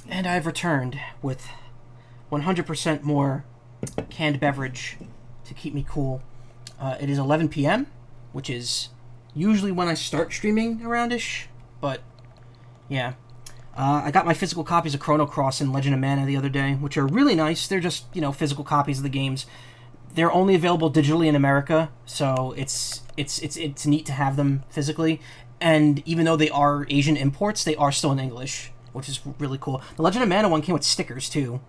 And I've returned with 100% more canned beverage to keep me cool. It is 11 p.m., which is usually when I start streaming around-ish, but yeah. I got my physical copies of Chrono Cross and Legend of Mana the other day, which are really nice. They're just, physical copies of the games. They're only available digitally in America, so it's neat to have them physically. And even though they are Asian imports, they are still in English, which is really cool. The Legend of Mana one came with stickers too,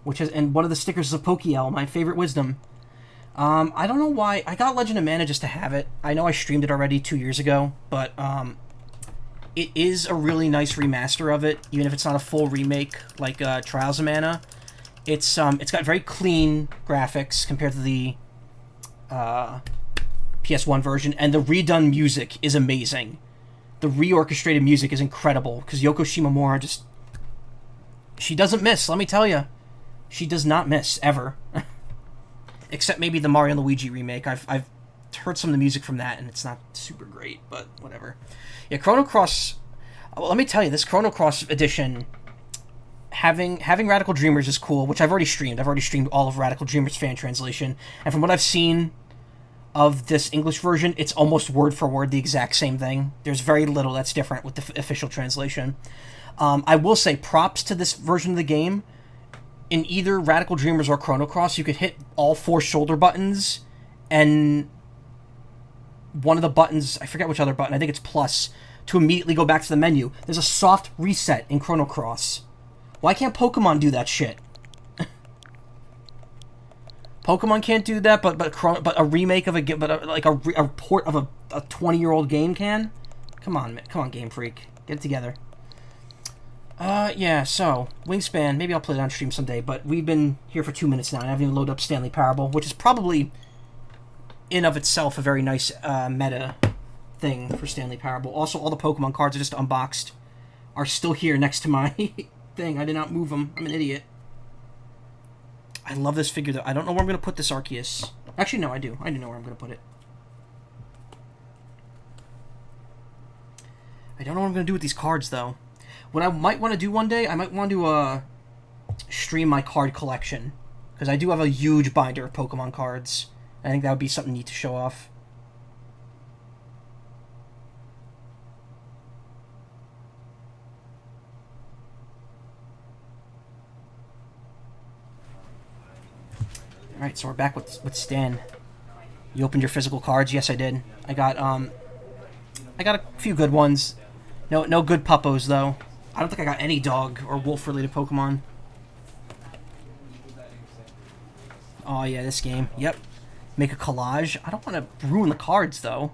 and one of the stickers is a Pokél, my favorite wisdom. I don't know why I got Legend of Mana just to have it. I know I streamed it already 2 years ago, but it is a really nice remaster of it, even if it's not a full remake like Trials of Mana. It's got very clean graphics compared to the PS1 version, and the redone music is amazing. The reorchestrated music is incredible, because Yoko Shimomura she doesn't miss, let me tell you. She does not miss, ever. Except maybe the Mario & Luigi remake. I've heard some of the music from that, and it's not super great, but whatever. Yeah, Chrono Cross... Well, let me tell you, this Chrono Cross edition... Having Radical Dreamers is cool, which I've already streamed. I've already streamed all of Radical Dreamers fan translation, and from what I've seen of this English version, it's almost word for word the exact same thing. There's very little that's different with the official translation. I will say props to this version of the game. In either Radical Dreamers or Chrono Cross, you could hit all 4 shoulder buttons, and one of the buttons, I forget which other button, I think it's plus, to immediately go back to the menu. There's a soft reset in Chrono Cross. Why can't Pokemon do that shit? Pokemon can't do that, but a remake of a game, a port of a 20-year-old game can? Come on, Game Freak, get it together. Yeah. So Wingspan, maybe I'll play it on stream someday. But we've been here for 2 minutes now, and I haven't even loaded up Stanley Parable, which is probably in of itself a very nice meta thing for Stanley Parable. Also, all the Pokemon cards are just unboxed, are still here next to my thing. I did not move them. I'm an idiot. I love this figure, though. I don't know where I'm going to put this Arceus. Actually, no, I do. I do know where I'm going to put it. I don't know what I'm going to do with these cards, though. What I might want to do one day, I might want to stream my card collection. Because I do have a huge binder of Pokemon cards. I think that would be something neat to show off. Alright, so we're back with Stan. You opened your physical cards? Yes, I did. I got a few good ones. No good puppos, though. I don't think I got any dog or wolf-related Pokemon. Oh, yeah, this game. Yep. Make a collage. I don't want to ruin the cards, though.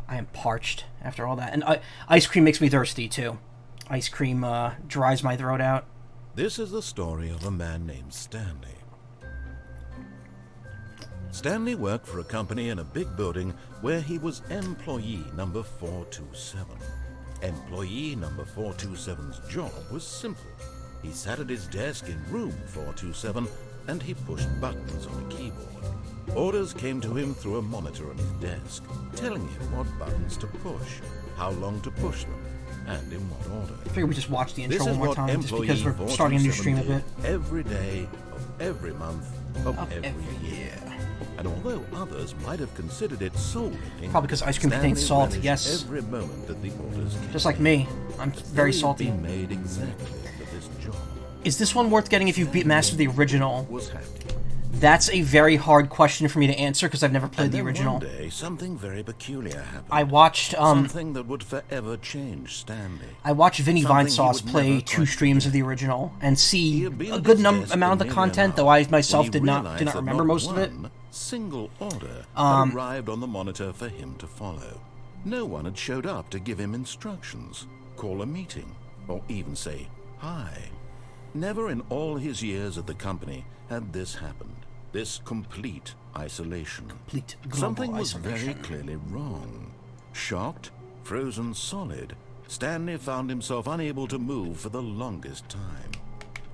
I am parched after all that. And ice cream makes me thirsty, too. Ice cream dries my throat out. This is the story of a man named Stanley. Stanley worked for a company in a big building where he was employee number 427. Employee number 427's job was simple. He sat at his desk in room 427 and he pushed buttons on a keyboard. Orders came to him through a monitor on his desk, telling him what buttons to push, how long to push them, and in what order. I figure we just watch the intro one more time, just because we're starting a new stream a bit. Every day of every month of every year. And although others might have considered it soul-eating, probably because ice cream contains salt, yes. Every moment that the orders came. Just like me. I'm very salty. Made exactly for this job. Is this one worth getting if you've mastered the original? Was happy. That's a very hard question for me to answer because I've never played the original. One day, something very peculiar happened. I watched something that would forever change Stanley. I watched Vinny Vinesauce play 2 streams of the original and see a good amount of the content, though I myself did not remember most of it. Single order had arrived on the monitor for him to follow. No one had showed up to give him instructions, call a meeting, or even say hi. Never in all his years at the company had this happened. This complete isolation. Something was very clearly wrong. Shocked, frozen solid, Stanley found himself unable to move for the longest time.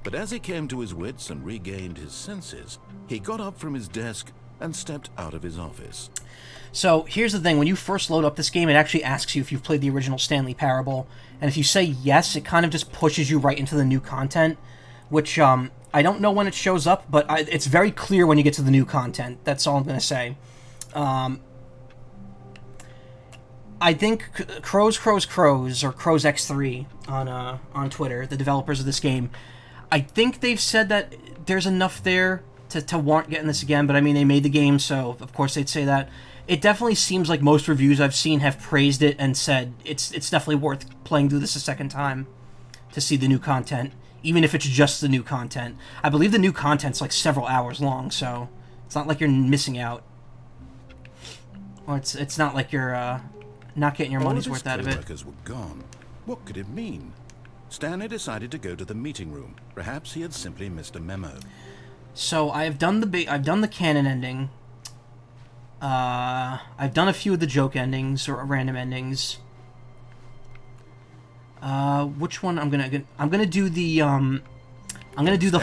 But as he came to his wits and regained his senses, he got up from his desk and stepped out of his office. So here's the thing: when you first load up this game, it actually asks you if you've played the original Stanley Parable, and if you say yes, it kind of just pushes you right into the new content, which I don't know when it shows up, but it's very clear when you get to the new content. That's all I'm going to say. I think Crows, or Crows X3 on Twitter, the developers of this game, I think they've said that there's enough there to warrant getting this again, but I mean, they made the game, so of course they'd say that. It definitely seems like most reviews I've seen have praised it and said it's definitely worth playing through this a second time to see the new content, even if it's just the new content. I believe the new content's like several hours long, so it's not like you're missing out. Or it's not like you're not getting your money's worth out of it. Co-workers were gone. What could it mean? Stanley decided to go to the meeting room. Perhaps he had simply missed a memo. So I've done the canon ending. I've done a few of the joke endings or random endings. Which one I'm gonna do the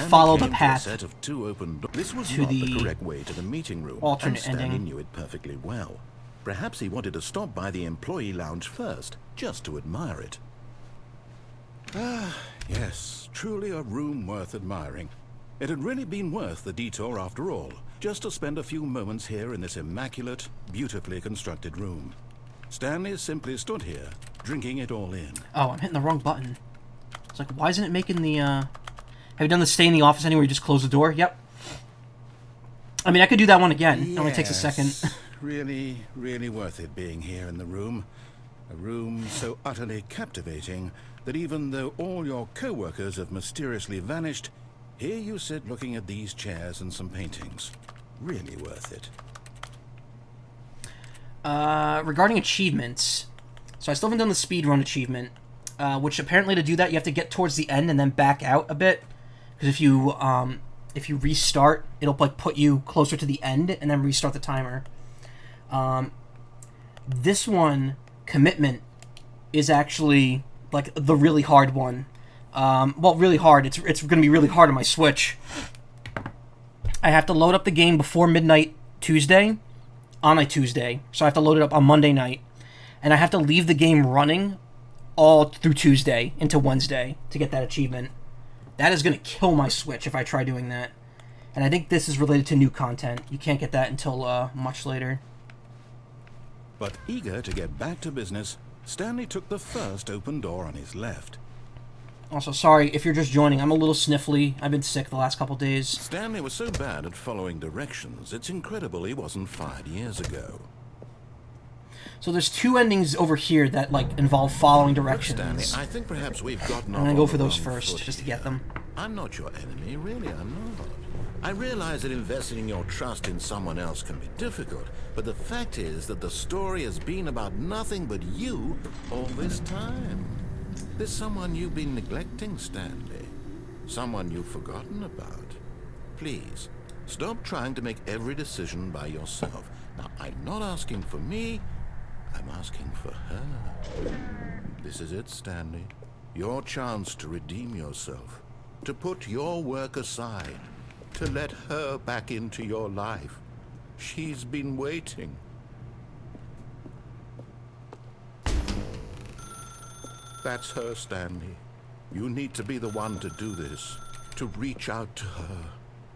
follow the path set of two open This was to not the correct way to the meeting room. alternate and Stanley ending. knew it perfectly well. Perhaps he wanted to stop by the employee lounge first, just to admire it. Ah, yes, truly a room worth admiring. It had really been worth the detour after all, just to spend a few moments here in this immaculate, beautifully constructed room. Stanley simply stood here, drinking it all in. Oh, I'm hitting the wrong button. It's like, why isn't it making the, Have you done the stay in the office anywhere you just close the door? Yep. I mean, I could do that one again. It only takes a second. Really, really worth it being here in the room. A room so utterly captivating that even though all your co-workers have mysteriously vanished, here you sit looking at these chairs and some paintings. Really worth it. Regarding achievements, so I still haven't done the speedrun achievement, which apparently to do that you have to get towards the end and then back out a bit, because if you restart, it'll like put you closer to the end and then restart the timer. This one, Commitment, is actually like the really hard one. Well, really hard. It's going to be really hard on my Switch. I have to load up the game before midnight Tuesday, on a Tuesday. So I have to load it up on Monday night. And I have to leave the game running all through Tuesday into Wednesday to get that achievement. That is going to kill my Switch if I try doing that. And I think this is related to new content. You can't get that until much later. But eager to get back to business, Stanley took the first open door on his left. Also, sorry if you're just joining. I'm a little sniffly. I've been sick the last couple days. Stanley was so bad at following directions, it's incredible he wasn't fired years ago. So there's two endings over here that like involve following directions. Stanley, I think perhaps we've gotten I'm off gonna go on for the those wrong first, foot just to here. get them. I'm not your enemy, really, I'm not. I realize that investing your trust in someone else can be difficult, but the fact is that the story has been about nothing but you all this time. There's someone you've been neglecting, Stanley. Someone you've forgotten about. Please, stop trying to make every decision by yourself. Now, I'm not asking for me, I'm asking for her. This is it, Stanley. Your chance to redeem yourself. To put your work aside. To let her back into your life. She's been waiting. That's her, Stanley. You need to be the one to do this. To reach out to her.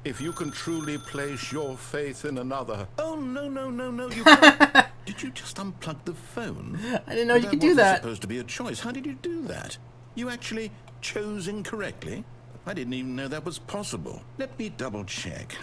If you can truly place your faith in another... Oh, no, you can't. Did you just unplug the phone? I didn't know you could do that. That wasn't supposed to be a choice. How did you do that? You actually chose incorrectly? I didn't even know that was possible. Let me double check.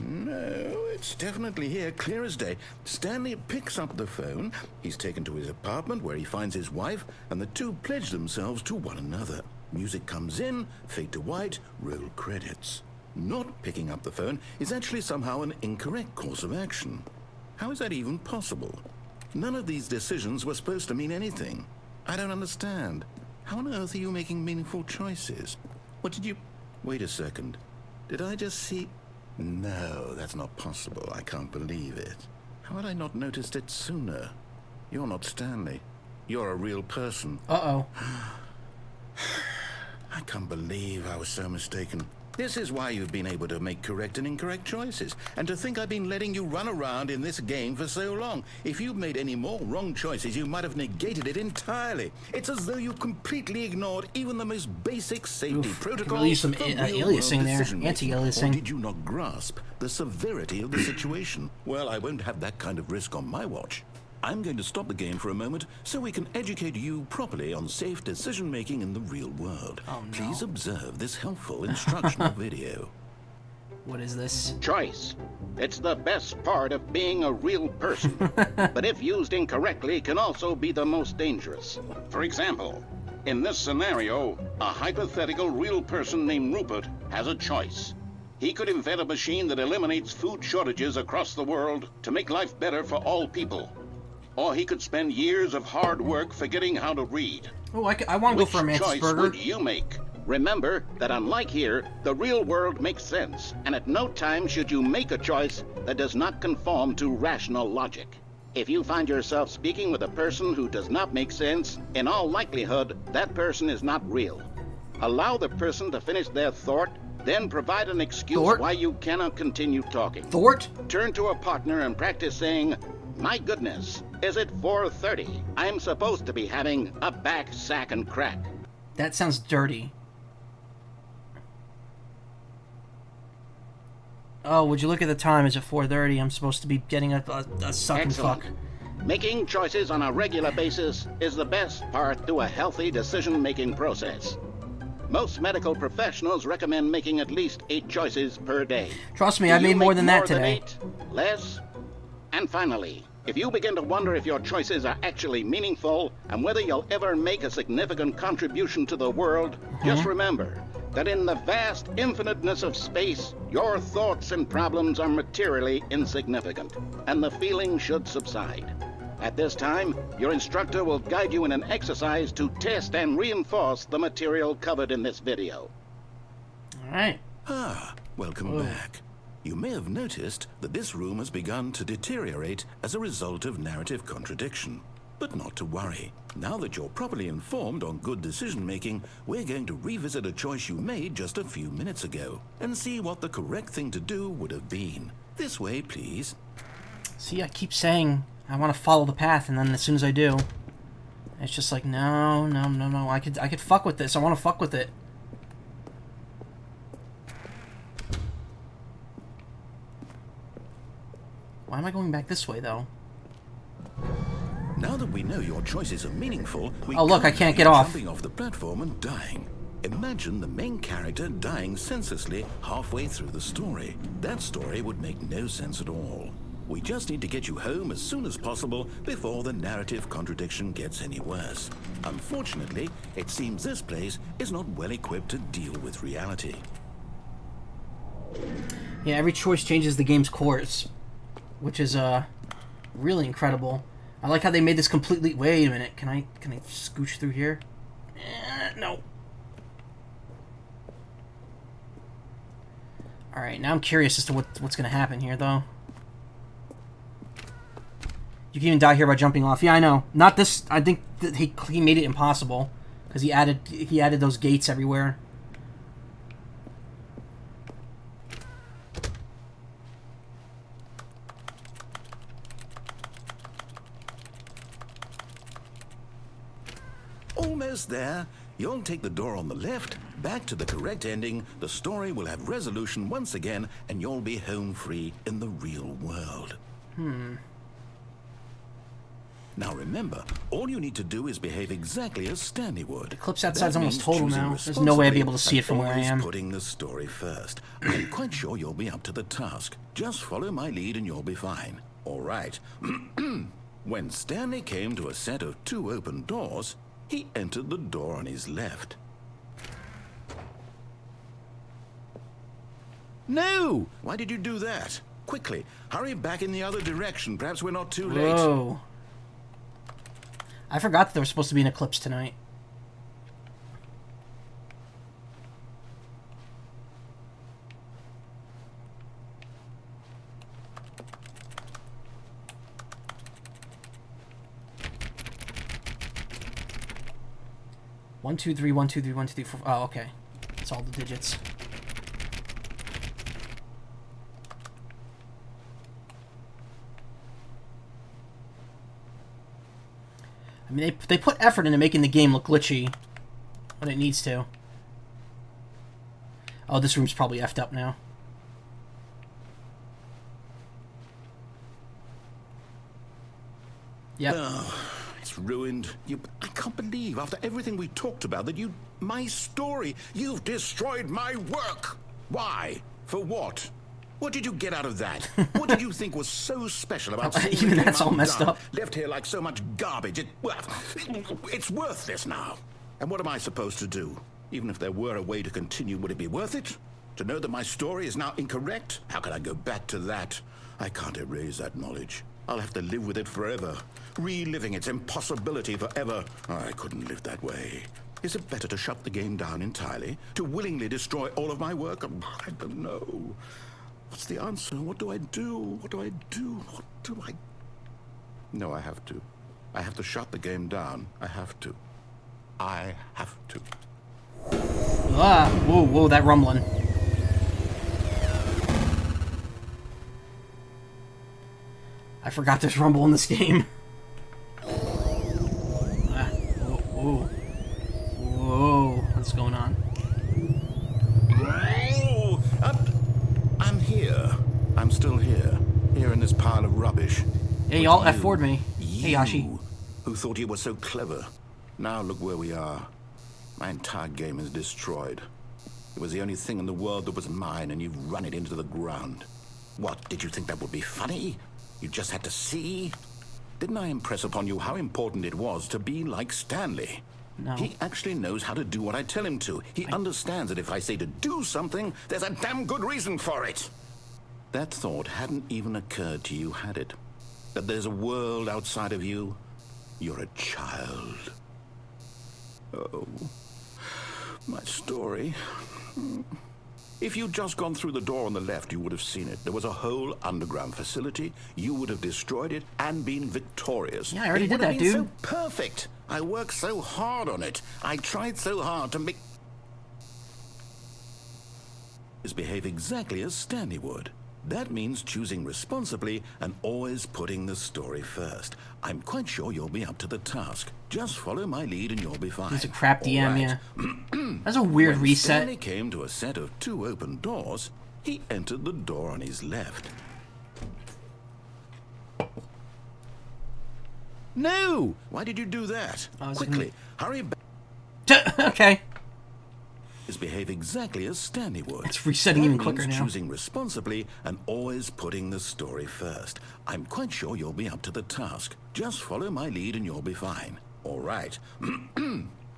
No, it's definitely here, clear as day. Stanley picks up the phone. He's taken to his apartment where he finds his wife, and the two pledge themselves to one another. Music comes in, fade to white, roll credits. Not picking up the phone is actually somehow an incorrect course of action. How is that even possible? None of these decisions were supposed to mean anything. I don't understand. How on earth are you making meaningful choices? What did you... Wait a second. Did I just see... No, that's not possible. I can't believe it. How had I not noticed it sooner? You're not Stanley. You're a real person. Uh-oh. I can't believe I was so mistaken. This is why you've been able to make correct and incorrect choices. And to think I've been letting you run around in this game for so long. If you'd made any more wrong choices, you might have negated it entirely. It's as though you completely ignored even the most basic safety protocols. Really use some aliasing there, anti-aliasing. Or did you not grasp the severity of the situation? Well, I won't have that kind of risk on my watch. I'm going to stop the game for a moment so we can educate you properly on safe decision-making in the real world. Oh, no. Please observe this helpful instructional video. What is this? Choice. It's the best part of being a real person. But if used incorrectly, can also be the most dangerous. For example, in this scenario, a hypothetical real person named Rupert has a choice. He could invent a machine that eliminates food shortages across the world to make life better for all people. Or he could spend years of hard work forgetting how to read. Oh, I want to go for a Mantis Which choice burger. would you make? Remember that unlike here, the real world makes sense, and at no time should you make a choice that does not conform to rational logic. If you find yourself speaking with a person who does not make sense, in all likelihood, that person is not real. Allow the person to finish their thought, then provide an excuse why you cannot continue talking. Turn to a partner and practice saying, "My goodness, is it 4:30? I'm supposed to be having a back, sack, and crack." That sounds dirty. Oh, would you look at the time? Is it 4:30? I'm supposed to be getting a suck and Excellent. fuck. Making choices on a regular basis is the best part to a healthy decision-making process. Most medical professionals recommend making at least 8 choices per day. Trust me, I made more than that today. 8, less? And finally, if you begin to wonder if your choices are actually meaningful and whether you'll ever make a significant contribution to the world, just remember that in the vast infiniteness of space, your thoughts and problems are materially insignificant, and the feeling should subside. At this time, your instructor will guide you in an exercise to test and reinforce the material covered in this video. All right. Welcome back. You may have noticed that this room has begun to deteriorate as a result of narrative contradiction. But not to worry. Now that you're properly informed on good decision-making, we're going to revisit a choice you made just a few minutes ago and see what the correct thing to do would have been. This way, please. See, I keep saying I want to follow the path, and then as soon as I do, it's just like, no. I could fuck with this. I want to fuck with it. Why am I going back this way, though? Now that we know your choices are meaningful, we oh look, I can't get off. Jumping off the platform and dying. Imagine the main character dying senselessly halfway through the story. That story would make no sense at all. We just need to get you home as soon as possible before the narrative contradiction gets any worse. Unfortunately, it seems this place is not well equipped to deal with reality. Yeah, every choice changes the game's course, which is really incredible. I like how they made this completely... Wait a minute, can I scooch through here? No. Alright, now I'm curious as to what's going to happen here, though. You can even die here by jumping off. Yeah, I know. Not this... I think that he made it impossible, because he added those gates everywhere. Almost there. You'll take the door on the left, back to the correct ending, the story will have resolution once again, and you'll be home free in the real world. Now remember, all you need to do is behave exactly as Stanley would. The clips outside's almost total now. There's no way I'd be able to see it from where I am. Putting the story first. I'm quite sure you'll be up to the task. Just follow my lead and you'll be fine. All right. When Stanley came to a set of 2 open doors, he entered the door on his left. No! Why did you do that? Quickly, hurry back in the other direction. Perhaps we're not too late. Whoa. I forgot that there was supposed to be an eclipse tonight. One, two, three, 1, 2, 3, 1, 2, 3, 4. Oh, okay. That's all the digits. I mean, they put effort into making the game look glitchy when it needs to. Oh, this room's probably effed up now. Yep. It's ruined. I can't believe, after everything we talked about, that my story, you've destroyed my work. Why? For what? What did you get out of that? What did you think was so special about even that's all messed up. Left here like so much garbage. It's worthless now. And what am I supposed to do? Even if there were a way to continue, would it be worth it? To know that my story is now incorrect? How can I go back to that? I can't erase that knowledge. I'll have to live with it forever, reliving its impossibility forever. I couldn't live that way. Is it better to shut the game down entirely? To willingly destroy all of my work? I don't know. What's the answer? What do I do? What do I do? What do I... No, I have to. I have to shut the game down. I have to. I have to. Ah, whoa, that rumbling. I forgot there's rumble in this game. Ah, whoa, what's going on? Oh, I'm here. I'm still here. Here in this pile of rubbish. Hey, y'all F4'd me. Hey, Yashi. Who thought you were so clever. Now look where we are. My entire game is destroyed. It was the only thing in the world that was mine, and you've run it into the ground. What, did you think that would be funny? You just had to see? Didn't I impress upon you how important it was to be like Stanley? No. He actually knows how to do what I tell him to. He understands that if I say to do something, there's a damn good reason for it. That thought hadn't even occurred to you, had it? That there's a world outside of you? You're a child. Oh, my story. If you'd just gone through the door on the left, you would have seen it. There was a whole underground facility. You would have destroyed it and been victorious. Yeah, I already did that, dude. It would have been so perfect. I worked so hard on it. I tried so hard to make... behave exactly as Stanley would. That means choosing responsibly and always putting the story first. I'm quite sure you'll be up to the task. Just follow my lead and you'll be fine. He's a crap DM, right. yeah. That's a weird When reset. Stanley came to a set of 2 open doors, he entered the door on his left. No! Why did you do that? Quickly, hurry back. Okay. Behave exactly as Stanley would. It's resetting that even quicker means now. Choosing responsibly and always putting the story first. I'm quite sure you'll be up to the task. Just follow my lead and you'll be fine. All right.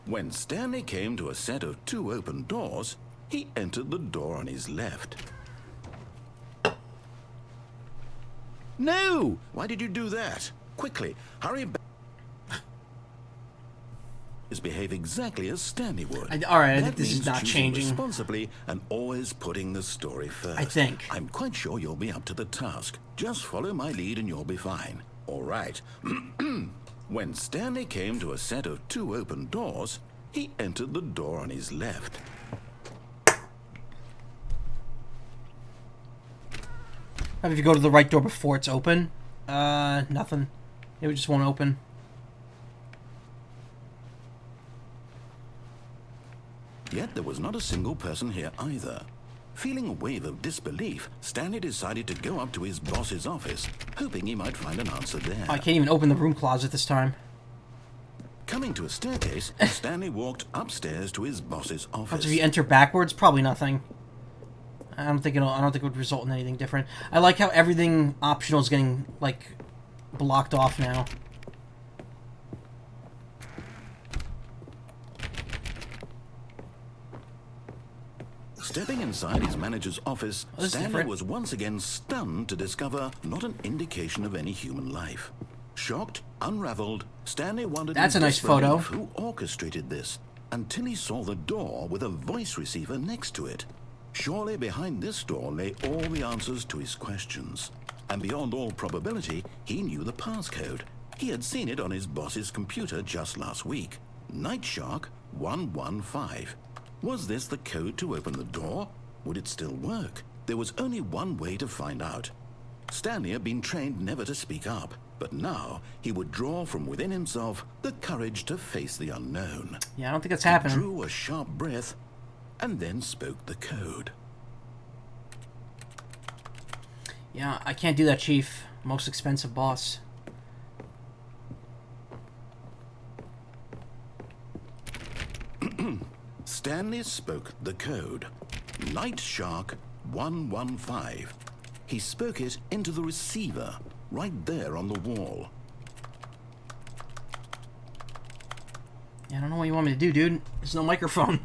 When Stanley came to a set of 2 open doors, he entered the door on his left. No! Why did you do that? Quickly, hurry back. Behave exactly as Stanley would. Alright, I think this is not changing. Responsibly and always putting the story first. I think. I'm quite sure you'll be up to the task. Just follow my lead and you'll be fine. All right. When Stanley came to a set of 2 open doors, he entered the door on his left. If you go to the right door before it's open, nothing. It just won't open. Yet there was not a single person here either. Feeling a wave of disbelief, Stanley decided to go up to his boss's office, hoping he might find an answer there. I can't even open the room closet this time. Coming to a staircase, Stanley walked upstairs to his boss's office. If you enter backwards, probably nothing. I don't think it would result in anything different. I like how everything optional is getting like blocked off now. Stepping inside his manager's office, Stanley different. was once again stunned to discover not an indication of any human life. Shocked, unraveled, Stanley wondered That's in a nice photo. who orchestrated this, until he saw the door with a voice receiver next to it. Surely behind this door lay all the answers to his questions. And beyond all probability, he knew the passcode. He had seen it on his boss's computer just last week. Nightshark 115. Was this the code to open the door? Would it still work? There was only one way to find out. Stanley had been trained never to speak up, but now he would draw from within himself the courage to face the unknown. Yeah, I don't think that's He happening. drew a sharp breath and then spoke the code. Yeah, I can't do that, Chief. Most expensive boss. Stanley spoke the code. Night Shark 115. He spoke it into the receiver, right there on the wall. Yeah, I don't know what you want me to do, dude. There's no microphone.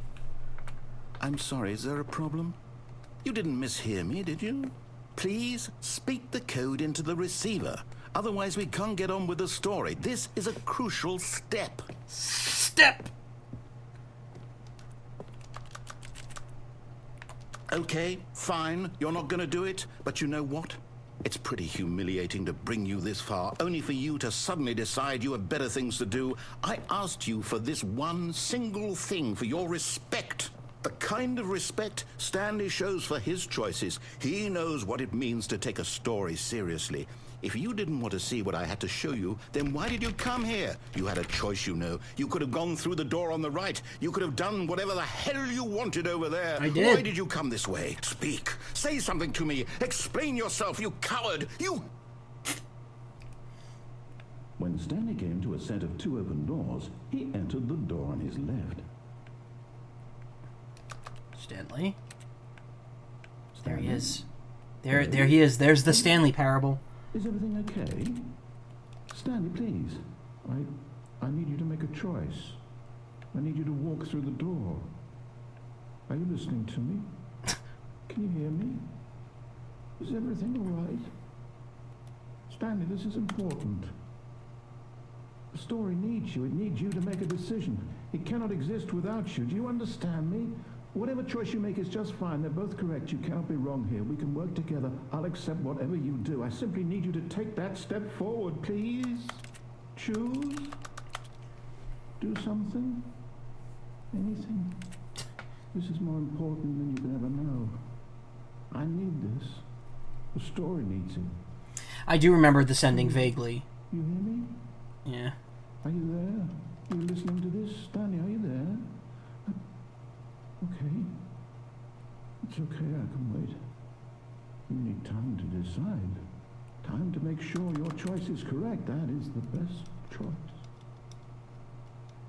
I'm sorry, is there a problem? You didn't mishear me, did you? Please speak the code into the receiver. Otherwise, we can't get on with the story. This is a crucial step. Step! Okay, fine, you're not gonna do it, but you know what? It's pretty humiliating to bring you this far, only for you to suddenly decide you have better things to do. I asked you for this one single thing, for your respect. The kind of respect Stanley shows for his choices. He knows what it means to take a story seriously. If you didn't want to see what I had to show you, then why did you come here? You had a choice, you know. You could have gone through the door on the right. You could have done whatever the hell you wanted over there. I did. Why did you come this way? Speak. Say something to me. Explain yourself, you coward. You... When Stanley came to a set of 2 open doors, he entered the door on his left. Stanley. There he is. There he is. There's the Stanley Parable. Is everything okay? Stanley, please. I need you to make a choice. I need you to walk through the door. Are you listening to me? Can you hear me? Is everything all right? Stanley, this is important. The story needs you. It needs you to make a decision. It cannot exist without you. Do you understand me? Whatever choice you make is just fine. They're both correct. You cannot be wrong here. We can work together. I'll accept whatever you do. I simply need you to take that step forward, please. Choose. Do something. Anything. This is more important than you can ever know. I need this. The story needs it. I do remember this ending vaguely. You hear me? Yeah. Are you there? Are you listening to this? Stanley, are you there? Okay. It's okay, I can wait. You need time to decide. Time to make sure your choice is correct. That is the best choice.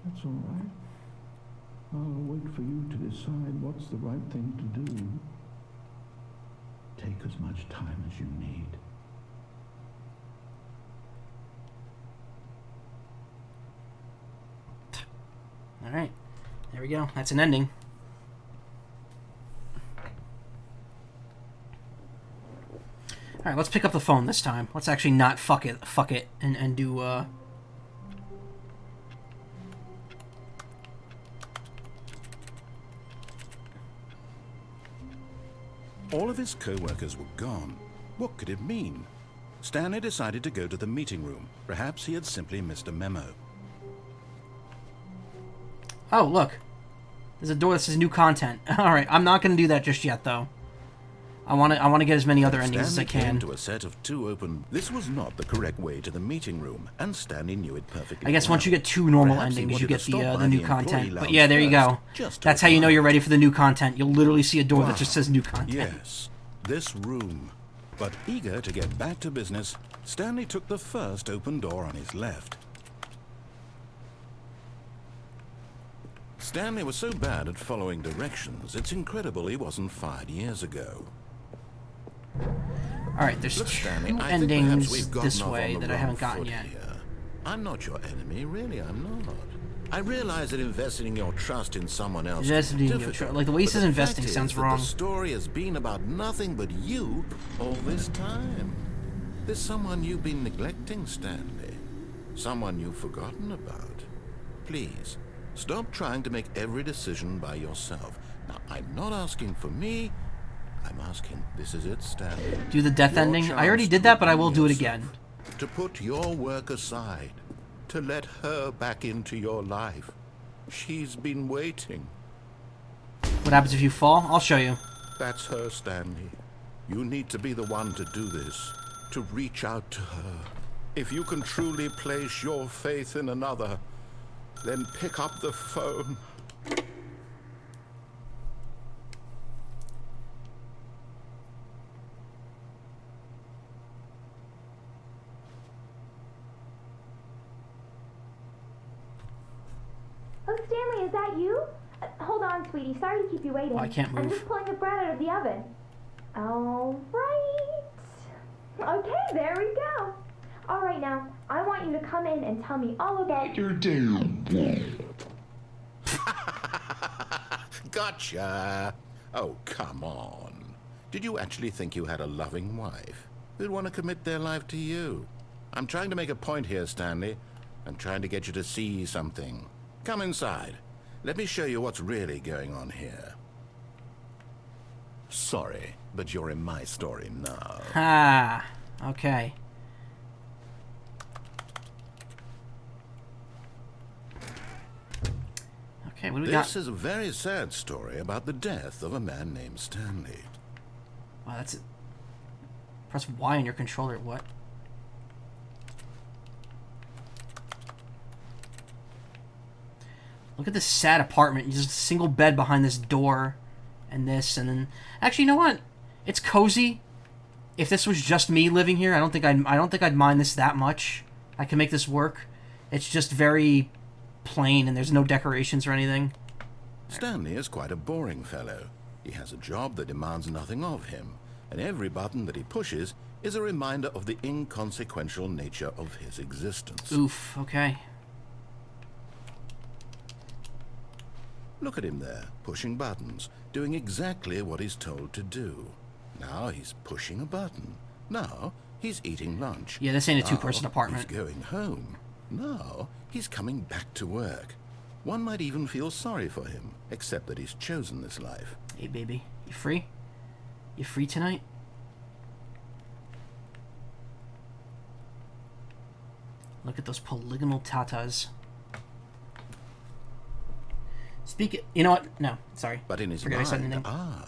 That's all right. I'll wait for you to decide what's the right thing to do. Take as much time as you need. All right. There we go. That's an ending. All right, let's pick up the phone this time. Let's actually not fuck it, and do, All of his co-workers were gone. What could it mean? Stanley decided to go to the meeting room. Perhaps he had simply missed a memo. Oh, look. There's a door that says new content. All right, I'm not going to do that just yet, though. I want to get as many other endings as I Stanley can. came to a set of 2 open... This was not the correct way to the meeting room, and Stanley knew it perfectly. I guess well. once you get 2 normal Perhaps he endings, you wanted get to stop the by new the content. employee But yeah, there you go. lounge first, That's how you know you're ready for the new content. You'll literally see a door that just says new content. Yes, this room. But eager to get back to business, Stanley took the first open door on his left. Stanley was so bad at following directions, it's incredible he wasn't fired years ago. All right, there's Look, 2 Stanley, I think perhaps endings we've gotten this off way on the that I wrong haven't gotten foot yet. here. I'm not your enemy, really, I'm not. I realize that investing your trust in someone else Investing is in your difficult, like the way he but says the investing fact sounds is that wrong. The story has been about nothing but you all this time. There's someone you've been neglecting, Stanley. Someone you've forgotten about. Please, stop trying to make every decision by yourself. Now, I'm not asking for me. I'm asking, this is it, Stanley. Do the death Your ending? I already chance did to that, but I will redeem do it yourself, again. To put your work aside. To let her back into your life. She's been waiting. What happens if you fall? I'll show you. That's her, Stanley. You need to be the one to do this. to reach out to her. If you can truly place your faith in another, then pick up the phone. Oh, Stanley, is that you? Hold on, sweetie. Sorry to keep you waiting. Oh, I can't move. I'm just pulling the bread out of the oven. All right. Okay, there we go. All right, now, I want you to come in and tell me all about your day. Gotcha. Oh, come on. Did you actually think you had a loving wife who'd want to commit their life to you? I'm trying to make a point here, Stanley. I'm trying to get you to see something. Come inside. Let me show you what's really going on here. Sorry, but you're in my story now. Ah, okay. Okay, what do we got? This is a very sad story about the death of a man named Stanley. Wow, that's it. Press Y on your controller. What? Look at this sad apartment. Just a single bed behind this door, and this, and then. Actually, you know what? It's cozy. If this was just me living here, I don't think I'd mind this that much. I can make this work. It's just very plain, and there's no decorations or anything. Stanley is quite a boring fellow. He has a job that demands nothing of him, and every button that he pushes is a reminder of the inconsequential nature of his existence. Oof. Okay. Look at him there, pushing buttons, doing exactly what he's told to do. Now he's pushing a button. Now he's eating lunch. Yeah, this ain't a Now two-person apartment. He's going home. Now he's coming back to work. One might even feel sorry for him, except that he's chosen this life. Hey, baby. You free? You free tonight? Look at those polygonal tatas. You know what? No, sorry. But in his Forget I said mind, anything.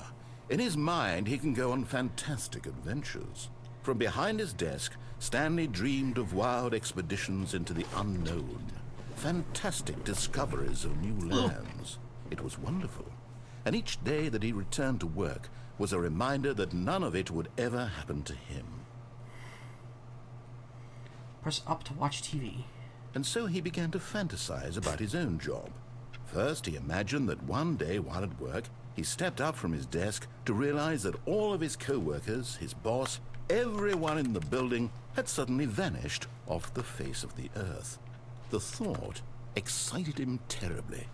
in his mind, he can go on fantastic adventures. From behind his desk, Stanley dreamed of wild expeditions into the unknown, fantastic discoveries of new lands. It was wonderful. And each day that he returned to work was a reminder that none of it would ever happen to him. Press up to watch TV. And so he began to fantasize about his own job. First, he imagined that one day while at work, he stepped up from his desk to realize that all of his co-workers, his boss, everyone in the building had suddenly vanished off the face of the earth. The thought excited him terribly.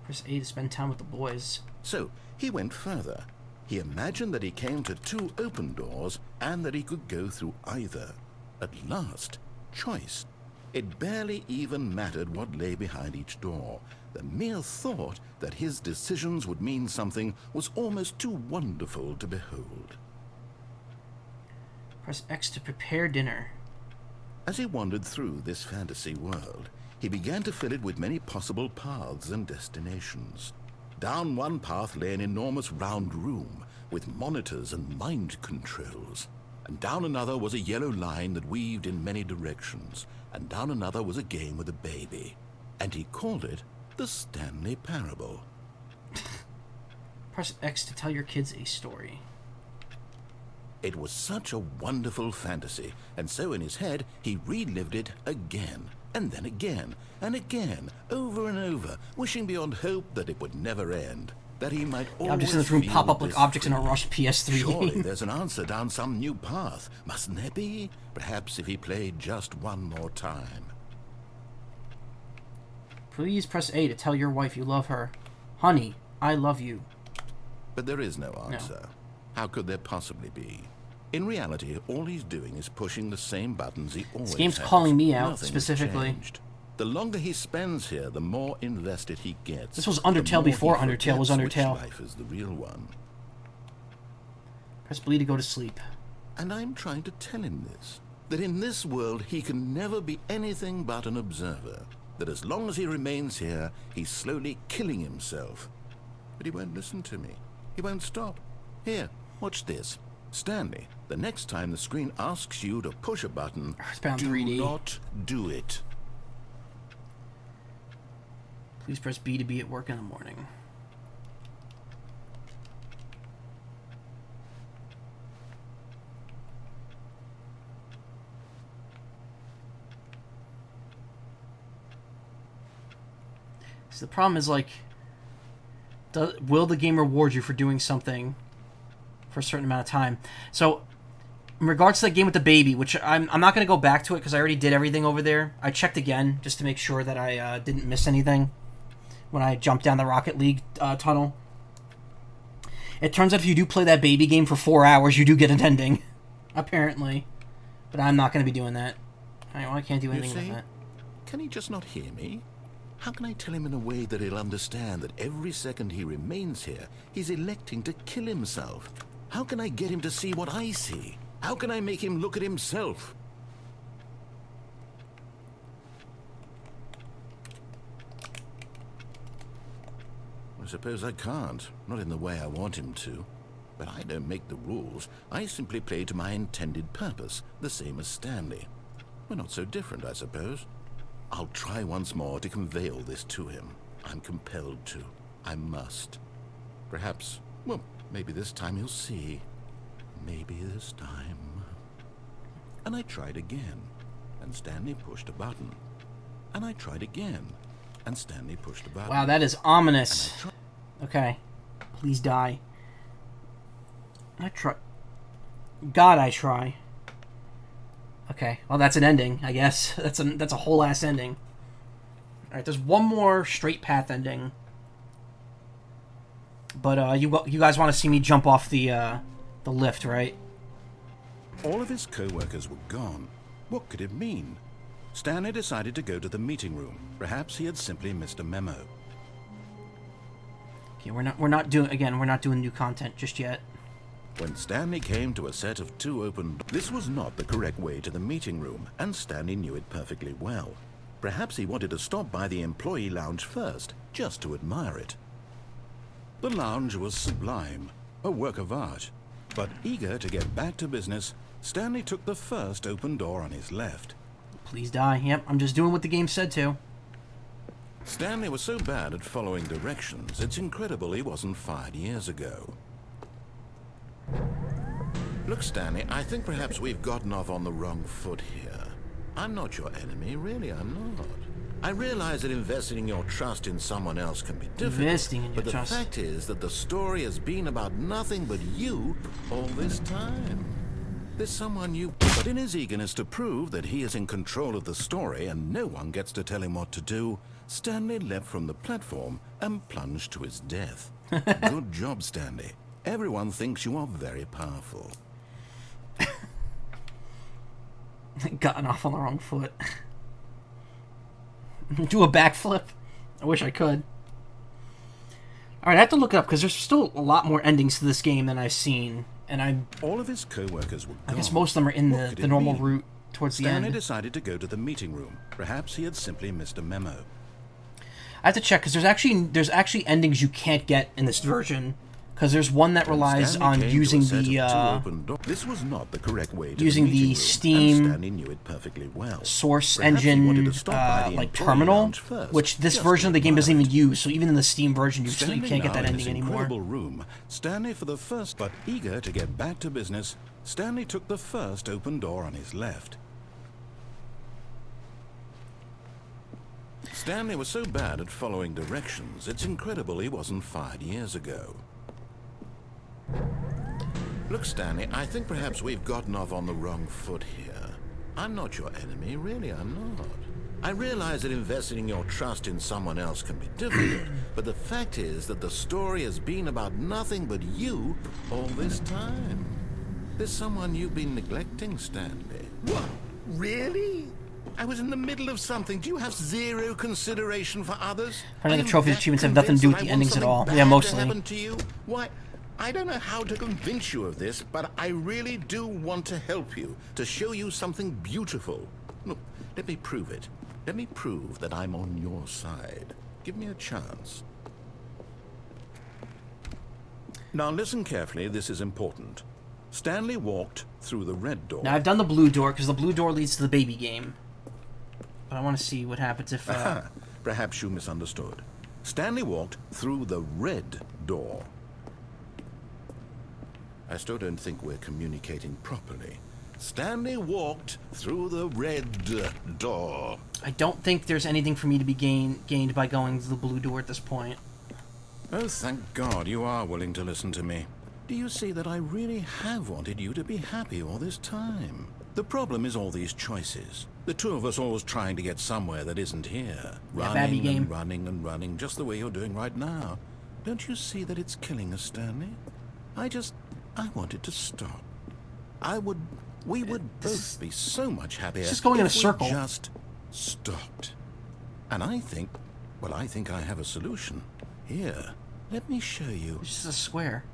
Press A to spend time with the boys. So he went further. He imagined that he came to two open doors and that he could go through either. At last, choice. It barely even mattered what lay behind each door. The mere thought that his decisions would mean something was almost too wonderful to behold. Press X to prepare dinner. As he wandered through this fantasy world, he began to fill it with many possible paths and destinations. Down one path lay an enormous round room with monitors and mind controls. And down another was a yellow line that weaved in many directions. And down another was a game with a baby. And he called it the Stanley Parable. Press X to tell your kids a story. It was such a wonderful fantasy, and so in his head he relived it again, and then again, and again, over and over, wishing beyond hope that it would never end, that he might always Objects in this room feel pop up like this objects in a freedom. rushed PS3 Surely game. there's an answer down some new path, mustn't there be? Perhaps if he played just one more time. Please press A to tell your wife you love her. Honey, I love you. But there is no answer. How could there possibly be? In reality, all he's doing is pushing the same buttons he always This game's has. calling me out, Nothing has specifically. changed. The longer he spends here, the more invested he gets. This was The Undertale more he before Undertale was forgets which Undertale. life is the real one. Press B to go to sleep. And I'm trying to tell him this. That in this world, he can never be anything but an observer. That as long as he remains here, he's slowly killing himself. But he won't listen to me. He won't stop. Here, watch this. Stanley, the next time the screen asks you to push a button, Earthbound do 3D. not do it. Please press B to be at work in the morning. So the problem is, like, will the game reward you for doing something for a certain amount of time? So, in regards to the game with the baby, which I'm not going to go back to it because I already did everything over there. I checked again just to make sure that I didn't miss anything when I jumped down the Rocket League tunnel. It turns out if you do play that baby game for 4 hours, you do get an ending, apparently. But I'm not going to be doing that. I can't do anything with that. Can he just not hear me? How can I tell him in a way that he'll understand that every second he remains here, he's electing to kill himself? How can I get him to see what I see? How can I make him look at himself? I suppose I can't, not in the way I want him to. But I don't make the rules. I simply play to my intended purpose, the same as Stanley. We're not so different, I suppose. I'll try once more to convey all this to him. I'm compelled to. I must. Perhaps, well, maybe this time he'll see. Maybe this time. And I tried again, and Stanley pushed a button. And I tried again, and Stanley pushed a button. Wow, that is ominous. Okay. Please die. I try. God, I try. Okay, well, that's an ending, I guess. That's a whole ass ending. All right, there's one more straight path ending, but you guys want to see me jump off the lift, right? All of his co-workers were gone. What could it mean? Stanley decided to go to the meeting room. Perhaps he had simply missed a memo. Okay, we're not doing new content just yet. When Stanley came to a set of 2 open doors, this was not the correct way to the meeting room, and Stanley knew it perfectly well. Perhaps he wanted to stop by the employee lounge first, just to admire it. The lounge was sublime, a work of art. But eager to get back to business, Stanley took the first open door on his left. Please die. Yep, I'm just doing what the game said to. Stanley was so bad at following directions, it's incredible he wasn't fired years ago. Look, Stanley, I think perhaps we've gotten off on the wrong foot here. I'm not your enemy, really, I'm not. I realize that investing your trust in someone else can be difficult, but the fact is that the story has been about nothing but you all this time. There's someone you... But in his eagerness to prove that he is in control of the story and no one gets to tell him what to do, Stanley leapt from the platform and plunged to his death. Good job, Stanley. Everyone thinks you are very powerful. Gotten off on the wrong foot. Do a backflip? I wish I could. Alright, I have to look it up because there's still a lot more endings to this game than I've seen. And all of his co-workers were gone. I guess most of them are in the normal route towards the end. Stanley decided to go to the meeting room. Perhaps he had simply missed a memo. I have to check because there's actually endings you can't get in this version. Because there's one that relies on using the this was not the correct way to using the Steam knew it perfectly well. Source engine like terminal, which this version of the game doesn't even use. So even in the Steam version, you can't get that ending anymore. Room, Stanley for the first, but eager to get back to business, Stanley took the first open door on his left. Stanley was so bad at following directions, it's incredible he wasn't fired years ago. Look, Stanley, I think perhaps we've gotten off on the wrong foot here. I'm not your enemy, really, I'm not. I realize that investing your trust in someone else can be difficult, but the fact is that the story has been about nothing but you all this time. There's someone you've been neglecting, Stanley. What? Really? I was in the middle of something. Do you have zero consideration for others? Apparently the trophy achievements have nothing to do with the endings at all. Yeah, mostly. To you? Why? I don't know how to convince you of this, but I really do want to help you, to show you something beautiful. Look, let me prove it. Let me prove that I'm on your side. Give me a chance. Now listen carefully, this is important. Stanley walked through the red door. Now, I've done the blue door, because the blue door leads to the baby game. But I want to see what happens if... Perhaps you misunderstood. Stanley walked through the red door. I still don't think we're communicating properly. Stanley walked through the red door. I don't think there's anything for me to be gained by going to the blue door at this point. Oh, thank God you are willing to listen to me. Do you see that I really have wanted you to be happy all this time? The problem is all these choices. The two of us always trying to get somewhere that isn't here. Running and running and running, just the way you're doing right now. Don't you see that it's killing us, Stanley? I want it to stop. We would both be so much happier. It's just going in a circle. We just stopped. And I think I have a solution. Here, let me show you. It's just a square.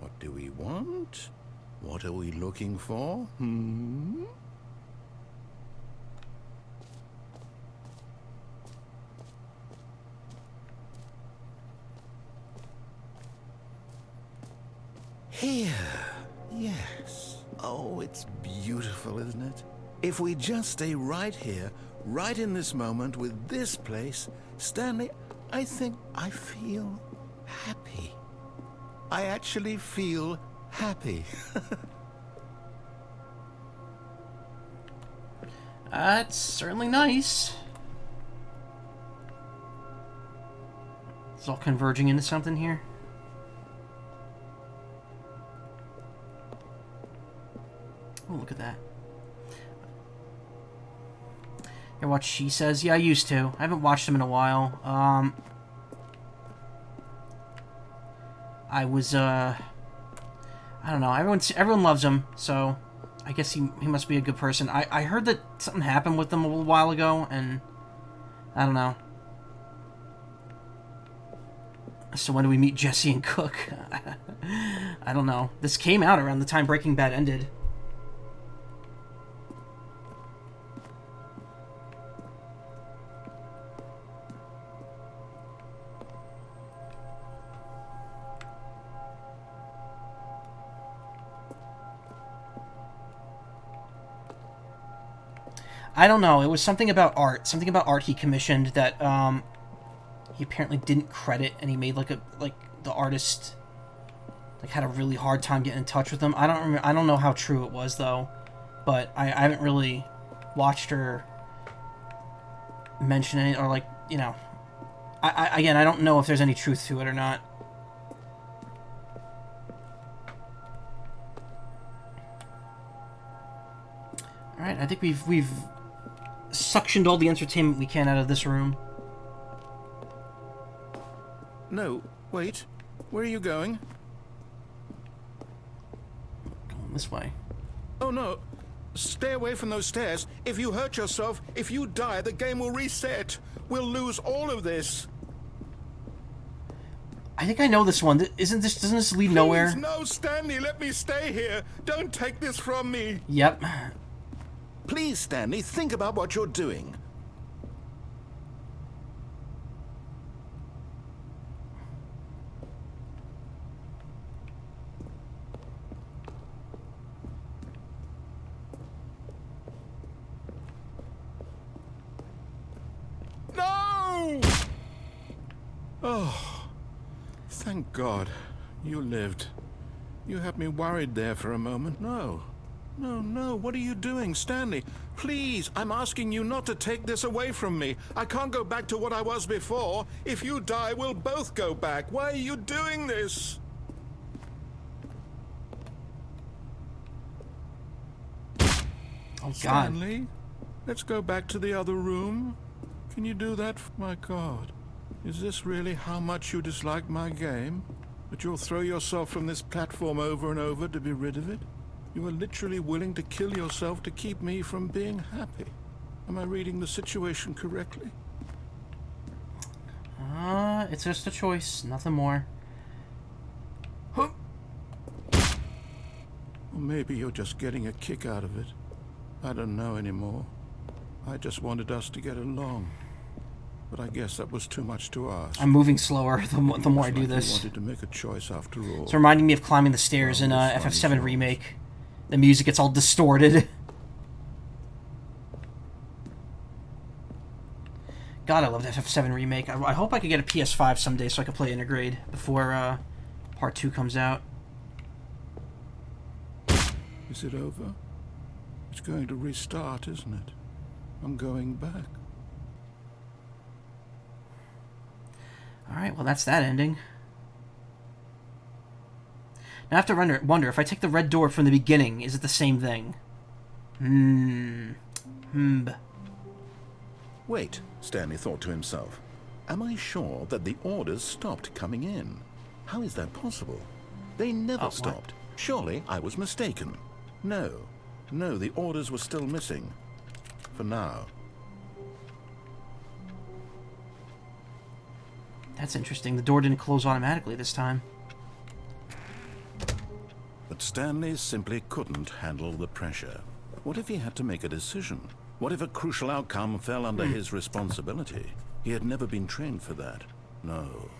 What do we want? What are we looking for? Here. Yes. Oh, it's beautiful, isn't it? If we just stay right here, right in this moment with this place, Stanley, I think I feel happy. I actually feel happy. That's certainly nice. It's all converging into something here. Oh, look at that. You watch She Says? Yeah, I used to. I haven't watched them in a while. I was, I don't know. Everyone loves him, so I guess he must be a good person. I heard that something happened with them a little while ago, and I don't know. So when do we meet Jesse and Cook? I don't know. This came out around the time Breaking Bad ended. I don't know. It was something about art. Something about art he commissioned that he apparently didn't credit, and he made the artist had a really hard time getting in touch with him. I don't know how true it was though, but I haven't really watched her mention it, or I don't know if there's any truth to it or not. All right, I think we've suctioned all the entertainment we can out of this room. No, wait. Where are you going? Going this way. Oh, no. Stay away from those stairs. If you hurt yourself, if you die, the game will reset. We'll lose all of this. I think I know this one. Doesn't this lead nowhere? Please, no, Stanley, let me stay here. Don't take this from me. Yep. Please, Stanley, think about what you're doing. No! Oh, thank God you lived. You had me worried there for a moment. No. No, what are you doing, Stanley? Please, I'm asking you not to take this away from me. I can't go back to what I was before. If you die, we'll both go back. Why are you doing this? Oh, God. Stanley, let's go back to the other room. Can you do that? My God, is this really how much you dislike my game? That you'll throw yourself from this platform over and over to be rid of it? You are literally willing to kill yourself to keep me from being happy. Am I reading the situation correctly? It's just a choice, nothing more. Oh maybe you're just getting a kick out of it. I don't know anymore. I just wanted us to get along. But I guess that was too much to ask. I'm moving slower the more I do You this. wanted to make a choice after all. It's reminding me of climbing the stairs in FF7 Remake. The music gets all distorted. God, I loved FF7 Remake. I hope I could get a PS5 someday so I could play Intergrade before Part 2 comes out. Is it over? It's going to restart, isn't it? I'm going back. Alright, well that's that ending. Now I have to wonder, if I take the red door from the beginning, is it the same thing? Wait, Stanley thought to himself. Am I sure that the orders stopped coming in? How is that possible? They never stopped. Surely I was mistaken. No, the orders were still missing. For now. That's interesting. The door didn't close automatically this time. But Stanley simply couldn't handle the pressure. What if he had to make a decision? What if a crucial outcome fell under his responsibility? He had never been trained for that. No.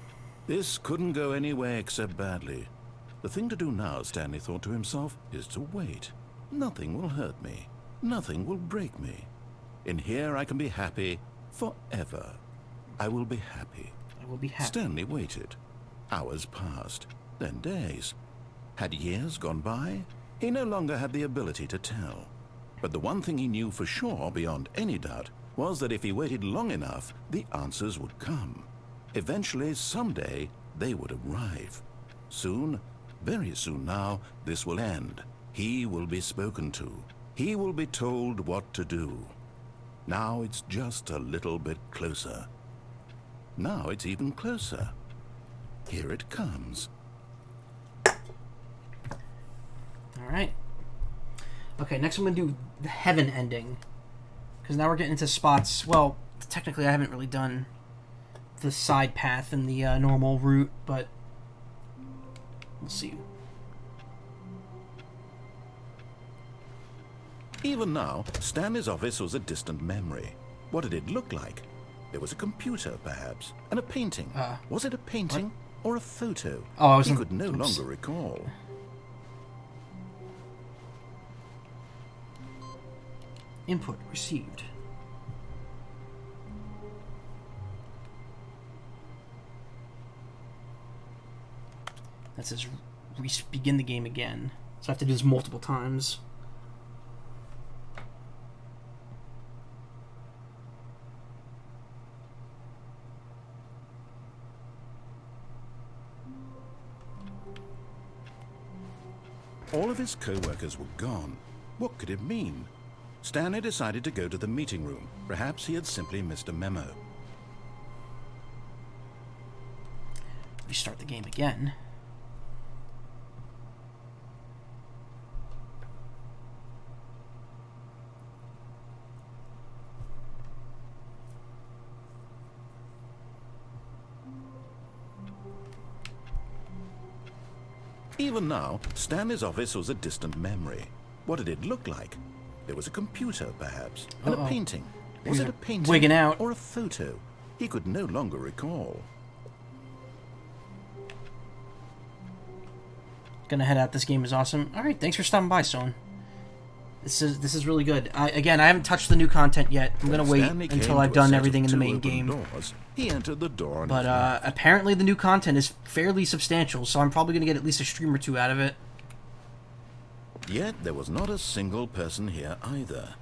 This couldn't go anywhere except badly. The thing to do now, Stanley thought to himself, is to wait. Nothing will hurt me. Nothing will break me. In here I can be happy forever. I will be happy. I will be happy. Stanley waited. Hours passed, then days. Had years gone by? He no longer had the ability to tell. But the one thing he knew for sure, beyond any doubt, was that if he waited long enough, the answers would come. Eventually, someday, they would arrive. Soon, very soon now, this will end. He will be spoken to. He will be told what to do. Now it's just a little bit closer. Now it's even closer. Here it comes. Alright. Okay, next I'm going to do the heaven ending. Because now we're getting into spots... Well, technically I haven't really done the side path and the normal route, but... We'll see. Even now, Stanley's office was a distant memory. What did it look like? There was a computer, perhaps, and a painting. Was it a painting or a photo? Oh, he could no longer recall. Input received. That says begin the game again. So I have to do this multiple times. All of his co-workers were gone. What could it mean? Stanley decided to go to the meeting room. Perhaps he had simply missed a memo. Restart the game again. Even now, Stanley's office was a distant memory. What did it look like? There was a computer, perhaps, and a painting. Was it a painting wigging out. or a photo? He could no longer recall. Gonna head out. This game is awesome. All right, thanks for stopping by, Stone. This is really good. I haven't touched the new content yet. I'm gonna wait until I've done everything in the main game. Doors. He entered the door on But apparently the new content is fairly substantial, so I'm probably gonna get at least a stream or two out of it. Yet there was not a single person here either.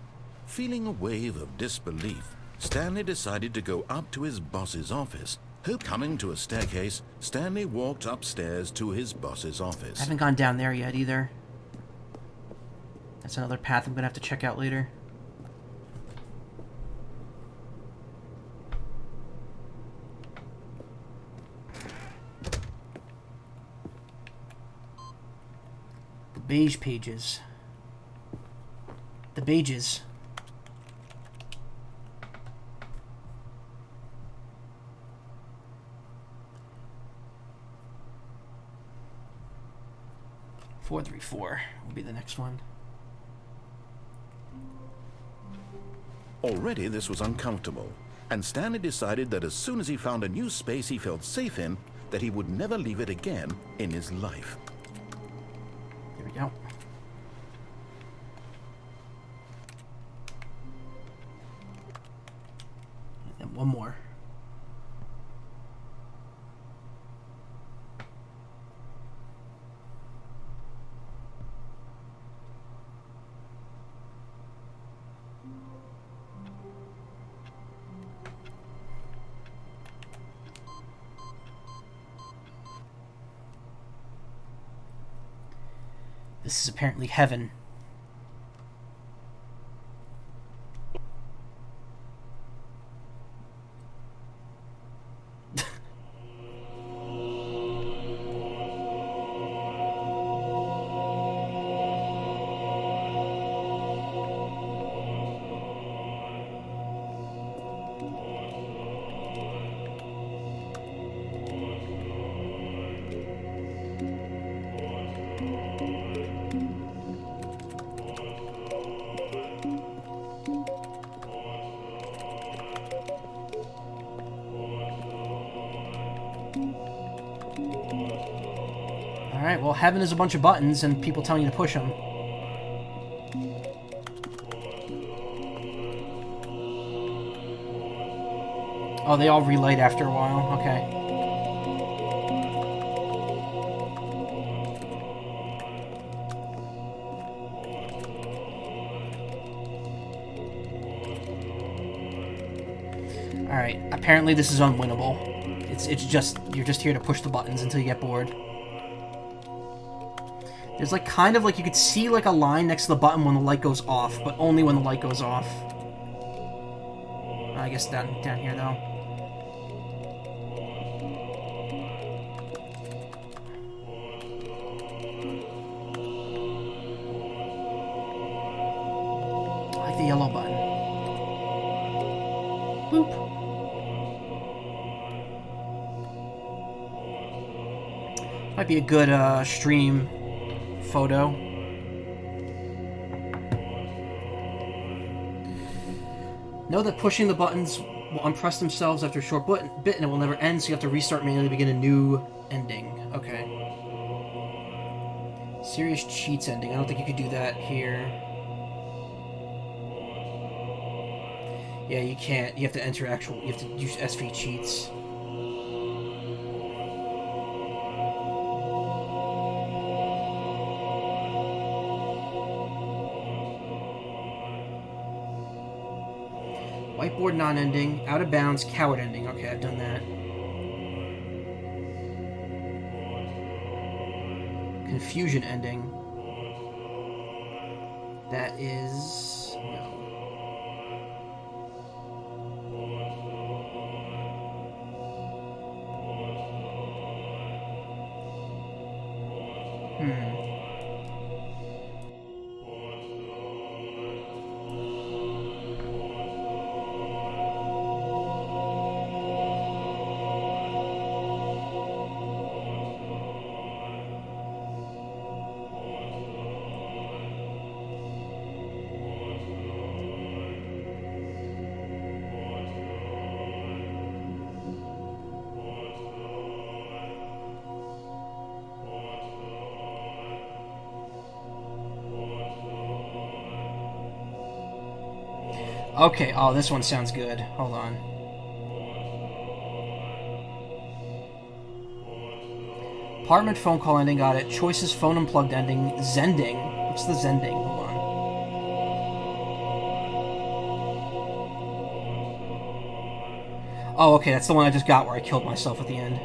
Feeling a wave of disbelief, Stanley decided to go up to his boss's office. Coming to a staircase, Stanley walked upstairs to his boss's office. I haven't gone down there yet either. That's another path I'm gonna have to check out later. The beige pages. The beiges. 434 will be the next one. Already this was uncomfortable, and Stanley decided that as soon as he found a new space he felt safe in, that he would never leave it again in his life. There we go. And one more. This is apparently heaven. Alright, well, heaven is a bunch of buttons and people telling you to push them. Oh, they all relight after a while. Okay. Alright, apparently this is unwinnable. It's just, you're just here to push the buttons until you get bored. There's like kind of like you could see like a line next to the button when the light goes off, but only when the light goes off. I guess down here though. I like the yellow button. Boop. Might be a good stream photo. Know that pushing the buttons will unpress themselves after a short bit and it will never end, so you have to restart manually to begin a new ending. Okay. Serious cheats ending. I don't think you could do that here. Yeah, you can't. You have to enter actual... You have to use SV cheats. Whiteboard non-ending, out of bounds, coward ending. Okay, I've done that. Confusion ending. That is... no. Okay, oh, this one sounds good. Hold on. Apartment phone call ending, got it. Choices phone unplugged ending. Zending. What's the Zending? Hold on. Oh, okay, that's the one I just got where I killed myself at the end.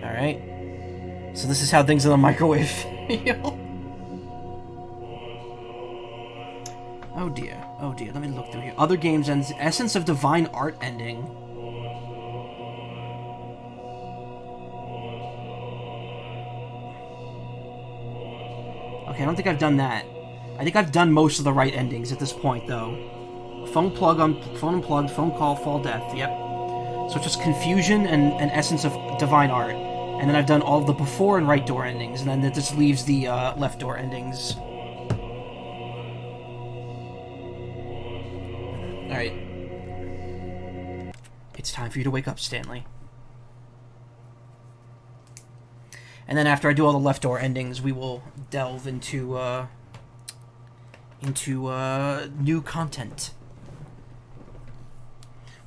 Alright. So this is how things in the microwave feel. Oh dear, oh dear, let me look through here. Other games ends, Essence of Divine Art ending. Okay, I don't think I've done that. I think I've done most of the right endings at this point, though. Phone unplugged, phone call, fall death, yep. So it's just Confusion and Essence of Divine Art. And then I've done all the before and right door endings, and then that just leaves the left door endings. Alright. It's time for you to wake up, Stanley. And then after I do all the left door endings, we will delve into new content.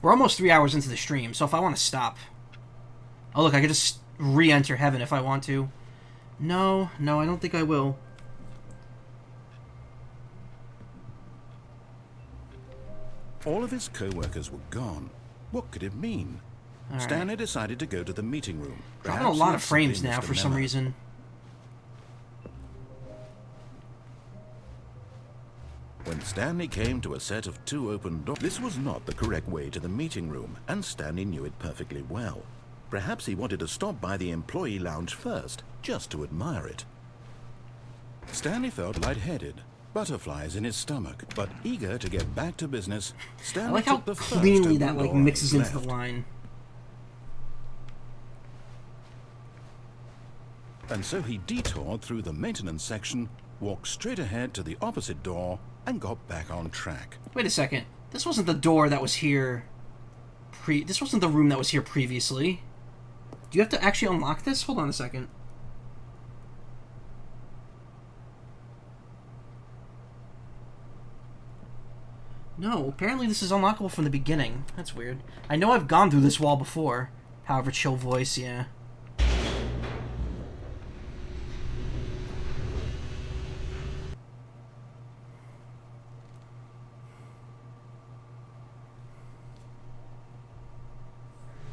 We're almost 3 hours into the stream, so if I want to stop... Oh, look, I could just re-enter heaven if I want to. No, I don't think I will. All of his co-workers were gone. What could it mean? All Stanley decided to go to the meeting room. Dropping a lot of frames now for some reason. When Stanley came to a set of 2 open doors, this was not the correct way to the meeting room, and Stanley knew it perfectly well. Perhaps he wanted to stop by the employee lounge first, just to admire it. Stanley felt lightheaded, butterflies in his stomach, but eager to get back to business. Stanley I like how took the first cleanly open that like door on mixes his into the left. line. And so he detoured through the maintenance section, walked straight ahead to the opposite door, and got back on track. Wait a second. This wasn't the door that was here. This wasn't the room that was here previously. Do you have to actually unlock this? Hold on a second. No, apparently this is unlockable from the beginning. That's weird. I know I've gone through this wall before. However, chill voice, yeah.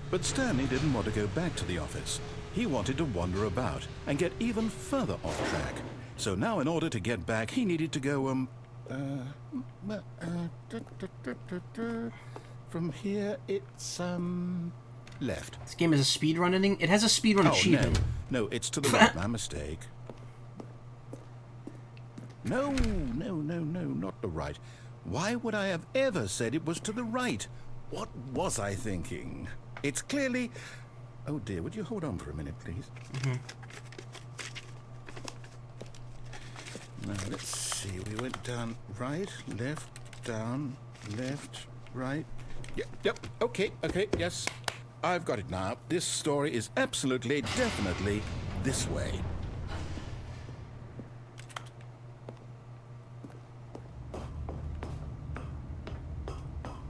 But Stanley didn't want to go back to the office. He wanted to wander about and get even further off track. So now in order to get back, he needed to go, from here, it's, left. This game is a speedrun ending? It has a speedrun achievement. No, it's to the right. My mistake. No, not the right. Why would I have ever said it was to the right? What was I thinking? It's clearly... Oh dear, would you hold on for a minute, please? Now, let's see. We went down right, left, down, left, right. Yep, okay, yes. I've got it now. This story is absolutely, definitely this way.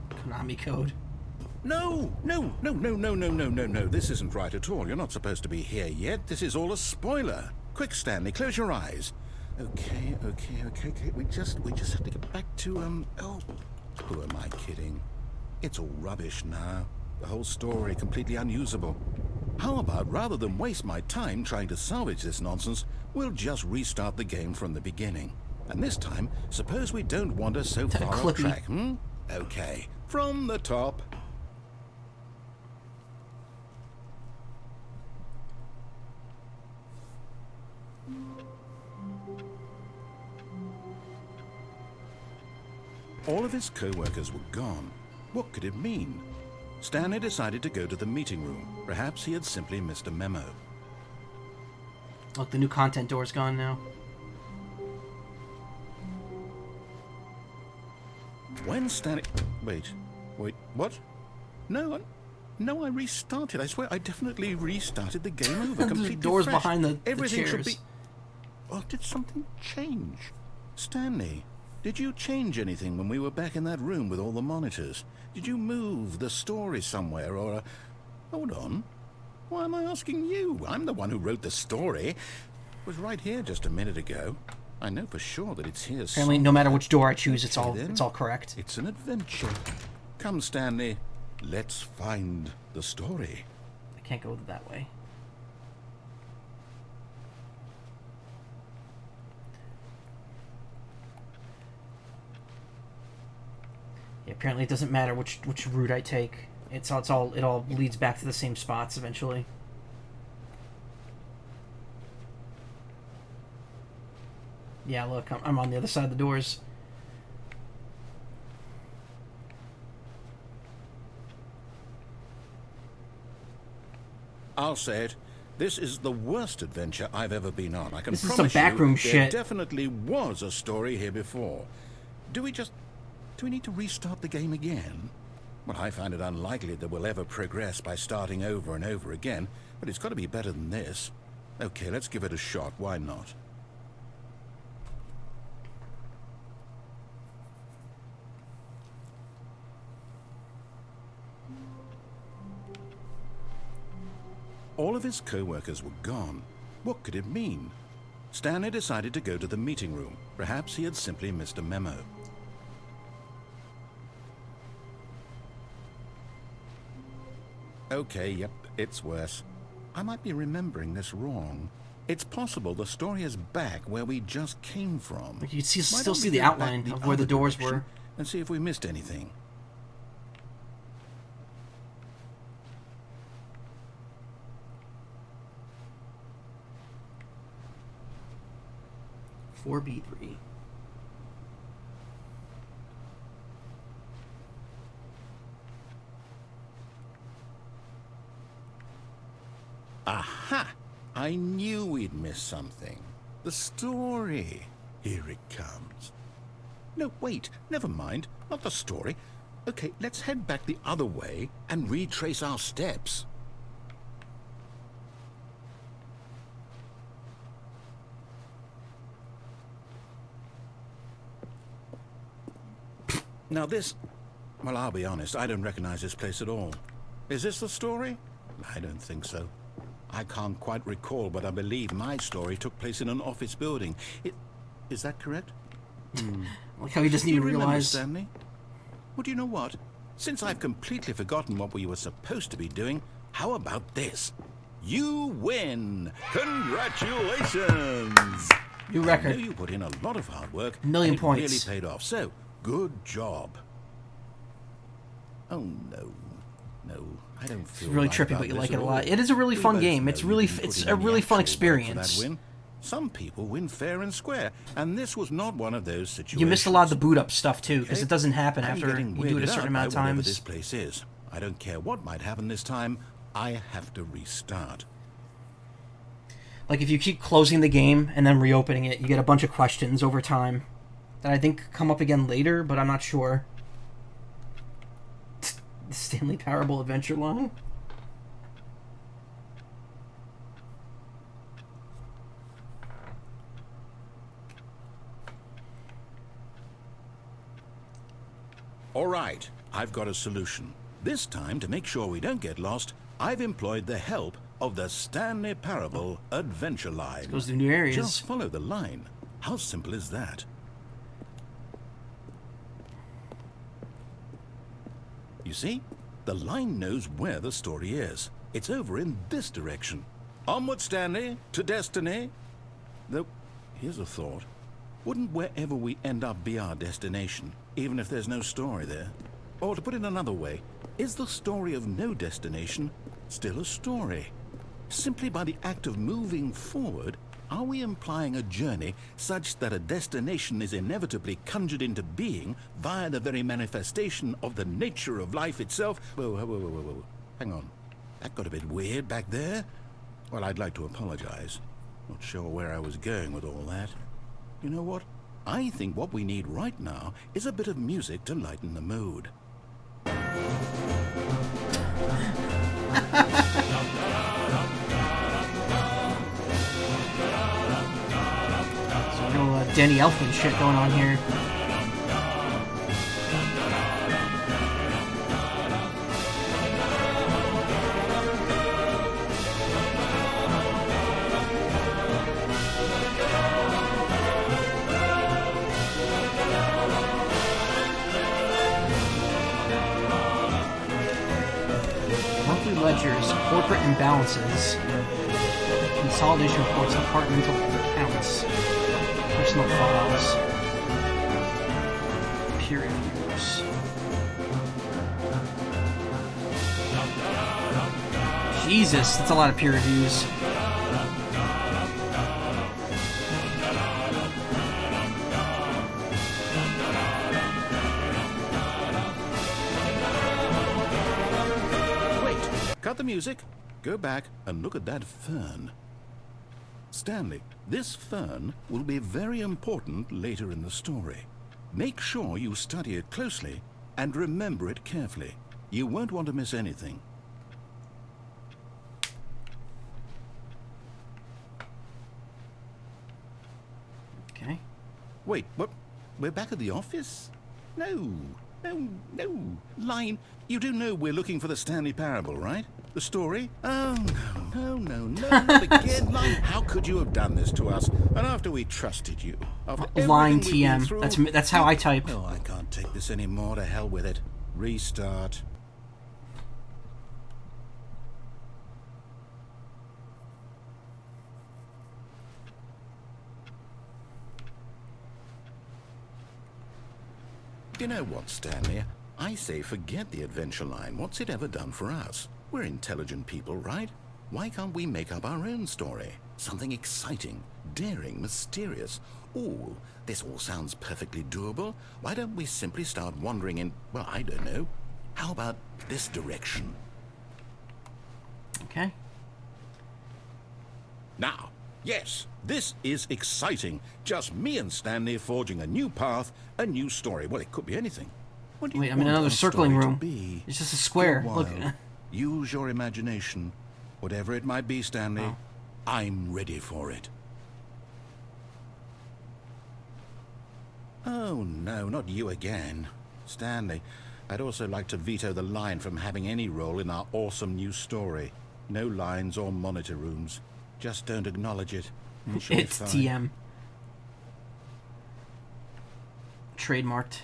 Konami code. No. This isn't right at all. You're not supposed to be here yet. This is all a spoiler. Quick, Stanley, close your eyes. Okay. We just have to get back to, oh, who am I kidding? It's all rubbish now. The whole story completely unusable. How about, rather than waste my time trying to salvage this nonsense, we'll just restart the game from the beginning. And this time, suppose we don't wander so far off track, Okay, from the top. All of his co-workers were gone. What could it mean? Stanley decided to go to the meeting room. Perhaps he had simply missed a memo. Look, the new content door's gone now. When Stanley... Wait, what? No, I restarted. I swear, I definitely restarted the game over. Completely The doors fresh. behind the Everything chairs. should be... Oh, did something change? Stanley, did you change anything when we were back in that room with all the monitors? Did you move the story somewhere, or... Hold on. Why am I asking you? I'm the one who wrote the story. It was right here just a minute ago. I know for sure that it's here. Apparently, no matter which door I choose, it's all correct. It's an adventure. Come, Stanley. Let's find the story. I can't go that way. Yeah, apparently, it doesn't matter which route I take. It all leads back to the same spots eventually. Yeah, look, I'm on the other side of the doors. I'll say it. This is the worst adventure I've ever been on. I can This is promise some backroom you shit. there definitely was a story here before. Do we need to restart the game again? Well, I find it unlikely that we'll ever progress by starting over and over again, but it's got to be better than this. Okay, let's give it a shot. Why not? All of his co-workers were gone. What could it mean? Stanley decided to go to the meeting room. Perhaps he had simply missed a memo. Okay, yep, it's worse. I might be remembering this wrong. It's possible the story is back where we just came from. You can see, Why still don't see we the go back outline of where the other doors direction were. and see if we missed anything. Four B3. Aha! I knew we'd miss something. The story. Here it comes. No, wait, never mind. Not the story. Okay, let's head back the other way and retrace our steps. Now this... Well, I'll be honest, I don't recognize this place at all. Is this the story? I don't think so. I can't quite recall, but I believe my story took place in an office building. Is that correct? Like how he doesn't Do you even remember, realize. Stanley? Well, do you know what? Since I've completely forgotten what we were supposed to be doing, how about this? You win! Congratulations! New I record. know you put in a lot of hard work. Million and it points. really paid off, so good job. Oh, no. No, I don't feel It's really right trippy, about but you this like it at a lot. all. It is a really We fun both game. know It's you really, didn't put it's in a any really fun actual work for that experience. win. Some people win fair and square, and this was not one of those situations. You missed a lot of the boot up stuff too, because Okay? it doesn't happen I'm after getting you do it a weirded certain out amount of by whatever this times. place is. I don't care what might happen this time. I have to restart. Like if you keep closing the game and then reopening it, you get a bunch of questions over time that I think come up again later, but I'm not sure. The Stanley Parable adventure line. All right, I've got a solution. This time, to make sure we don't get lost, I've employed the help of the Stanley Parable adventure line. Goes to new areas. Just follow the line. How simple is that? You see? The line knows where the story is. It's over in this direction. Onward, Stanley, to destiny. Though, here's a thought. Wouldn't wherever we end up be our destination, even if there's no story there? Or to put it another way, is the story of no destination still a story? Simply by the act of moving forward, are we implying a journey such that a destination is inevitably conjured into being via the very manifestation of the nature of life itself? Whoa, whoa, whoa, whoa, whoa. Hang on. That got a bit weird back there. Well, I'd like to apologize. Not sure where I was going with all that. You know what? I think what we need right now is a bit of music to lighten the mood. Real Danny Elfman shit going on here. Monthly ledgers, corporate imbalances, consolidation reports, departmental accounts, personal files, peer reviews. Jesus, that's a lot of peer reviews. Wait, cut the music. go back and look at that fern. Stanley, this fern will be very important later in the story. Make sure you study it closely and remember it carefully. You won't want to miss anything. Okay. Wait, what? We're back at the office? No. Line, you do know we're looking for the Stanley Parable, right? The story? Oh, no, not again. Line, how could you have done this to us? And after we trusted you? After Line everything we've been TM. through? That's how I type. Oh, I can't take this anymore. To hell with it. Restart. You know what, Stanley? I say forget the adventure line. What's it ever done for us? We're intelligent people, right? Why can't we make up our own story? Something exciting, daring, mysterious. Ooh, this all sounds perfectly doable. Why don't we simply start wandering in, well, I don't know. How about this direction? Okay. Now, yes, this is exciting. Just me and Stanley forging a new path, a new story. Well, it could be anything. What do you Wait, I'm in want another our circling story to room. be? It's just a square. Go Look. wild. Use your imagination. Whatever it might be, Stanley, Oh. I'm ready for it. Oh, no, not you again. Stanley, I'd also like to veto the line from having any role in our awesome new story. No lines or monitor rooms. Just don't acknowledge it. It's TM. Trademarked.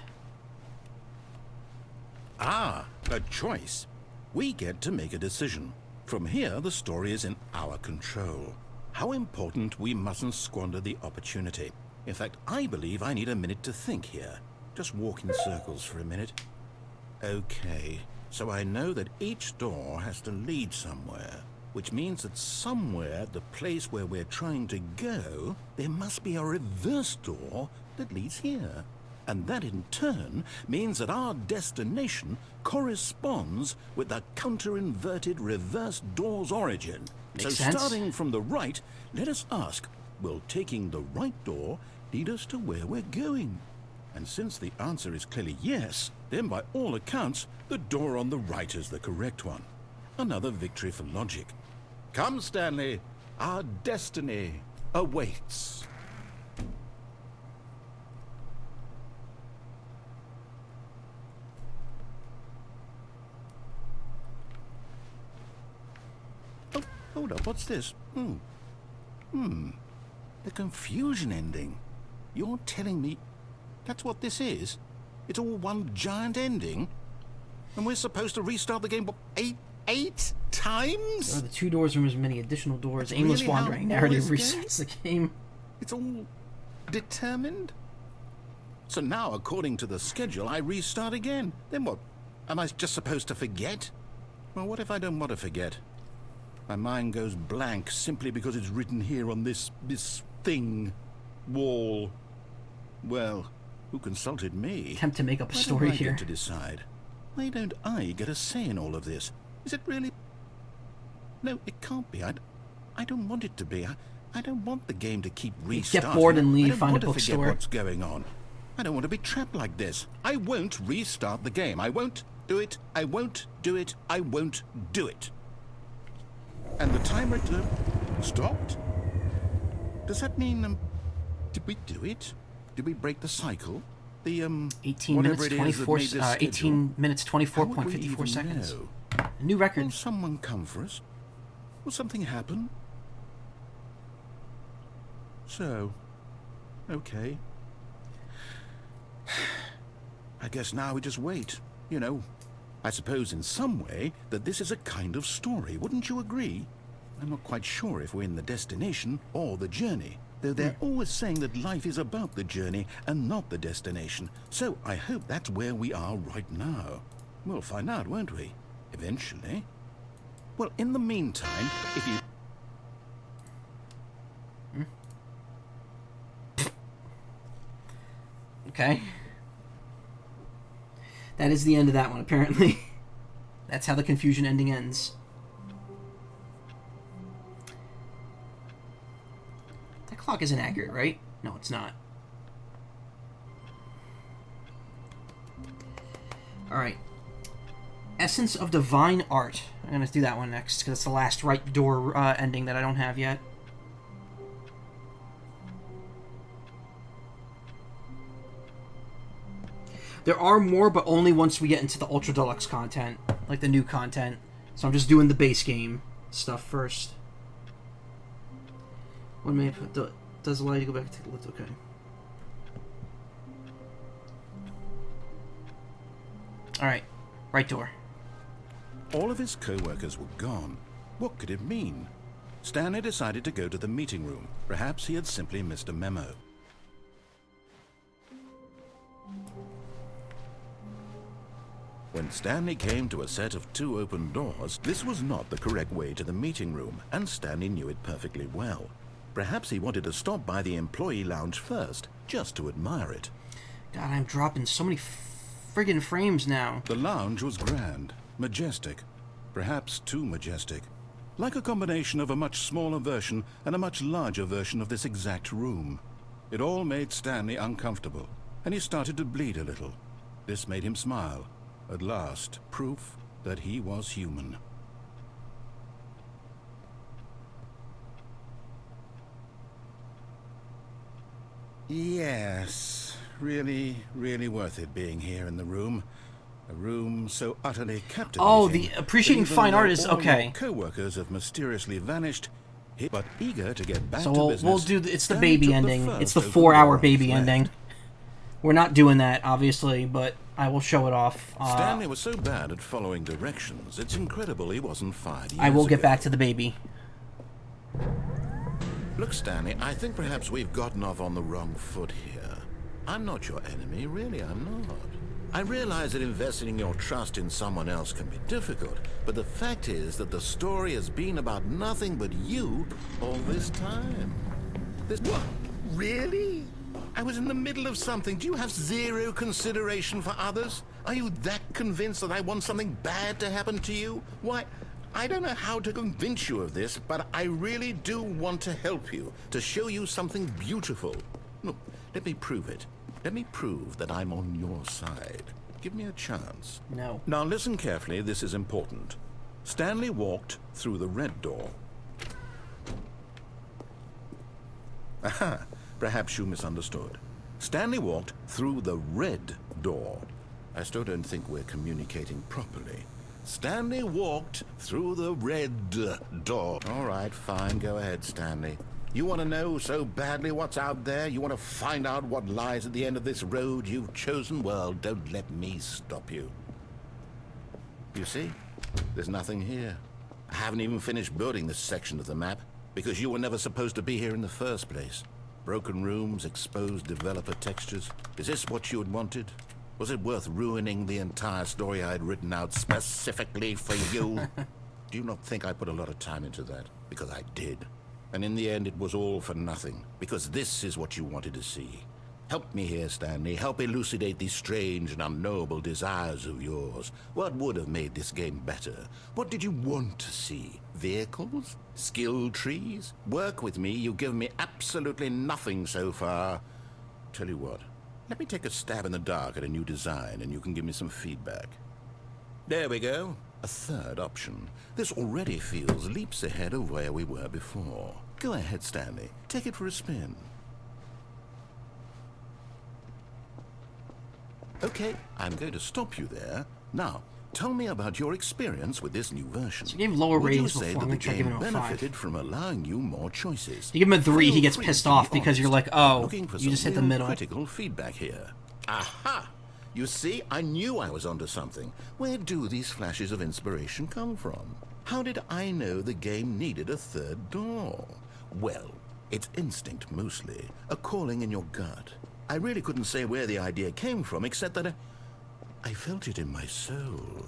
Ah, a choice. We get to make a decision. From here, the story is in our control. How important, we mustn't squander the opportunity. In fact, I believe I need a minute to think here. Just walk in circles for a minute. Okay, so I know that each door has to lead somewhere, which means that somewhere, the place where we're trying to go, there must be a reverse door that leads here. And that in turn means that our destination corresponds with the counter-inverted reverse door's origin. Makes so sense. starting from the right, let us ask, will taking the right door lead us to where we're going? And since the answer is clearly yes, then by all accounts, the door on the right is the correct one. Another victory for logic. Come, Stanley, our destiny awaits. Oh, hold up, what's this? The confusion ending. You're telling me that's what this is? It's all one giant ending? And we're supposed to restart the game, what, eight times? There are the two doors room as many additional doors. That's Aimless really how wandering. all Narrative this resets the game. It's all determined? So now, according to the schedule, I restart again. Then what? Am I just supposed to forget? Well, what if I don't want to forget? My mind goes blank simply because it's written here on this thing, wall. Well, who consulted me? Attempt to make up a Why story don't I here. get to decide? Why don't I get a say in all of this? Is it really? No, it can't be. I don't want it to be. I don't want the game to keep restarting. Get bored and leave, I don't find want a to forget bookstore. what's going on. I don't want to be trapped like this. I won't restart the game. I won't do it. I won't do it. I won't do it. And the timer stopped? Does that mean, did we do it? Did we break the cycle? The, 18 whatever minutes, it is that 24, made this 18 minutes, schedule? How would we 24.54 even seconds. know? A new record. Will someone come for us? Will something happen? So, okay. I guess now we just wait. You know, I suppose in some way that this is a kind of story, wouldn't you agree? I'm not quite sure if we're in the destination or the journey, though they're always saying that life is about the journey and not the destination. So I hope that's where we are right now. We'll find out, won't we? Eventually. Well, in the meantime, if you... Okay. That is the end of that one, apparently. That's how the confusion ending ends. clock isn't accurate, right? No, it's not. Alright. Essence of Divine Art. I'm going to do that one next, because it's the last right door ending that I don't have yet. There are more, but only once we get into the Ultra Deluxe content, like the new content. So I'm just doing the base game stuff first. One minute, does allow you to go back and take a look. Okay. Alright, right door. All of his co-workers were gone. What could it mean? Stanley decided to go to the meeting room. Perhaps he had simply missed a memo. When Stanley came to a set of 2 open doors, this was not the correct way to the meeting room, and Stanley knew it perfectly well. Perhaps he wanted to stop by the employee lounge first, just to admire it. God, I'm dropping so many friggin' frames now. The lounge was grand, majestic, perhaps too majestic. Like a combination of a much smaller version and a much larger version of this exact room. It all made Stanley uncomfortable, and he started to bleed a little. This made him smile. At last, proof that he was human. Yes, really, really worth it being here in the room. A room so utterly captivating. Oh, the appreciating fine art is okay. Co-workers have mysteriously vanished, but eager to get back so to business. we'll do it's the baby ending. It's the 4-hour baby ending. We're not doing that, obviously, but I will show it off. Stanley was so bad at following directions, it's incredible he wasn't fired years I will get ago. back to the baby. Look, Stanley, I think perhaps we've gotten off on the wrong foot here. I'm not your enemy, really, I'm not. I realize that investing your trust in someone else can be difficult, but the fact is that the story has been about nothing but you all this time. What? Really? I was in the middle of something. Do you have zero consideration for others? Are you that convinced that I want something bad to happen to you? Why, I don't know how to convince you of this, but I really do want to help you, to show you something beautiful. Look, let me prove it. Let me prove that I'm on your side. Give me a chance. No. Now listen carefully, this is important. Stanley walked through the red door. Aha! Perhaps you misunderstood. Stanley walked through the red door. I still don't think we're communicating properly. Stanley walked through the red door. All right, fine. Go ahead, Stanley. You want to know so badly what's out there? You want to find out what lies at the end of this road you've chosen? Well, don't let me stop you. You see? There's nothing here. I haven't even finished building this section of the map, because you were never supposed to be here in the first place. Broken rooms, exposed developer textures. Is this what you had wanted? Was it worth ruining the entire story I had written out specifically for you? Do you not think I put a lot of time into that? Because I did. And in the end, it was all for nothing. Because this is what you wanted to see. Help me here, Stanley. Help elucidate these strange and unknowable desires of yours. What would have made this game better? What did you want to see? Vehicles? Skill trees? Work with me. You've given me absolutely nothing so far. Tell you what. Let me take a stab in the dark at a new design, and you can give me some feedback. There we go. A third option. This already feels leaps ahead of where we were before. Go ahead, Stanley. Take it for a spin. Okay, I'm going to stop you there. Now, tell me about your experience with this new version. So you gave lower ratings Would you say before. that I'm the going to give game him a 5. benefited from allowing you more choices? You give him a 3, he gets Feel pissed free to off be because you're honest. like, oh, Looking for you some just hit the real middle. critical feedback here. Aha! You see, I knew I was onto something. Where do these flashes of inspiration come from? How did I know the game needed a third door? Well, it's instinct mostly, a calling in your gut. I really couldn't say where the idea came from, except that I felt it in my soul.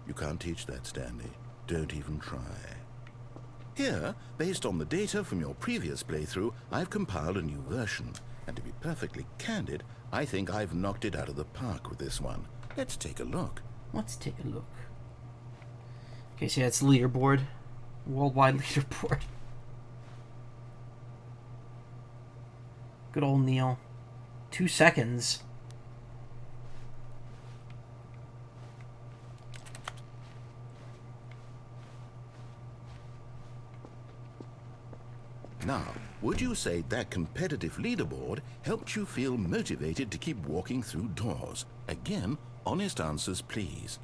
You can't teach that, Stanley. Don't even try. Here, based on the data from your previous playthrough, I've compiled a new version. And to be perfectly candid, I think I've knocked it out of the park with this one. Let's take a look. Let's take a look. Okay, so that's the leaderboard. Worldwide leaderboard. Good old Neil. 2 seconds. Now, would you say that competitive leaderboard helped you feel motivated to keep walking through doors? Again, honest answers, please.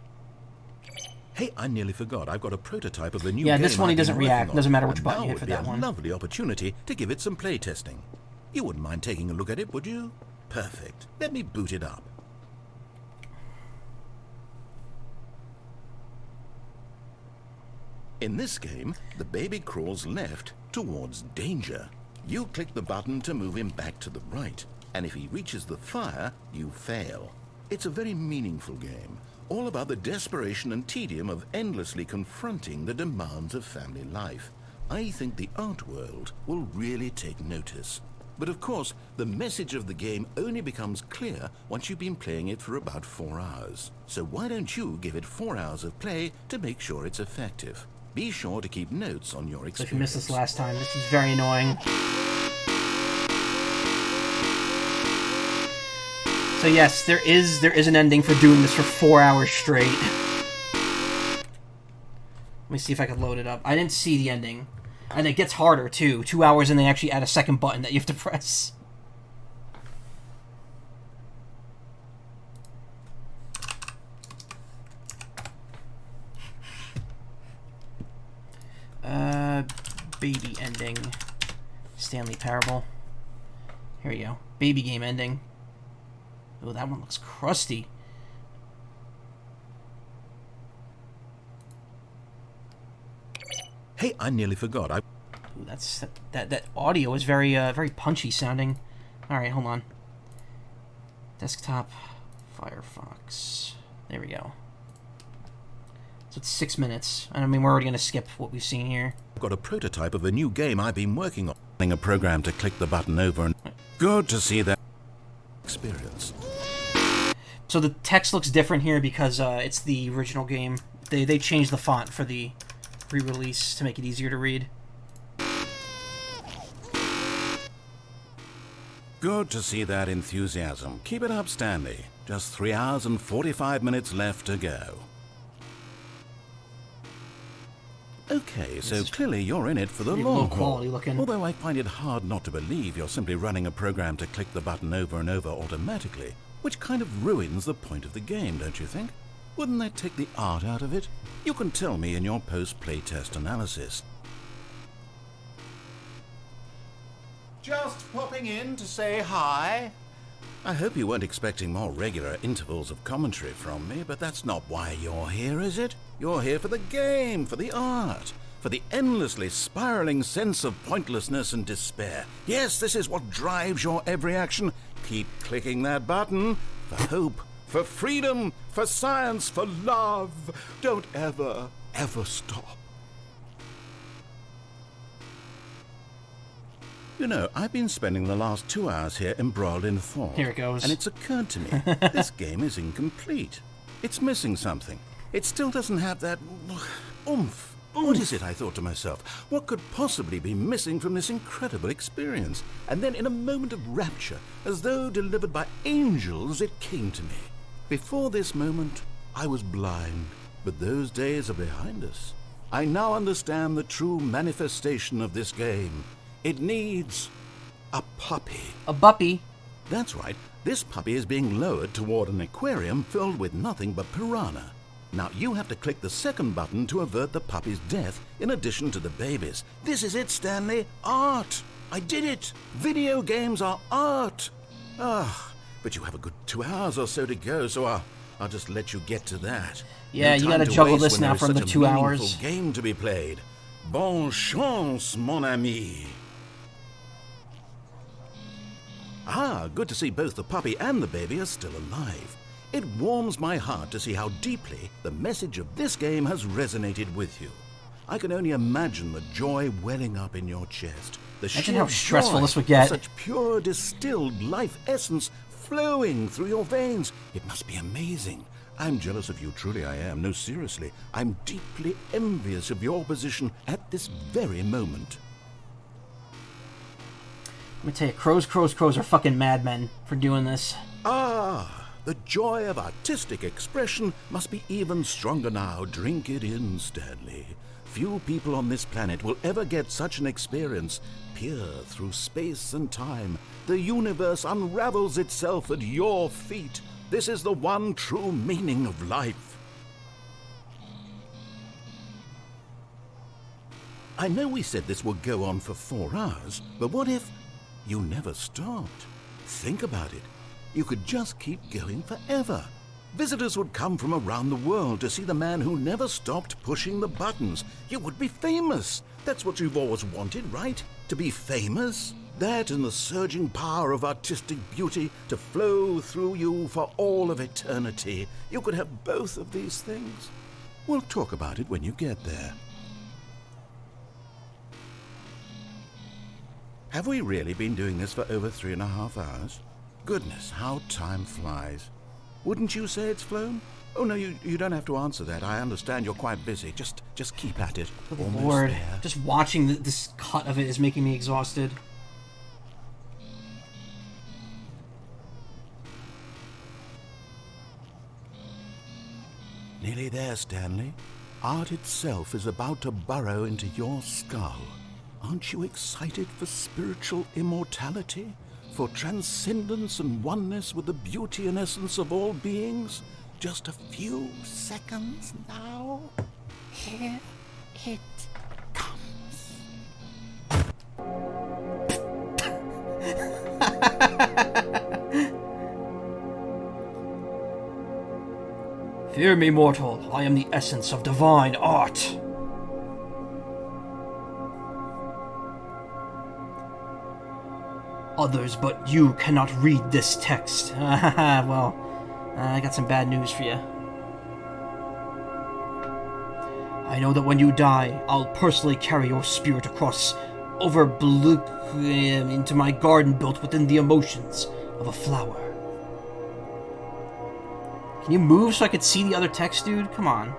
Hey, I nearly forgot. I've got a prototype of the new game. Yeah, this one he doesn't react. Doesn't matter which and button now you hit for would be that a one. lovely opportunity to give it some play testing. You wouldn't mind taking a look at it, would you? Perfect. Let me boot it up. In this game, the baby crawls left towards danger. You click the button to move him back to the right, and if he reaches the fire, you fail. It's a very meaningful game, all about the desperation and tedium of endlessly confronting the demands of family life. I think the art world will really take notice. But of course, the message of the game only becomes clear once you've been playing it for about 4 hours. So why don't you give it 4 hours of play to make sure it's effective? Be sure to keep notes on your experience. So if you missed this last time, this is very annoying. So yes, there is an ending for doing this for 4 hours straight. Let me see if I can load it up. I didn't see the ending. And it gets harder, too. 2 hours and they actually add a second button that you have to press. Baby ending. Stanley Parable. Here we go. Baby game ending. Oh, that one looks crusty. Hey, I nearly forgot. Ooh, that audio is very very punchy sounding. All right, hold on. Desktop, Firefox. There we go. So it's 6 minutes. I mean, we're already gonna skip what we've seen here. I've got a prototype of a new game I've been working on. A program to click the button over and good to see that experience. So the text looks different here because it's the original game. They changed the font for the re-release to make it easier to read. Good to see that enthusiasm. Keep it up, Stanley. Just 3 hours and 45 minutes left to go. Okay, so clearly you're in it for the long haul. Although I find it hard not to believe you're simply running a program to click the button over and over automatically, which kind of ruins the point of the game, don't you think? Wouldn't that take the art out of it? You can tell me in your post-playtest analysis. Just popping in to say hi. I hope you weren't expecting more regular intervals of commentary from me, but that's not why you're here, is it? You're here for the game, for the art, for the endlessly spiraling sense of pointlessness and despair. Yes, this is what drives your every action. Keep clicking that button for hope, for freedom, for science, for love. Don't ever, ever stop. You know, I've been spending the last 2 hours here embroiled in thought. Here it goes. And it's occurred to me, this game is incomplete. It's missing something. It still doesn't have that oomph. What is it, I thought to myself? What could possibly be missing from this incredible experience? And then in a moment of rapture, as though delivered by angels, it came to me. Before this moment, I was blind, but those days are behind us. I now understand the true manifestation of this game. It needs a puppy. A buppy? That's right. This puppy is being lowered toward an aquarium filled with nothing but piranha. Now you have to click the second button to avert the puppy's death in addition to the baby's. This is it, Stanley. Art. I did it. Video games are art. But you have a good 2 hours or so to go, so I'll just let you get to that. Yeah, you gotta juggle this now from the 2 hours. Game to be played. Bonne chance, mon ami. Good to see both the puppy and the baby are still alive. It warms my heart to see how deeply the message of this game has resonated with you. I can only imagine the joy welling up in your chest. Imagine how stressful this would get. Such pure distilled life essence flowing through your veins. It must be amazing. I'm jealous of you, truly I am. No, seriously, I'm deeply envious of your position at this very moment. Let me tell you, crows are fucking madmen for doing this. Ah, the joy of artistic expression must be even stronger now. Drink it in, Stanley. Few people on this planet will ever get such an experience. Peer through space and time. The universe unravels itself at your feet. This is the one true meaning of life. I know we said this would go on for 4 hours, but what if you never stopped? Think about it. You could just keep going forever. Visitors would come from around the world to see the man who never stopped pushing the buttons. You would be famous. That's what you've always wanted, right? To be famous? That and the surging power of artistic beauty to flow through you for all of eternity. You could have both of these things. We'll talk about it when you get there. Have we really been doing this for over 3.5 hours? Goodness, how time flies. Wouldn't you say it's flown? Oh, no, you don't have to answer that. I understand you're quite busy. Just keep at it. Good Lord. There. Just watching this cut of it is making me exhausted. Nearly there, Stanley. Art itself is about to burrow into your skull. Aren't you excited for spiritual immortality? For transcendence and oneness with the beauty and essence of all beings? Just a few seconds now. Here it comes. Fear me, mortal. I am the essence of divine art. Others but you cannot read this text. Well, I got some bad news for you. I know that when you die, I'll personally carry your spirit across over into my garden built within the emotions of a flower. Can you move so I could see the other text, dude? Come on.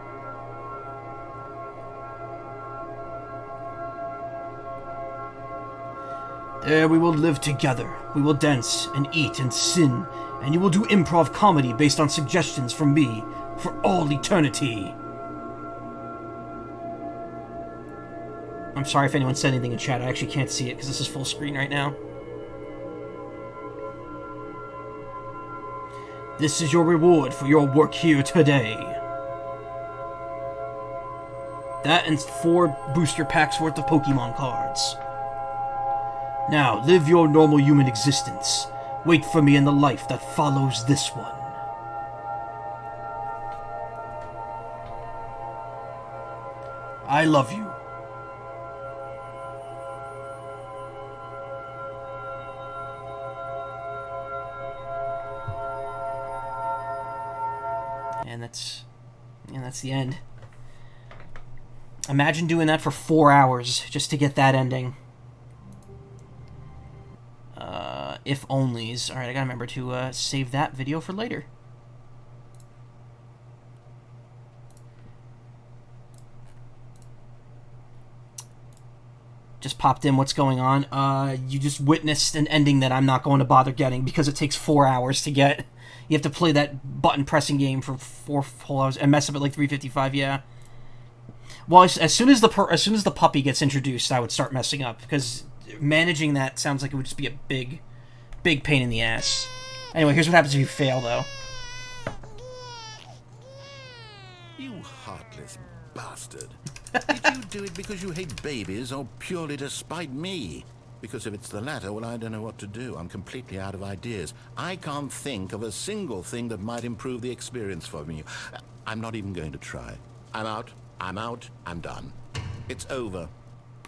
There we will live together. We will dance and eat and sin, and you will do improv comedy based on suggestions from me for all eternity. I'm sorry if anyone said anything in chat. I actually can't see it because this is full screen right now. This is your reward for your work here today. That and 4 booster packs worth of Pokemon cards. Now, live your normal human existence. Wait for me in the life that follows this one. I love you. And that's the end. Imagine doing that for 4 hours just to get that ending. If onlys. Alright, I gotta remember to save that video for later. Just popped in. What's going on? You just witnessed an ending that I'm not going to bother getting because it takes 4 hours to get. You have to play that button pressing game for 4 whole hours and mess up at like 3:55. Yeah. Well, as soon as the puppy gets introduced, I would start messing up because managing that sounds like it would just be a big pain in the ass. Anyway, here's what happens if you fail, though. You heartless bastard. Did you do it because you hate babies or purely to spite me? Because if it's the latter, well, I don't know what to do. I'm completely out of ideas. I can't think of a single thing that might improve the experience for me. I'm not even going to try. I'm out. I'm done. It's over.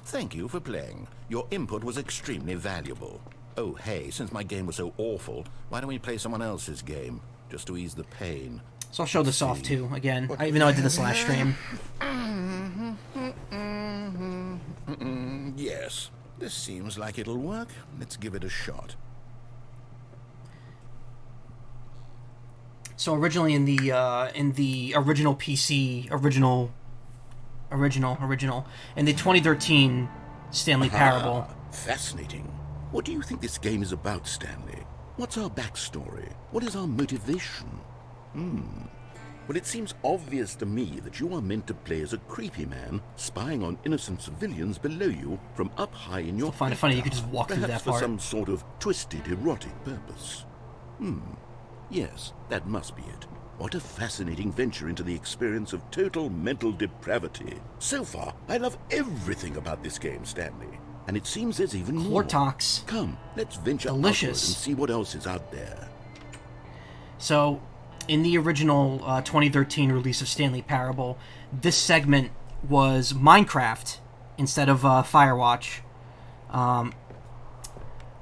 Thank you for playing. Your input was extremely valuable. Oh, hey, since my game was so awful, why don't we play someone else's game? Just to ease the pain. So I'll show this off, too, again. Even though I did this last stream. Yes, this seems like it'll work. Let's give it a shot. So originally in the original PC, original, in the 2013 Stanley Parable. Fascinating. What do you think this game is about, Stanley? What's our backstory? What is our motivation? Well, it seems obvious to me that you are meant to play as a creepy man spying on innocent civilians below you from up high in your... I find it funny you could just walk through that part. part. For some sort of twisted erotic purpose. Yes, that must be it. What a fascinating venture into the experience of total mental depravity. So far, I love everything about this game, Stanley. And it seems there's even more. Chlortox. Come, let's venture Delicious. outward and see what else is out there. So, in the original 2013 release of Stanley Parable, this segment was Minecraft instead of Firewatch.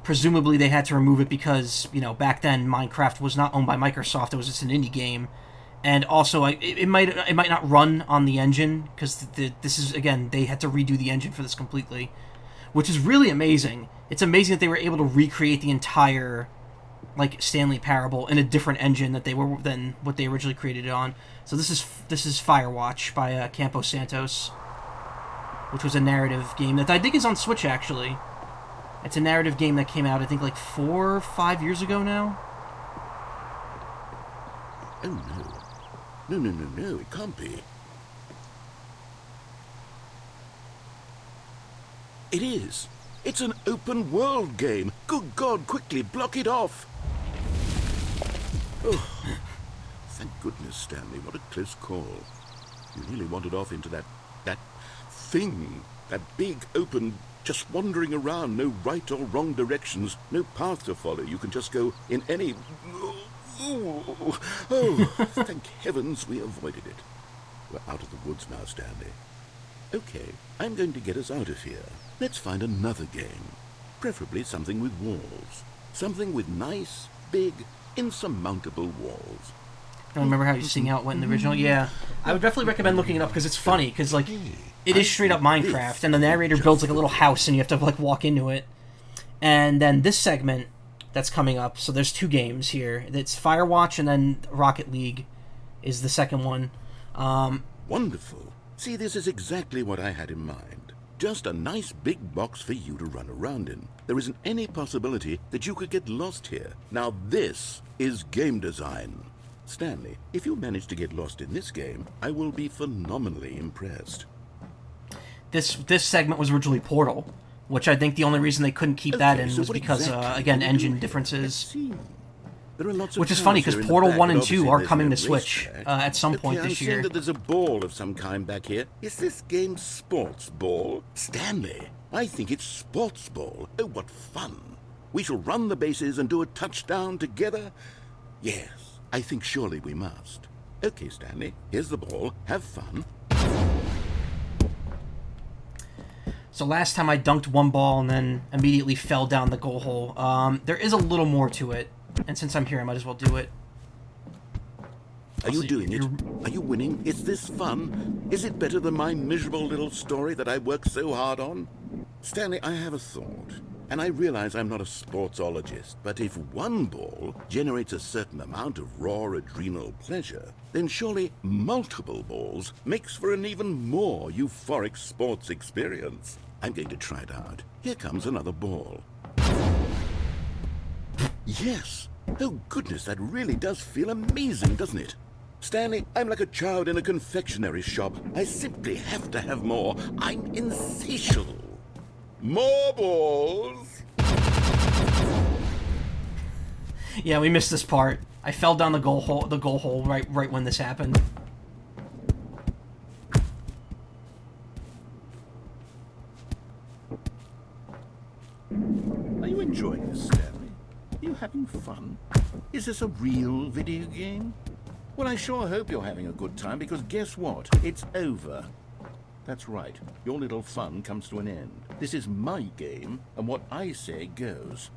Presumably they had to remove it because, you know, back then Minecraft was not owned by Microsoft. It was just an indie game. And also, it might not run on the engine because this is, again, they had to redo the engine for this completely, which is really amazing. It's amazing that they were able to recreate the entire, like, Stanley Parable in a different engine than what they originally created it on. So this is Firewatch by Campo Santos, which was a narrative game that I think is on Switch, actually. It's a narrative game that came out, I think, like 4 or 5 years ago now. Oh, no. No, it can't be. It is. It's an open world game. Good God, quickly, block it off. Oh, thank goodness, Stanley. What a close call. You really wandered off into that thing. That big, open, just wandering around. No right or wrong directions. No path to follow. You can just go in any... Oh, thank heavens we avoided it. We're out of the woods now, Stanley. Okay, I'm going to get us out of here. Let's find another game. Preferably something with walls. Something with nice, big, insurmountable walls. I don't remember how you sing out went in the original. Yeah, I would definitely recommend looking it up because it's funny. Because like, it is straight up Minecraft, and the narrator builds like a little house, and you have to like walk into it. And then this segment that's coming up. So there's 2 games here. It's Firewatch, and then Rocket League is the second one. Wonderful. See, this is exactly what I had in mind. Just a nice big box for you to run around in. There isn't any possibility that you could get lost here. Now this is game design. Stanley, if you manage to get lost in this game, I will be phenomenally impressed. This segment was originally Portal, which I think the only reason they couldn't keep that in was because, again, engine differences. There are lots of which is funny because Portal 1 and 2 are coming to to Switch at some point this year. I'm seeing that there's a ball of some kind back here. Is this game sports ball? Stanley, I think it's sports ball. Oh, what fun. We shall run the bases and do a touchdown together. Yes, I think surely we must. Okay, Stanley, here's the ball. Have fun. So last time I dunked one ball and then immediately fell down the goal hole. There is a little more to it. And since I'm here, I might as well do it. Are you doing it? Are you winning? Is this fun? Is it better than my miserable little story that I worked so hard on? Stanley, I have a thought. And I realize I'm not a sportsologist, but if one ball generates a certain amount of raw adrenal pleasure, then surely multiple balls makes for an even more euphoric sports experience. I'm going to try it out. Here comes another ball. Yes! Oh goodness, that really does feel amazing, doesn't it? Stanley, I'm like a child in a confectionery shop. I simply have to have more. I'm insatiable. More balls! Yeah, we missed this part. I fell down the goal hole right when this happened. Are you enjoying this, Stanley? Are you having fun? Is this a real video game? Well, I sure hope you're having a good time, because guess what? It's over. That's right. Your little fun comes to an end. This is my game, and what I say goes.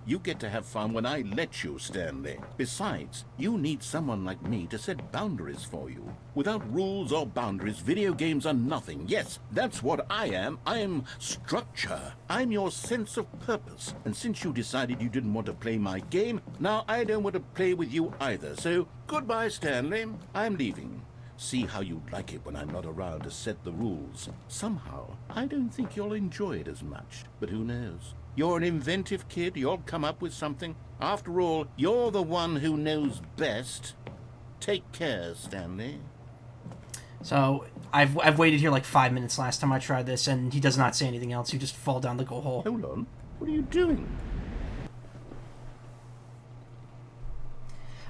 You get to have fun when I let you, Stanley. Besides, you need someone like me to set boundaries for you. Without rules or boundaries, video games are nothing. Yes, that's what I am. I am structure. I'm your sense of purpose. And since you decided you didn't want to play my game, now I don't want to play with you either. So, goodbye, Stanley. I'm leaving. See how you like it when I'm not around to set the rules. Somehow, I don't think you'll enjoy it as much. But who knows? You're an inventive kid. You'll come up with something. After all, you're the one who knows best. Take care, Stanley. So, I've waited here like 5 minutes last time I tried this, and he does not say anything else. You just fall down the go hole. Hold on. What are you doing?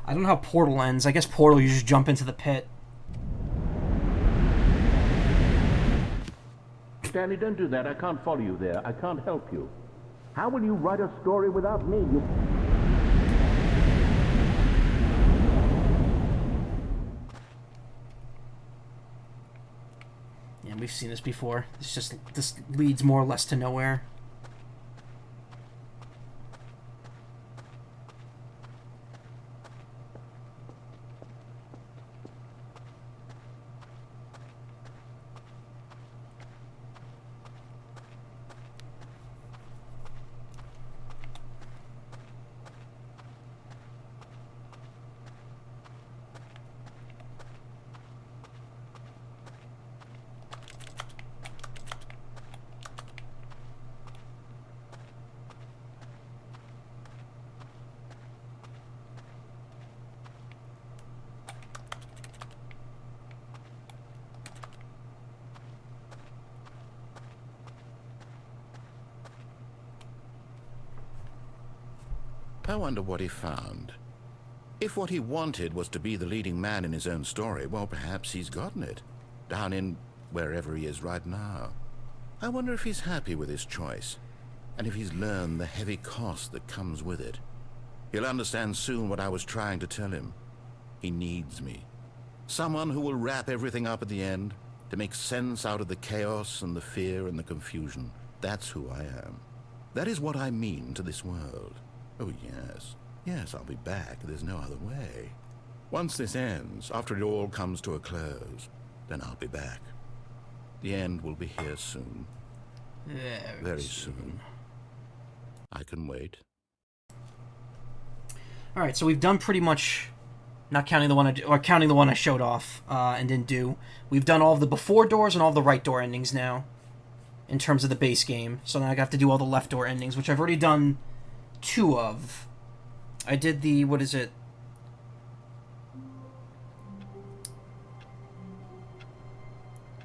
I don't know how Portal ends. I guess Portal, you just jump into the pit. Stanley, don't do that. I can't follow you there. I can't help you. How will you write a story without me? Yeah, we've seen this before. This leads more or less to nowhere. I wonder what he found. If what he wanted was to be the leading man in his own story, well, perhaps he's gotten it. Down in wherever he is right now. I wonder if he's happy with his choice, and if he's learned the heavy cost that comes with it. He'll understand soon what I was trying to tell him. He needs me. Someone who will wrap everything up at the end, to make sense out of the chaos and the fear and the confusion. That's who I am. That is what I mean to this world. Oh, yes. Yes, I'll be back. There's no other way. Once this ends, after it all comes to a close, then I'll be back. The end will be here soon. Very soon. I can wait. Alright, so we've done pretty much, not counting the one counting the one I showed off and didn't do. We've done all of the before doors and all of the right door endings now, in terms of the base game. So now I have to do all the left door endings, which I've already done 2 of. I did the, what is it?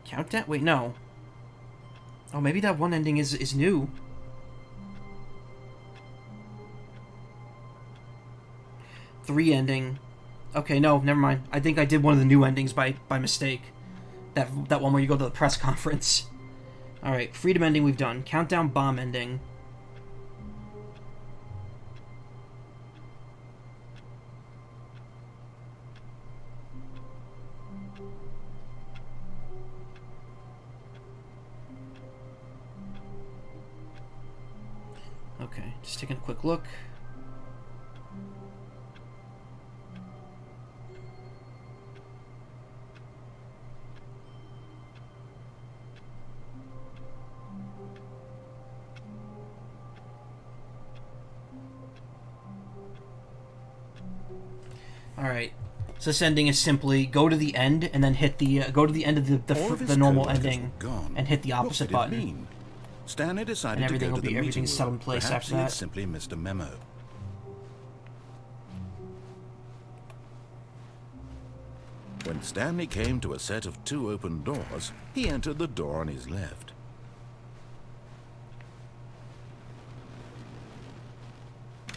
Countdown? Wait, no. Oh, maybe that one ending is new. Three ending. Okay, no, never mind. I think I did one of the new endings by mistake. That one where you go to the press conference. Alright, freedom ending we've done. Countdown bomb ending. Okay, just taking a quick look. Alright, so this ending is simply go to the end and then hit the go to the end of the normal ending and hit the opposite button. Stanley decided and everything to go will to be the everything's meeting set room. in place Perhaps after he had that. simply missed a memo. When Stanley came to a set of 2 open doors, he entered the door on his left.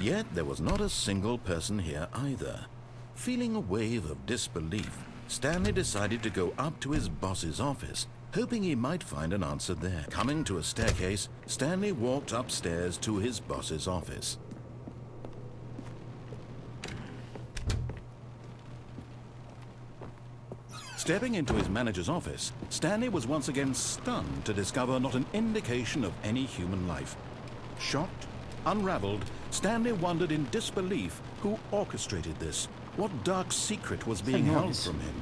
Yet there was not a single person here either. Feeling a wave of disbelief, Stanley decided to go up to his boss's office, hoping he might find an answer there. Coming to a staircase, Stanley walked upstairs to his boss's office. Stepping into his manager's office, Stanley was once again stunned to discover not an indication of any human life. Shocked, unraveled, Stanley wondered in disbelief who orchestrated this. What dark secret was being held from him?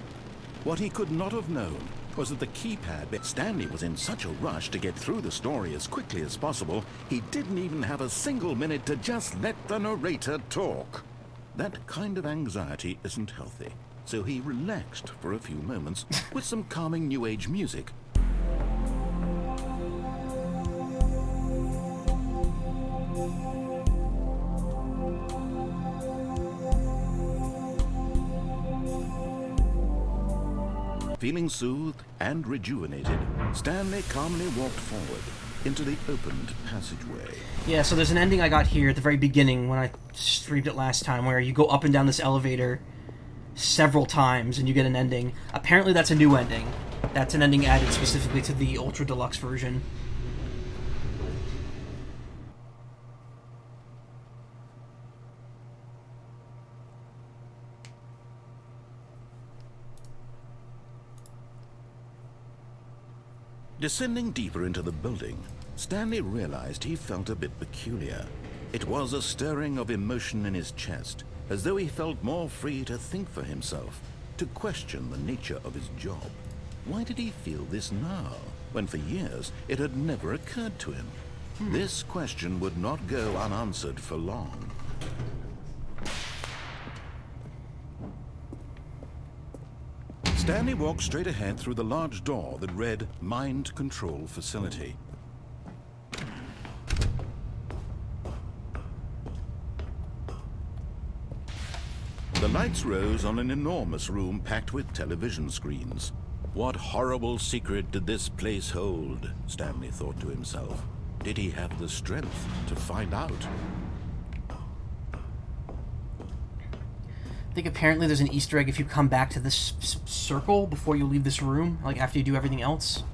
What he could not have known was that the keypad... Stanley was in such a rush to get through the story as quickly as possible, he didn't even have a single minute to just let the narrator talk. That kind of anxiety isn't healthy, so he relaxed for a few moments with some calming New Age music. Feeling soothed and rejuvenated, Stanley calmly walked forward into the opened passageway. Yeah, so there's an ending I got here at the very beginning when I streamed it last time, where you go up and down this elevator several times and you get an ending. Apparently that's a new ending. That's an ending added specifically to the Ultra Deluxe version. Descending deeper into the building, Stanley realized he felt a bit peculiar. It was a stirring of emotion in his chest, as though he felt more free to think for himself, to question the nature of his job. Why did he feel this now, when for years it had never occurred to him? This question would not go unanswered for long. Stanley walked straight ahead through the large door that read Mind Control Facility. The lights rose on an enormous room packed with television screens. What horrible secret did this place hold? Stanley thought to himself. Did he have the strength to find out? I think apparently there's an Easter egg if you come back to this circle before you leave this room, like after you do everything else.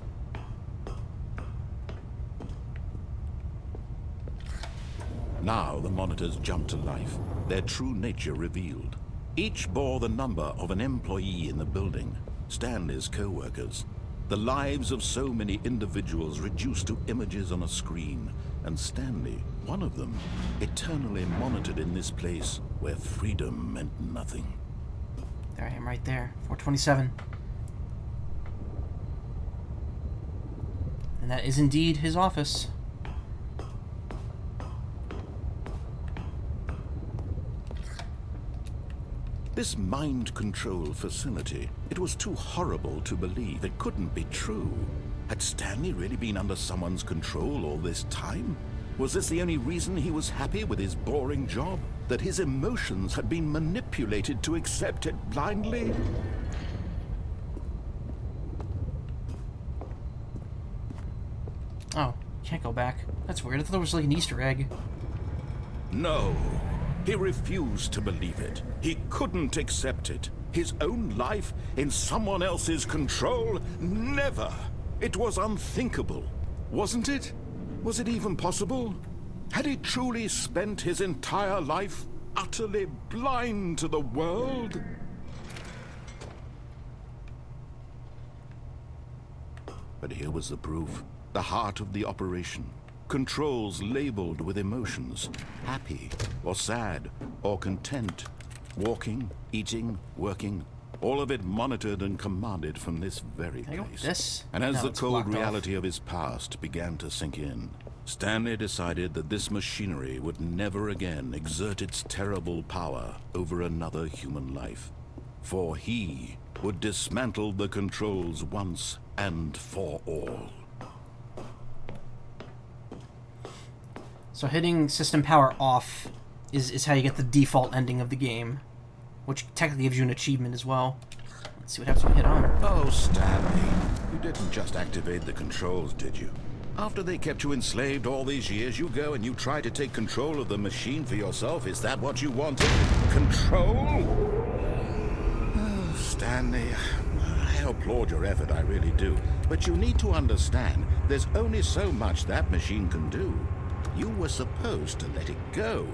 Now the monitors jumped to life, their true nature revealed. Each bore the number of an employee in the building, Stanley's co-workers. The lives of so many individuals reduced to images on a screen, and Stanley, one of them, eternally monitored in this place where freedom meant nothing. There I am right there, 427. And that is indeed his office. This mind control facility, it was too horrible to believe. It couldn't be true. Had Stanley really been under someone's control all this time? Was this the only reason he was happy with his boring job? That his emotions had been manipulated to accept it blindly? Oh, can't go back. That's weird. I thought there was like an Easter egg. No. He refused to believe it. He couldn't accept it. His own life in someone else's control? Never! It was unthinkable. Wasn't it? Was it even possible? Had he truly spent his entire life utterly blind to the world? But here was the proof. The heart of the operation. Controls labeled with emotions. Happy, or sad, or content. Walking, eating, working. All of it monitored and commanded from this very place. This? And as No, the it's cold blocked reality of his past began to sink in, Stanley decided that this machinery would never again exert its terrible power over another human life. For he would dismantle the controls once and for all. So hitting system power off is how you get the default ending of the game, which technically gives you an achievement as well. Let's see what happens when we hit on. Oh, Stanley, you didn't just activate the controls, did you? After they kept you enslaved all these years, you go and you try to take control of the machine for yourself. Is that what you wanted? Control? Oh, Stanley, I applaud your effort, I really do. But you need to understand, there's only so much that machine can do. You were supposed to let it go,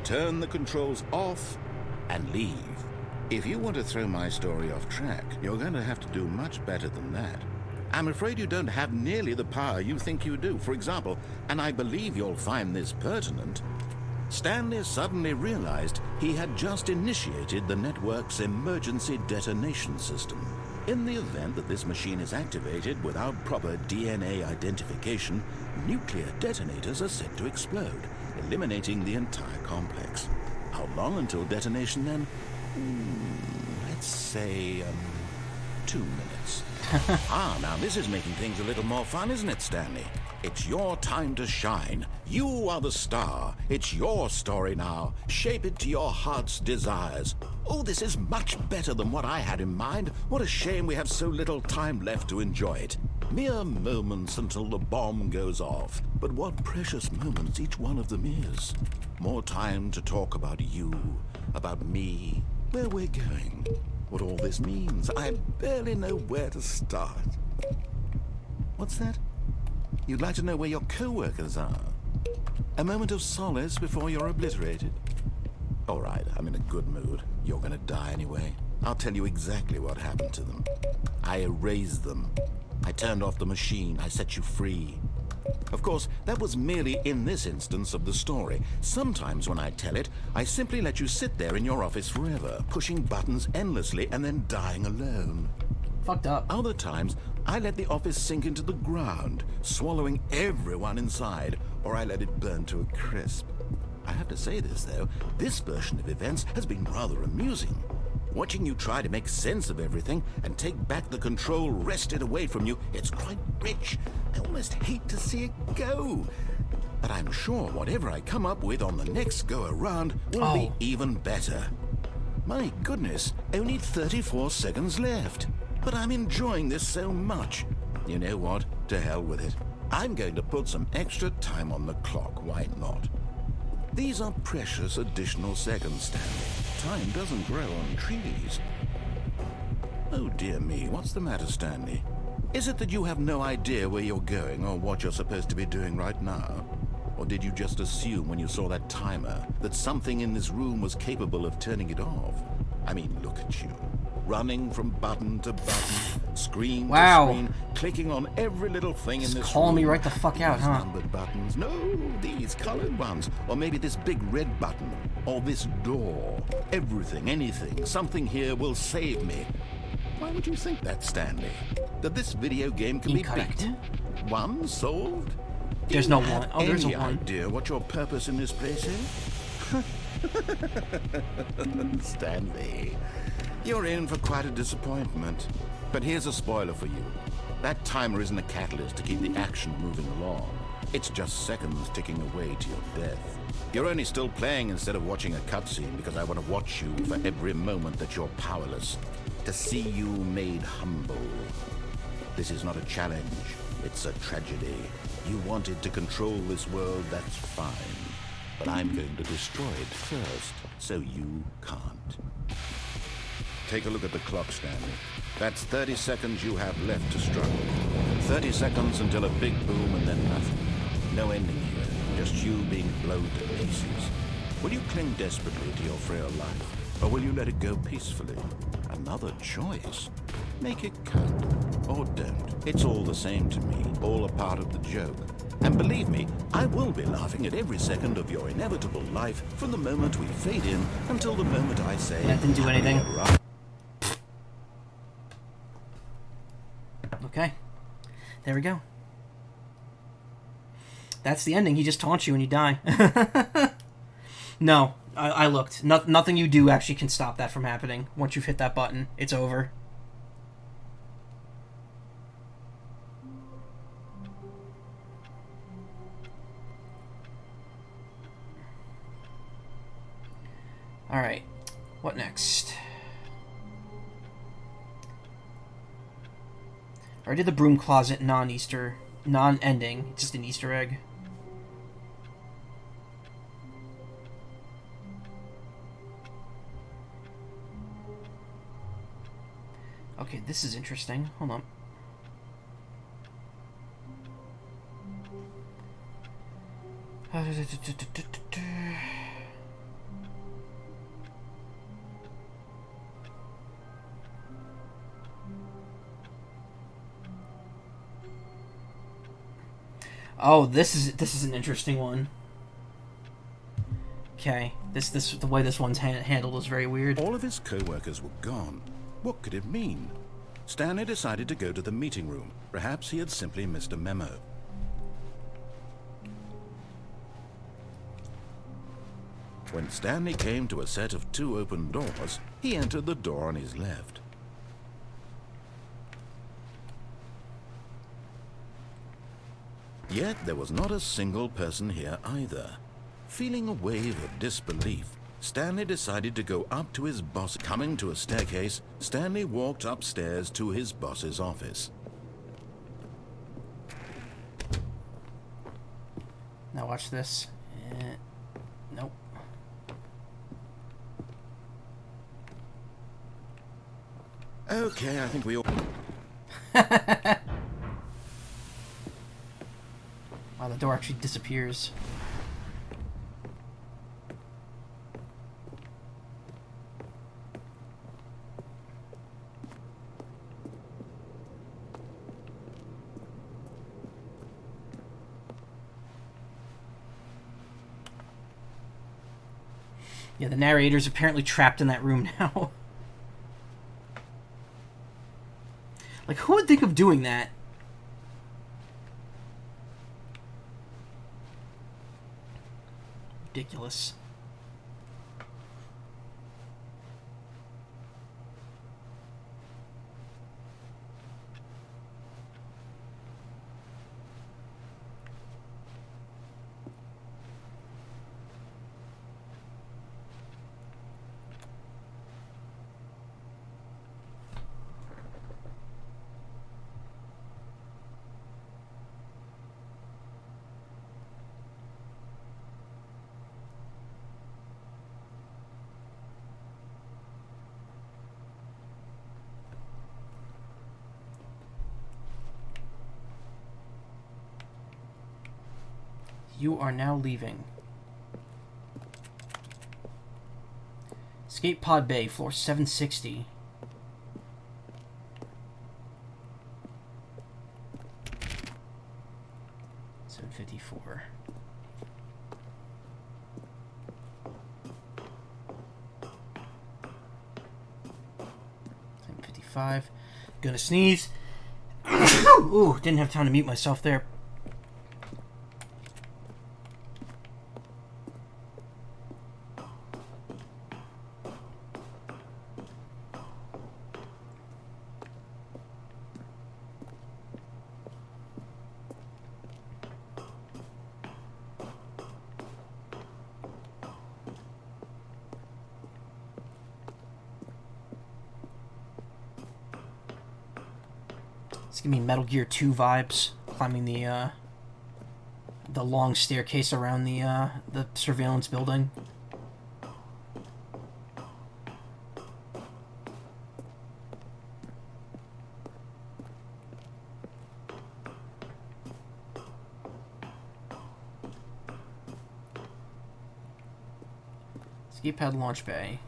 turn the controls off, and leave. If you want to throw my story off track, you're going to have to do much better than that. I'm afraid you don't have nearly the power you think you do. For example, and I believe you'll find this pertinent, Stanley suddenly realized he had just initiated the network's emergency detonation system. In the event that this machine is activated without proper DNA identification, nuclear detonators are set to explode, eliminating the entire complex. How long until detonation then? Let's say, 2 minutes. Now this is making things a little more fun, isn't it, Stanley? It's your time to shine. You are the star. It's your story now. Shape it to your heart's desires. Oh, this is much better than what I had in mind. What a shame we have so little time left to enjoy it. Mere moments until the bomb goes off. But what precious moments each one of them is. More time to talk about you, about me, where we're going, what all this means. I barely know where to start. What's that? You'd like to know where your co-workers are? A moment of solace before you're obliterated? All right, I'm in a good mood. You're gonna die anyway. I'll tell you exactly what happened to them. I erased them. I turned off the machine. I set you free. Of course, that was merely in this instance of the story. Sometimes when I tell it, I simply let you sit there in your office forever, pushing buttons endlessly and then dying alone. Fucked up. Other times, I let the office sink into the ground, swallowing everyone inside, or I let it burn to a crisp. I have to say this, though, this version of events has been rather amusing. Watching you try to make sense of everything and take back the control wrested away from you, it's quite rich. I almost hate to see it go. But I'm sure whatever I come up with on the next go-around will be even better. My goodness, only 34 seconds left. But I'm enjoying this so much. You know what? To hell with it. I'm going to put some extra time on the clock, why not? These are precious additional seconds, Stanley. Time doesn't grow on trees. Oh dear me, what's the matter, Stanley? Is it that you have no idea where you're going or what you're supposed to be doing right now? Or did you just assume when you saw that timer that something in this room was capable of turning it off? I mean, look at you. Running from button to button, screen to screen, clicking on every little thing in this room. Calling me right the fuck out, huh? Numbered buttons. No, these colored ones. Or maybe this big red button. Or this door. Everything, anything, something here will save me. Why would you think that, Stanley? That this video game can Incorrect. be beat? One solved? There's no one. Oh, there's a one. Idea what your purpose in this place is? Stanley, you're in for quite a disappointment. But here's a spoiler for you. That timer isn't a catalyst to keep the action moving along. It's just seconds ticking away to your death. You're only still playing instead of watching a cutscene because I want to watch you for every moment that you're powerless. To see you made humble. This is not a challenge. It's a tragedy. You wanted to control this world, that's fine. But I'm going to destroy it first, so you can't. Take a look at the clock, Stanley. That's 30 seconds you have left to struggle. 30 seconds until a big boom and then nothing. No ending here, just you being blown to pieces. Will you cling desperately to your frail life, or will you let it go peacefully? Another choice. Make it count, or don't. It's all the same to me, all a part of the joke. And believe me, I will be laughing at every second of your inevitable life from the moment we fade in until the moment I say... That didn't do anything. Okay. There we go. That's the ending. He just taunts you and you die. No, I looked. Nothing you do actually can stop that from happening. Once you've hit that button, it's over. Alright, what next? I already did the broom closet non-ending, it's just an Easter egg. Okay, this is interesting. Hold on. Oh, this is an interesting one. Okay, the way this one's handled is very weird. All of his co-workers were gone. What could it mean? Stanley decided to go to the meeting room. Perhaps he had simply missed a memo. When Stanley came to a set of 2 open doors, he entered the door on his left. Yet there was not a single person here either. Feeling a wave of disbelief, Stanley decided to go up to his boss. Coming to a staircase, Stanley walked upstairs to his boss's office. Now watch this. Nope. Okay, I think we all... Wow, the door actually disappears. Yeah, the narrator's apparently trapped in that room now. Like, who would think of doing that? Ridiculous. You are now leaving. Escape pod bay, floor 760. $754. $755. Gonna sneeze. Ooh, didn't have time to mute myself there. It's giving me Metal Gear 2 vibes, climbing the long staircase around the surveillance building. Escape pad launch bay.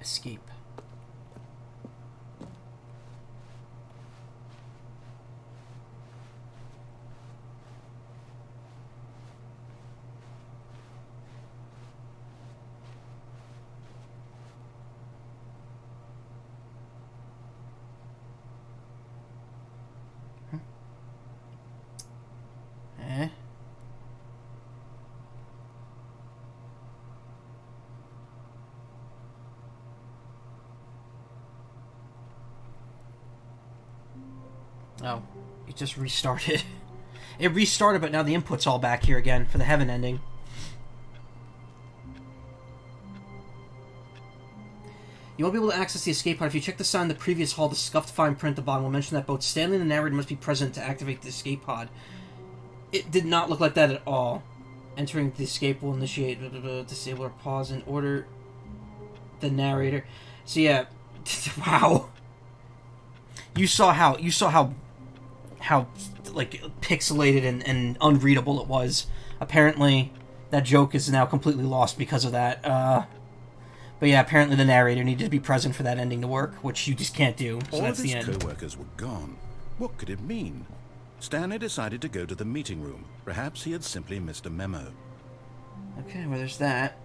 Escape. Oh, it just restarted. It restarted, but now the input's all back here again for the heaven ending. You won't be able to access the escape pod. If you check the sign in the previous hall, the scuffed fine print at the bottom will mention that both Stanley and the narrator must be present to activate the escape pod. It did not look like that at all. Entering the escape will initiate, disable or pause and order the narrator. So yeah, wow. You saw how like pixelated and unreadable it was. Apparently, that joke is now completely lost because of that. But yeah, apparently the narrator needed to be present for that ending to work, which you just can't do. So All that's of the his end. co-workers were gone. What could it mean? Stanley decided to go to the meeting room. Perhaps he had simply missed a memo. Okay, well there's that.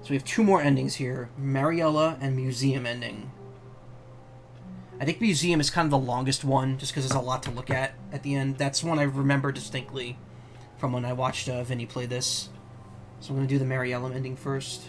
So we have two more endings here: Mariella and Museum ending. I think Museum is kind of the longest one, just because there's a lot to look at the end. That's one I remember distinctly from when I watched Vinny play this. So I'm going to do the Mariella ending first.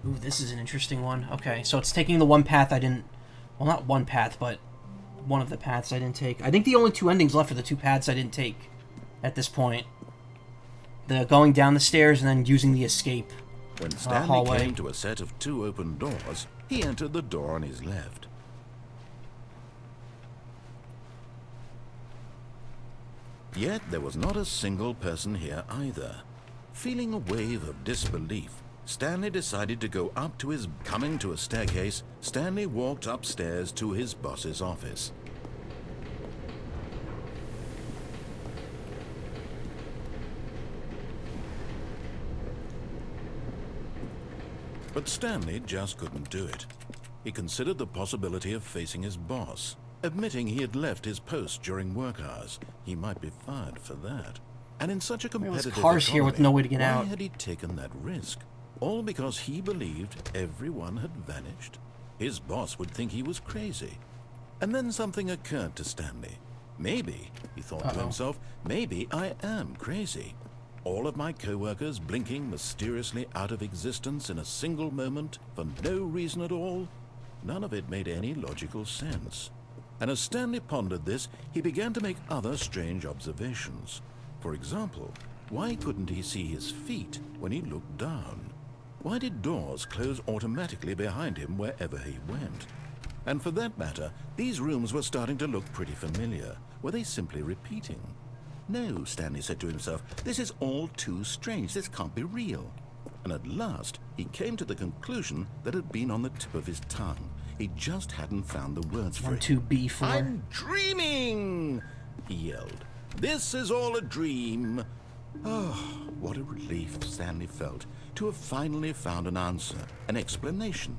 Ooh, this is an interesting one. Okay, so it's taking the one path I didn't... Well, not one path, but one of the paths I didn't take. I think the only two endings left are the two paths I didn't take at this point. The going down the stairs and then using the escape When Stanley hallway. came to a set of 2 open doors, he entered the door on his left. Yet there was not a single person here either. Feeling a wave of disbelief, Stanley decided to go up to his... Coming to a staircase, Stanley walked upstairs to his boss's office. But Stanley just couldn't do it. He considered the possibility of facing his boss. Admitting he had left his post during work hours, he might be fired for that. And in such a competitive cars here with no way to get out. Why had he taken that risk? All because he believed everyone had vanished? His boss would think he was crazy. And then something occurred to Stanley. Maybe, he thought to himself, maybe I am crazy. All of my co-workers blinking mysteriously out of existence in a single moment for no reason at all? None of it made any logical sense. And as Stanley pondered this, he began to make other strange observations. For example, why couldn't he see his feet when he looked down? Why did doors close automatically behind him wherever he went? And for that matter, these rooms were starting to look pretty familiar. Were they simply repeating? No, Stanley said to himself, this is all too strange. This can't be real. And at last, he came to the conclusion that had been on the tip of his tongue. He just hadn't found the words for it. 1-2-B4. I'm dreaming! He yelled. This is all a dream. Oh, what a relief Stanley felt to have finally found an answer, an explanation.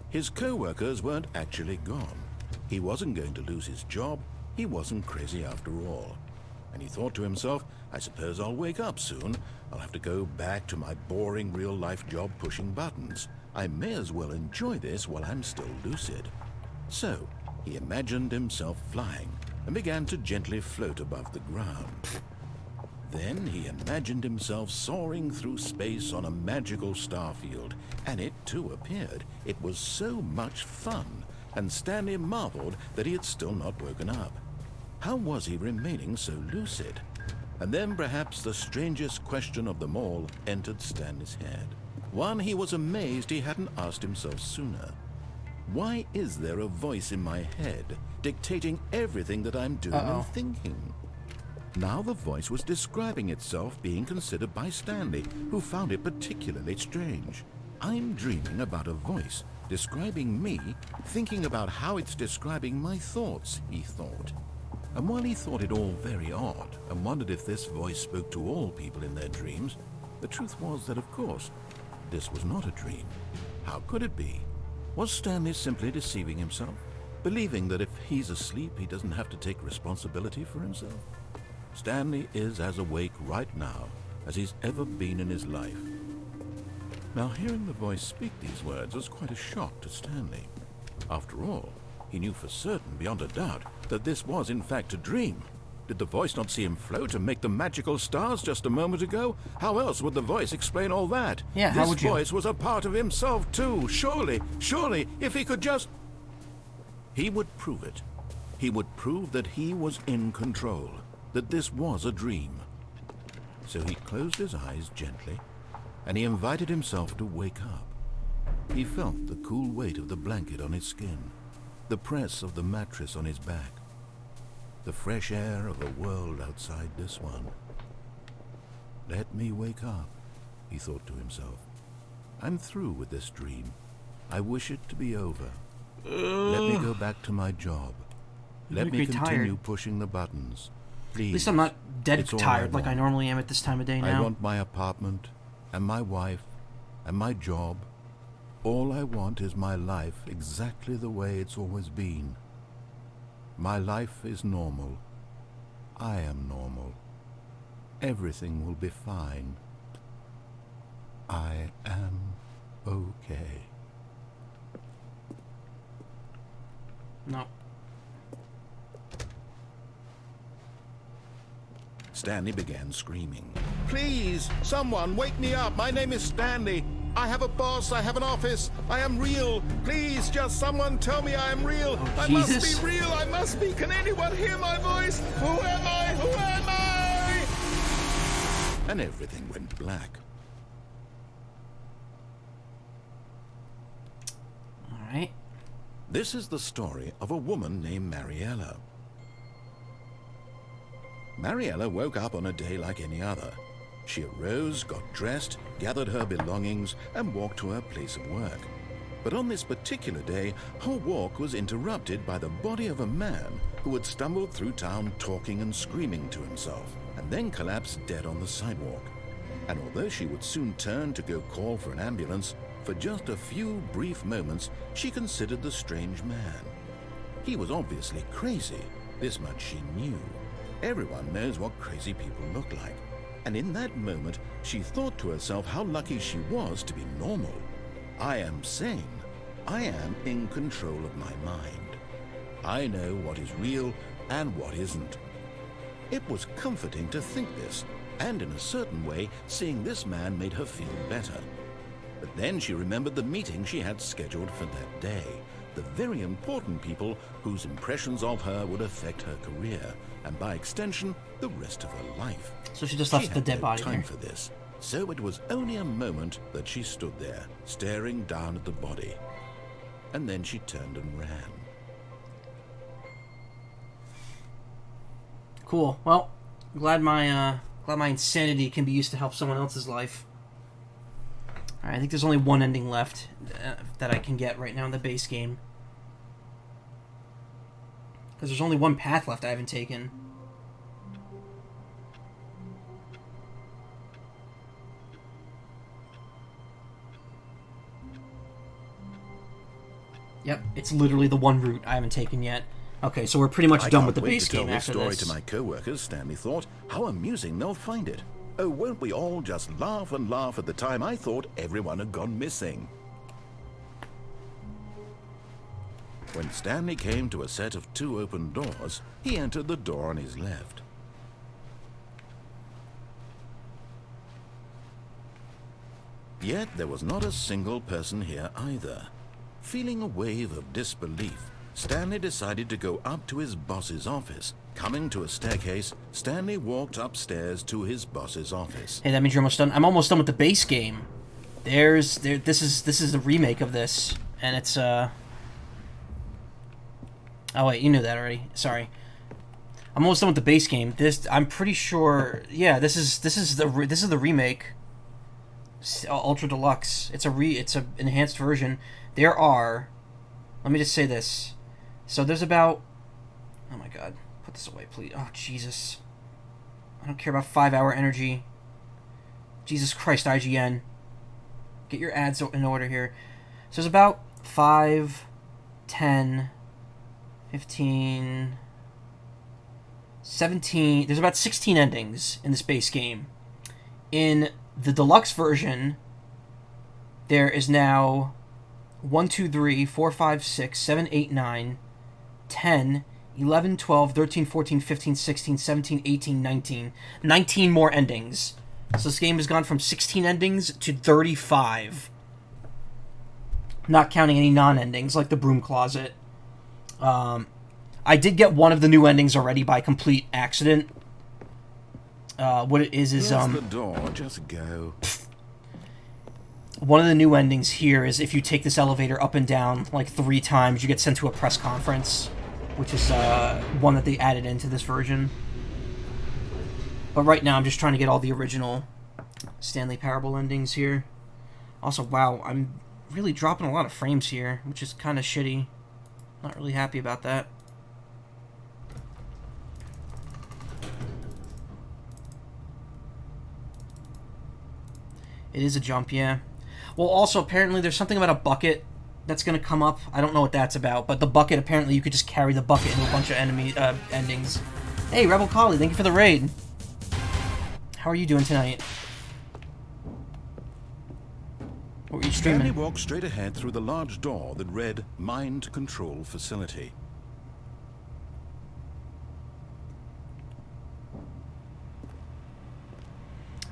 His co-workers weren't actually gone. He wasn't going to lose his job. He wasn't crazy after all. And he thought to himself, I suppose I'll wake up soon. I'll have to go back to my boring real-life job pushing buttons. I may as well enjoy this while I'm still lucid. So, he imagined himself flying and began to gently float above the ground. Then he imagined himself soaring through space on a magical starfield, and it too appeared. It was so much fun, and Stanley marveled that he had still not woken up. How was he remaining so lucid? And then perhaps the strangest question of them all entered Stanley's head. One he was amazed he hadn't asked himself sooner. Why is there a voice in my head dictating everything that I'm doing and thinking? Now the voice was describing itself being considered by Stanley, who found it particularly strange. I'm dreaming about a voice describing me, thinking about how it's describing my thoughts, he thought. And while he thought it all very odd and wondered if this voice spoke to all people in their dreams, the truth was that, of course, this was not a dream. How could it be? Was Stanley simply deceiving himself, believing that if he's asleep, he doesn't have to take responsibility for himself? Stanley is as awake right now as he's ever been in his life. Now, hearing the voice speak these words was quite a shock to Stanley. After all, he knew for certain, beyond a doubt, that this was in fact a dream. Did the voice not see him float and make the magical stars just a moment ago? How else would the voice explain all that? Yeah, how would you? This voice was a part of himself too. Surely, if he could just... He would prove it. He would prove that he was in control, that this was a dream. So he closed his eyes gently, and he invited himself to wake up. He felt the cool weight of the blanket on his skin, the press of the mattress on his back, the fresh air of a world outside this one. Let me wake up, he thought to himself. I'm through with this dream. I wish it to be over. Let me go back to my job. Let me continue pushing the buttons. Please. At least I'm not dead It's all tired I like I want. normally am at this time of day now. I want my apartment, and my wife, and my job. All I want is my life exactly the way it's always been. My life is normal. I am normal. Everything will be fine. I am okay. No. Stanley began screaming. Please, someone, wake me up. My name is Stanley. I have a boss. I have an office. I am real. Please, just someone tell me I am real. I Jesus. must be real. I must be. Can anyone hear my voice? Who am I? Who am I? And everything went black. All right. This is the story of a woman named Mariella. Mariella woke up on a day like any other. She arose, got dressed, gathered her belongings, and walked to her place of work. But on this particular day, her walk was interrupted by the body of a man who had stumbled through town talking and screaming to himself, and then collapsed dead on the sidewalk. And although she would soon turn to go call for an ambulance, for just a few brief moments, she considered the strange man. He was obviously crazy. This much she knew. Everyone knows what crazy people look like. And in that moment, she thought to herself how lucky she was to be normal. I am sane. I am in control of my mind. I know what is real and what isn't. It was comforting to think this, and in a certain way, seeing this man made her feel better. But then she remembered the meeting she had scheduled for that day, the very important people whose impressions of her would affect her career, and by extension, the rest of her life. So she just left the dead body time there. for this, so it was only a moment that she stood there, staring down at the body. And then she turned and ran. Cool. Well, glad my insanity can be used to help someone else's life. All right, I think there's only one ending left that I can get right now in the base game. Because there's only one path left I haven't taken. Yep, it's literally the one route I haven't taken yet. Okay, so we're pretty much done with the base game after this. I can't wait to tell this story to my co-workers, Stanley thought. How amusing they'll find it. Oh, won't we all just laugh and laugh at the time I thought everyone had gone missing. When Stanley came to a set of 2 open doors, he entered the door on his left. Yet there was not a single person here either. Feeling a wave of disbelief, Stanley decided to go up to his boss's office. Coming to a staircase, Stanley walked upstairs to his boss's office. Hey, that means you're almost done. I'm almost done with the base game. This is a remake of this, and it's Oh wait, you knew that already. Sorry. I'm almost done with the base game. I'm pretty sure. Yeah, this is the remake. Ultra Deluxe. It's a enhanced version. There are. Let me just say this. So there's about. Oh my God. Put this away, please. Oh Jesus. I don't care about 5-hour energy. Jesus Christ, IGN. Get your ads in order here. So there's about 5, 10, 15, 17. There's about 16 endings in this base game. In the deluxe version, there is now 1, 2, 3, 4, 5, 6, 7, 8, 9, 10, 11, 12, 13, 14, 15, 16, 17, 18, 19. 19 more endings. So this game has gone from 16 endings to 35. Not counting any non-endings like the broom closet. I did get one of the new endings already by complete accident. What it is Here's the door, just go. One of the new endings here is if you take this elevator up and down like 3 times, you get sent to a press conference, which is one that they added into this version. But right now I'm just trying to get all the original Stanley Parable endings here. Also, wow, I'm really dropping a lot of frames here, which is kind of shitty. Not really happy about that. It is a jump, yeah. Well, also, apparently, there's something about a bucket that's going to come up. I don't know what that's about, but the bucket, apparently, you could just carry the bucket into a bunch of enemy endings. Hey, Rebel Collie, thank you for the raid. How are you doing tonight? What were you streaming? Stanley walked straight ahead through the large door that read Mind Control Facility.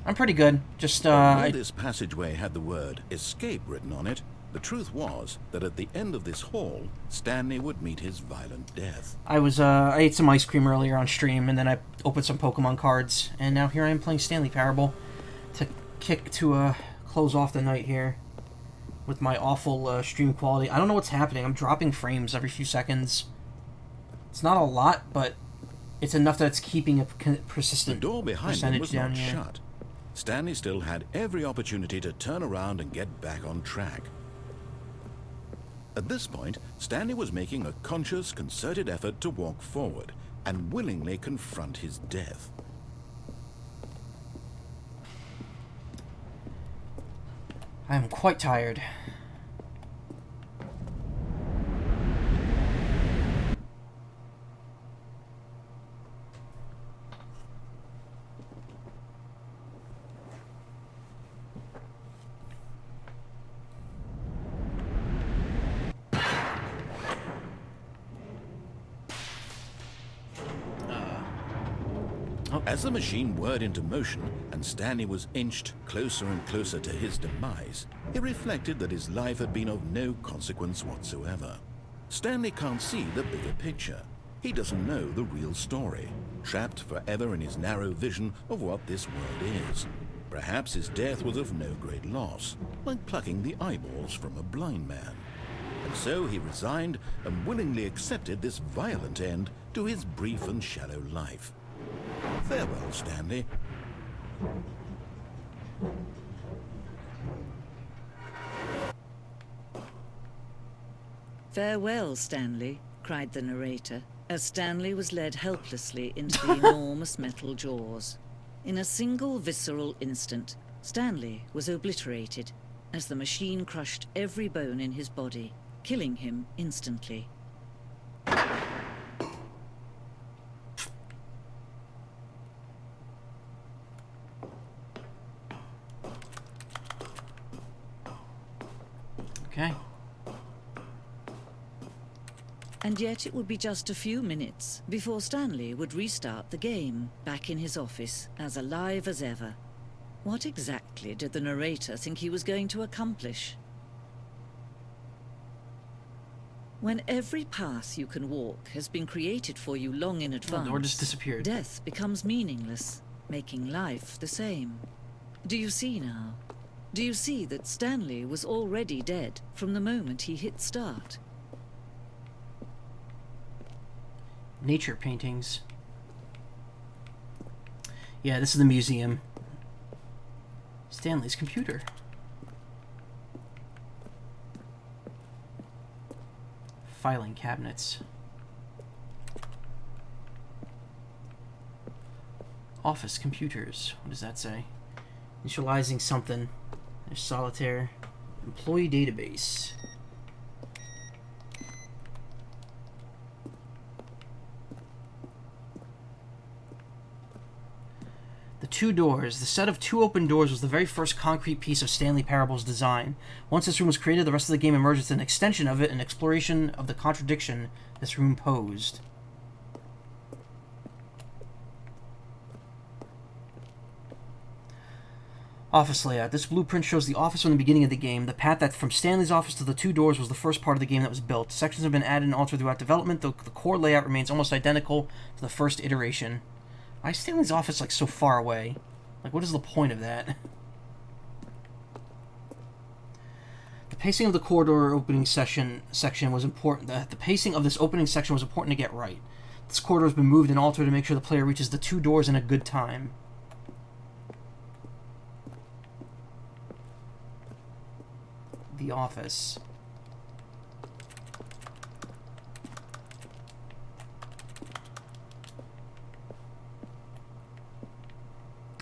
I'm pretty good. Just, Although this passageway had the word escape written on it, the truth was that at the end of this hall, Stanley would meet his violent death. I ate some ice cream earlier on stream, and then I opened some Pokemon cards, and now here I am playing Stanley Parable to close off the night here with my awful stream quality. I don't know what's happening. I'm dropping frames every few seconds. It's not a lot, but it's enough that it's keeping a persistent The door behind him percentage was down not here. shut. Stanley still had every opportunity to turn around and get back on track. At this point, Stanley was making a conscious, concerted effort to walk forward and willingly confront his death. I am quite tired. As the machine whirred into motion and Stanley was inched closer and closer to his demise, he reflected that his life had been of no consequence whatsoever. Stanley can't see the bigger picture. He doesn't know the real story, trapped forever in his narrow vision of what this world is. Perhaps his death was of no great loss, like plucking the eyeballs from a blind man. And so he resigned and willingly accepted this violent end to his brief and shallow life. Farewell, Stanley. Farewell, Stanley, cried the narrator, as Stanley was led helplessly into the enormous metal jaws. In a single visceral instant, Stanley was obliterated, as the machine crushed every bone in his body, killing him instantly. Okay. And yet it would be just a few minutes before Stanley would restart the game, back in his office, as alive as ever. What exactly did the narrator think he was going to accomplish? When every path you can walk has been created for you long in advance, The door just disappeared. death becomes meaningless, making life the same. Do you see now? Do you see that Stanley was already dead from the moment he hit start? Nature paintings. Yeah, this is the museum. Stanley's computer. Filing cabinets. Office computers. What does that say? Initializing something. There's solitaire. Employee database. The two doors. The set of two open doors was the very first concrete piece of Stanley Parable's design. Once this room was created, the rest of the game emerged as an extension of it, an exploration of the contradiction this room posed. Office layout. This blueprint shows the office from the beginning of the game. The path that from Stanley's office to the two doors was the first part of the game that was built. Sections have been added and altered throughout development, though the core layout remains almost identical to the first iteration. Why is Stanley's office like so far away? Like, what is the point of that? The pacing of the corridor opening section was important. The pacing of this opening section was important to get right. This corridor has been moved and altered to make sure the player reaches the two doors in a good time. The office.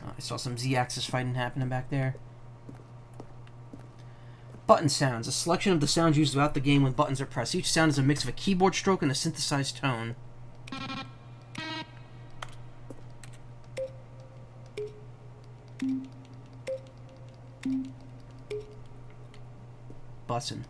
I saw some Z-axis fighting happening back there. Button sounds. A selection of the sounds used throughout the game when buttons are pressed. Each sound is a mix of a keyboard stroke and a synthesized tone. Bussin'.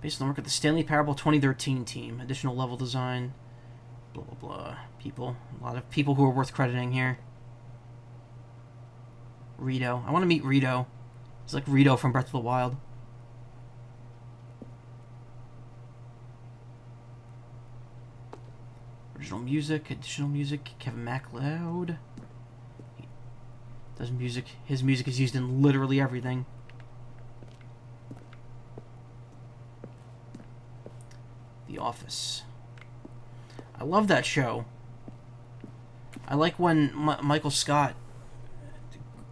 Based on the work of the Stanley Parable 2013 team. Additional level design. Blah, blah, blah. People. A lot of people who are worth crediting here. Rito. I want to meet Rito. He's like Rito from Breath of the Wild. Original music. Additional music. Kevin MacLeod. He does music. His music is used in literally everything. The Office. I love that show. I like when Michael Scott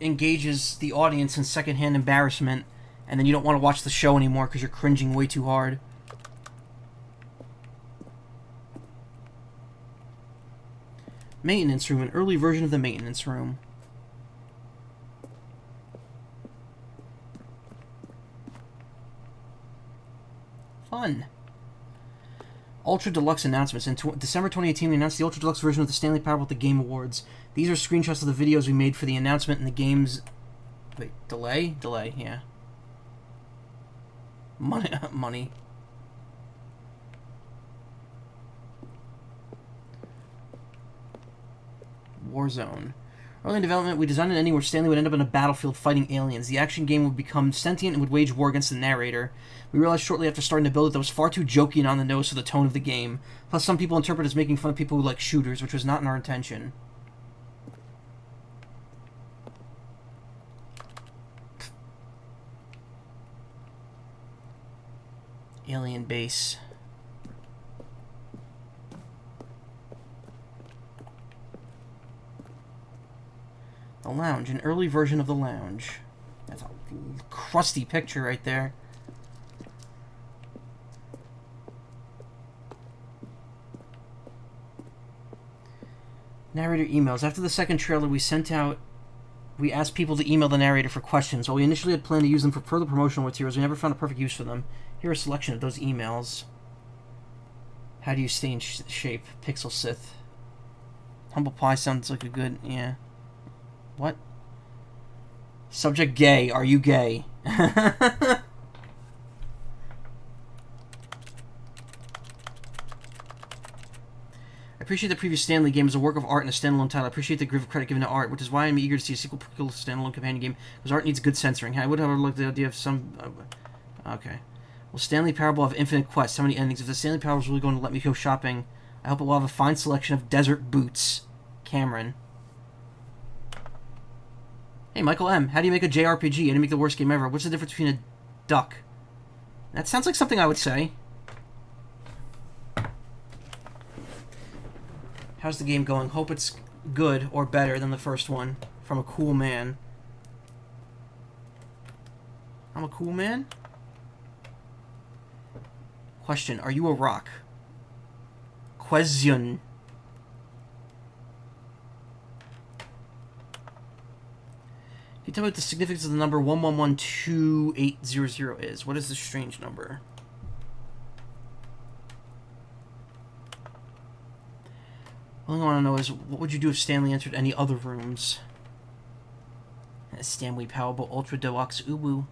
engages the audience in secondhand embarrassment, and then you don't want to watch the show anymore because you're cringing way too hard. Maintenance room, an early version of the maintenance room. Fun. Ultra Deluxe announcements. In December 2018, we announced the Ultra Deluxe version of the Stanley Parable at the Game Awards. These are screenshots of the videos we made for the announcement and the game's... Wait, delay? Delay, yeah. Money. Warzone. Early in development, we designed an ending where Stanley would end up in a battlefield fighting aliens. The action game would become sentient and would wage war against the narrator. We realized shortly after starting to build it that was far too jokey and on the nose for the tone of the game. Plus, some people interpret it as making fun of people who like shooters, which was not in our intention. Alien base. The lounge, an early version of the lounge. That's a crusty picture right there. Narrator emails. After the second trailer, we asked people to email the narrator for questions. While we initially had planned to use them for further promotional materials, we never found a perfect use for them. Here are a selection of those emails. How do you stay in shape? Pixel Sith. Humble Pie sounds like a good... yeah. What? Subject gay. Are you gay? I appreciate the previous Stanley game as a work of art and a standalone title. I appreciate the credit given to art, which is why I'm eager to see a sequel standalone companion game, because art needs good censoring. I would have liked the idea of some... okay. Will Stanley Parable have infinite quests? How many endings? If the Stanley Parable is really going to let me go shopping, I hope it will have a fine selection of desert boots. Cameron. Hey, Michael M., how do you make a JRPG? I didn't make the worst game ever. What's the difference between a duck? That sounds like something I would say. How's the game going? Hope it's good or better than the first one. From a cool man. I'm a cool man? Question, are you a rock? Question. Can you tell me what the significance of the number 1112800 is? What is this strange number? All I want to know is, what would you do if Stanley entered any other rooms? Stanley Parable Ultra Deluxe Ubu.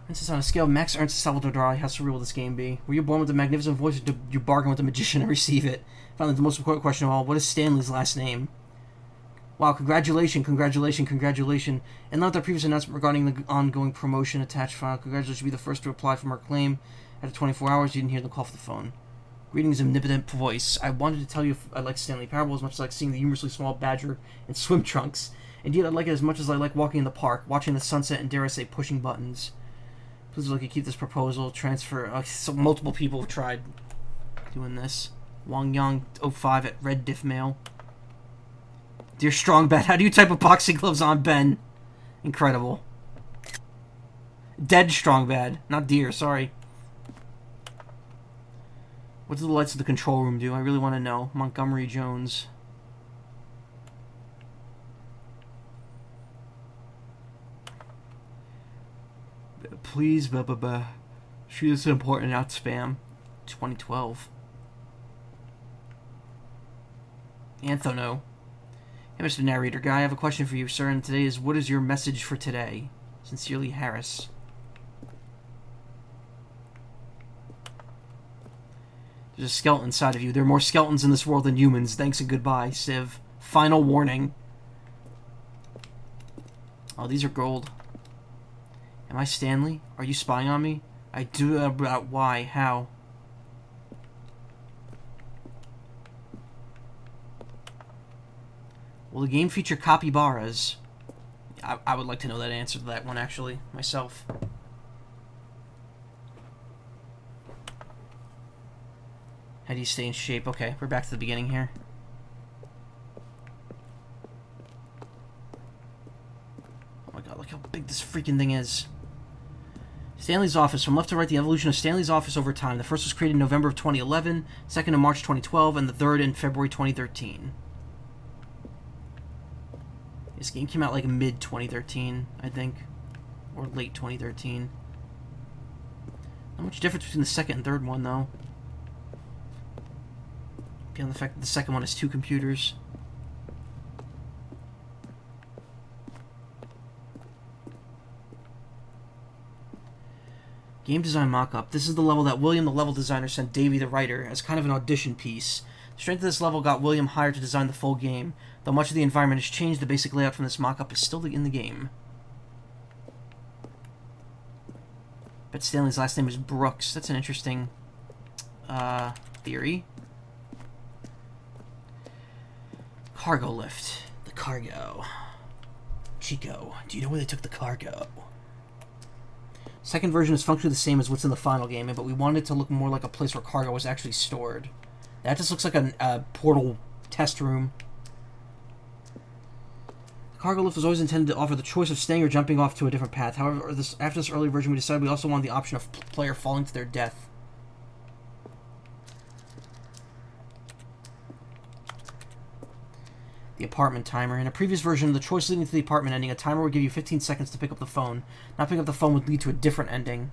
This on a scale of Max Ernst to Salvador Dali. How surreal will this game be? Were you born with a magnificent voice, or did you bargain with a magician and receive it? Finally, the most important question of all, what is Stanley's last name? Wow, congratulations. And not the previous announcement regarding the ongoing promotion attached file. Congratulations, be the first to reply from our claim. After 24 hours, you didn't hear the call for the phone. Greetings, omnipotent voice. I wanted to tell you I like Stanley Parable as much as I like seeing the humorously small badger in swim trunks. Indeed, I like it as much as I like walking in the park, watching the sunset, and dare I say, pushing buttons. Please look at keep this proposal, transfer... so multiple people have tried doing this. Wang Yang 05 at Red Diff Mail. Dear Strong Bet, how do you type of boxing gloves on, Ben? Incredible. Dead Strong Bad. Not dear, sorry. What do the lights of the control room do? I really want to know. Montgomery Jones. Please, shoot us important, not spam. 2012. Anthono. Hey, Mr. Narrator Guy, I have a question for you, sir, and today is, what is your message for today? Sincerely, Harris. There's a skeleton inside of you. There are more skeletons in this world than humans. Thanks and goodbye, Civ. Final warning. Oh, these are gold. Am I Stanley? Are you spying on me? I do. Why? How? Will the game feature capybaras? I would like to know that answer to that one, actually, myself. How do you stay in shape? Okay, we're back to the beginning here. Oh my god, look how big this freaking thing is. Stanley's office. From left to right, the evolution of Stanley's office over time. The first was created in November of 2011, second in March 2012, and the third in February 2013. This game came out like mid-2013, I think. Or late 2013. Not much difference between the second and third one, though. Beyond the fact that the second one has 2 computers. Game design mock-up. This is the level that William, the level designer, sent Davey, the writer, as kind of an audition piece. The strength of this level got William hired to design the full game. Though much of the environment has changed, the basic layout from this mock-up is still in the game. But Stanley's last name is Brooks. That's an interesting theory. Cargo lift. The cargo. Chico, do you know where they took the cargo? Second version is functionally the same as what's in the final game, but we wanted it to look more like a place where cargo was actually stored. That just looks like a portal test room. The cargo lift was always intended to offer the choice of staying or jumping off to a different path. However, after this early version, we decided we also wanted the option of player falling to their death. The apartment timer. In a previous version of the choice leading to the apartment ending, a timer would give you 15 seconds to pick up the phone. Not picking up the phone would lead to a different ending.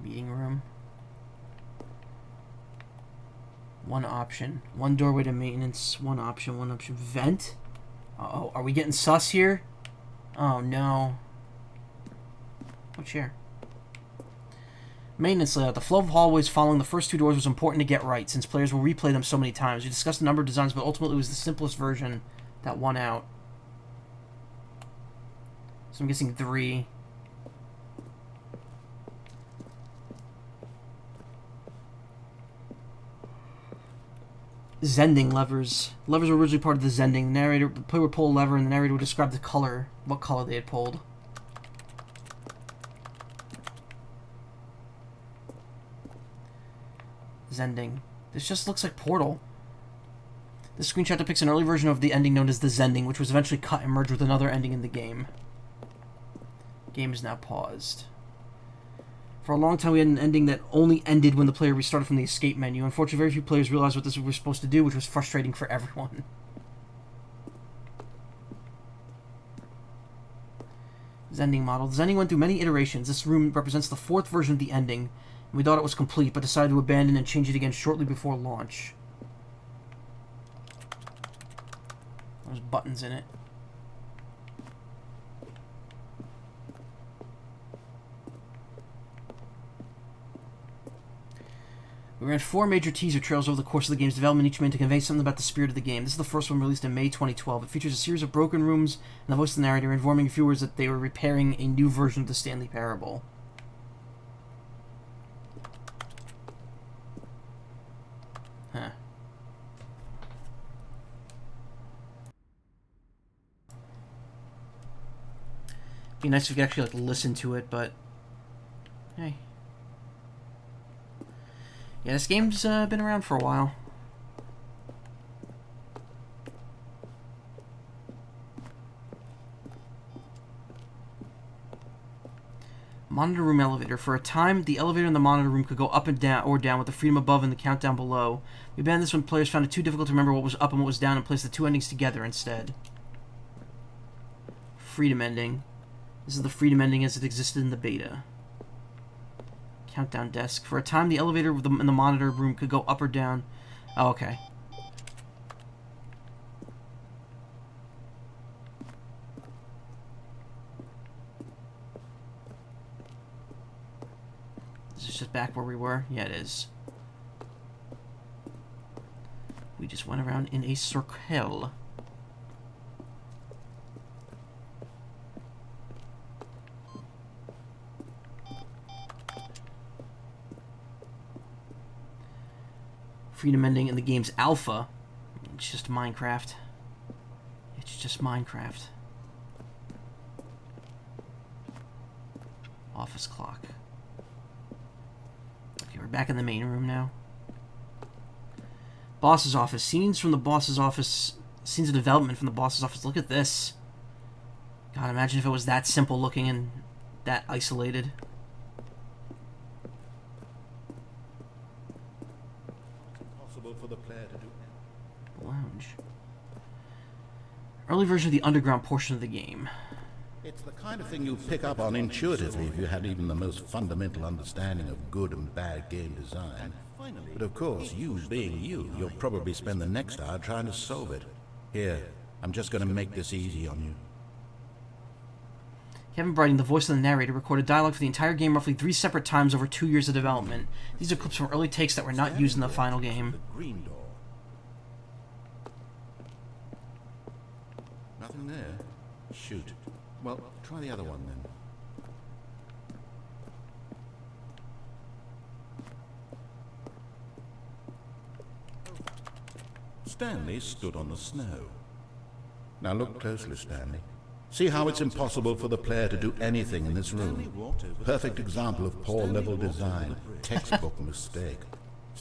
Meeting room. One option. One doorway to maintenance. One option. One option. Vent? Uh-oh. Are we getting sus here? Oh, no. What's here? Maintenance layout. The flow of hallways following the first 2 doors was important to get right, since players will replay them so many times. We discussed a number of designs, but ultimately it was the simplest version that won out. So I'm guessing 3. Zending levers. Levers were originally part of the Zending. The player would pull a lever and the narrator would describe the color, what color they had pulled. Zending. This just looks like Portal. This screenshot depicts an early version of the ending known as the Zending, which was eventually cut and merged with another ending in the game. Game is now paused. For a long time, we had an ending that only ended when the player restarted from the escape menu. Unfortunately, very few players realized what this was supposed to do, which was frustrating for everyone. Zending model. The Zending went through many iterations. This room represents the 4th version of the ending. And we thought it was complete, but decided to abandon and change it again shortly before launch. There's buttons in it. We ran 4 major teaser trails over the course of the game's development, each meant to convey something about the spirit of the game. This is the first one released in May 2012. It features a series of broken rooms and the voice of the narrator informing viewers that they were repairing a new version of the Stanley Parable. Huh. Be nice if you could actually like listen to it, but hey. Yeah, this game's been around for a while. Monitor room elevator. For a time, the elevator in the monitor room could go up and down, or down, with the freedom above and the countdown below. We banned this when players found it too difficult to remember what was up and what was down, and placed the 2 endings together instead. Freedom ending. This is the freedom ending as it existed in the beta. Countdown desk. For a time, the elevator in the monitor room could go up or down. Oh, okay. Is this just back where we were? Yeah, it is. We just went around in a circle. Freedom ending in the game's alpha. It's just Minecraft. It's just Minecraft. Office clock. Okay, we're back in the main room now. Boss's office. Scenes from the boss's office. Scenes of development from the boss's office. Look at this. God, imagine if it was that simple looking and that isolated. For the player to do. Lounge. Early version of the underground portion of the game. It's the kind of thing you pick up on intuitively if you had even the most fundamental understanding of good and bad game design. But of course, you being you, you'll probably spend the next hour trying to solve it. Here, I'm just going to make this easy on you. Kevin Brighting, the voice of the narrator, recorded dialogue for the entire game roughly 3 separate times over 2 years of development. These are clips from early takes that were not used in the final game. The green door. Nothing there. Shoot. Well, try the other one then. Stanley stood on the snow. Now look closely, Stanley. See how it's impossible for the player to do anything in this room. Perfect example of poor level design. Textbook mistake.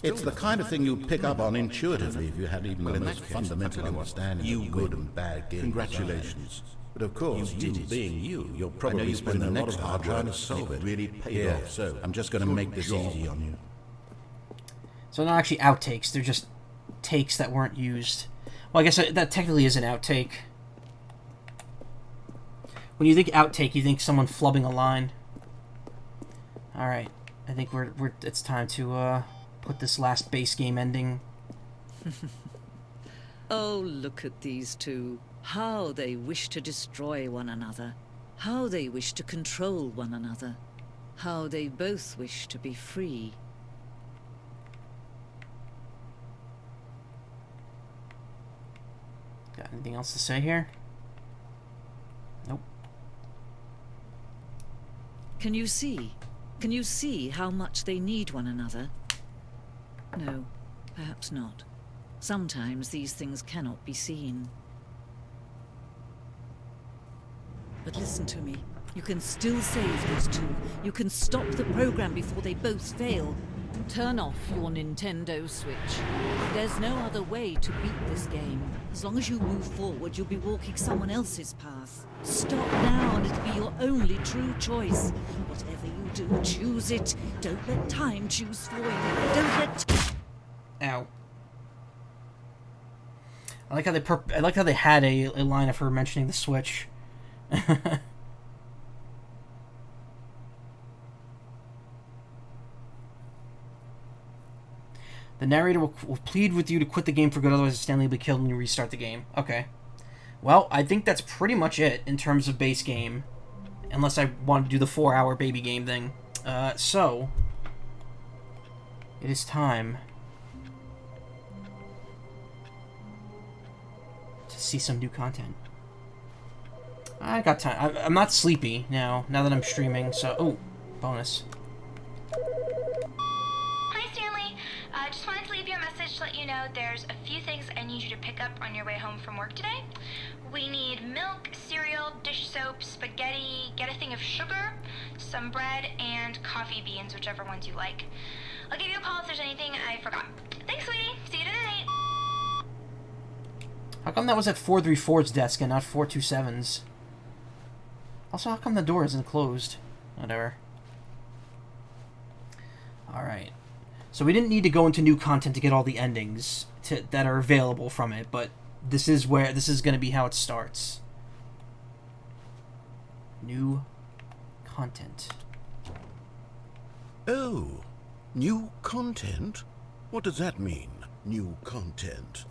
It's the kind of thing you pick up on intuitively if you had even the most fundamental understanding of good and bad game. Congratulations. But of course, you being you, you'll probably spend the next hour trying to solve it. Really paid off. So I'm just going to make this easy on you. So they're not actually outtakes, they're just takes that weren't used. Well, I guess that technically is an outtake. When you think outtake, you think someone flubbing a line. Alright, I think it's time to put this last base game ending. Oh, look at these two. How they wish to destroy one another. How they wish to control one another. How they both wish to be free. Got anything else to say here? Nope. Can you see? Can you see how much they need one another? No, perhaps not. Sometimes these things cannot be seen. But listen to me. You can still save these two. You can stop the program before they both fail. Turn off your Nintendo Switch. There's no other way to beat this game. As long as you move forward, you'll be walking someone else's path. Stop now and it'll be your only true choice. Whatever you do, choose it. Don't let time choose for you. Don't let... Ow. I like how they had a line of her mentioning the Switch. The narrator will plead with you to quit the game for good, otherwise Stanley will be killed when you restart the game. Okay. Well, I think that's pretty much it in terms of base game. Unless I want to do the 4-hour baby game thing. So... it is time to see some new content. I got time. I'm not sleepy now that I'm streaming, so... oh, bonus. Hi, Stanley. Just wanted to leave you a message to let you know there's a few things I need you to pick up on your way home from work today. We need milk, cereal, dish soap, spaghetti, get a thing of sugar, some bread, and coffee beans, whichever ones you like. I'll give you a call if there's anything I forgot. Thanks, sweetie. See you tonight. How come that was at 434's desk and not 427's? Also, how come the door isn't closed? Whatever. Alright. So we didn't need to go into new content to get all the endings that are available from it, but this is going to be how it starts. New content. Oh, new content? What does that mean, new content?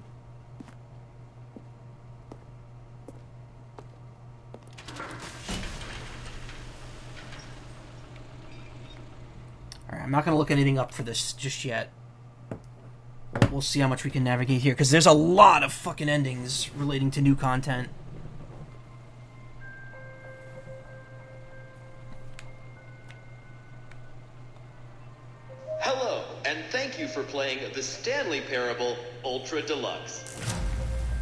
Alright, I'm not going to look anything up for this just yet. We'll see how much we can navigate here, because there's a lot of fucking endings relating to new content. Hello, and thank you for playing the Stanley Parable Ultra Deluxe.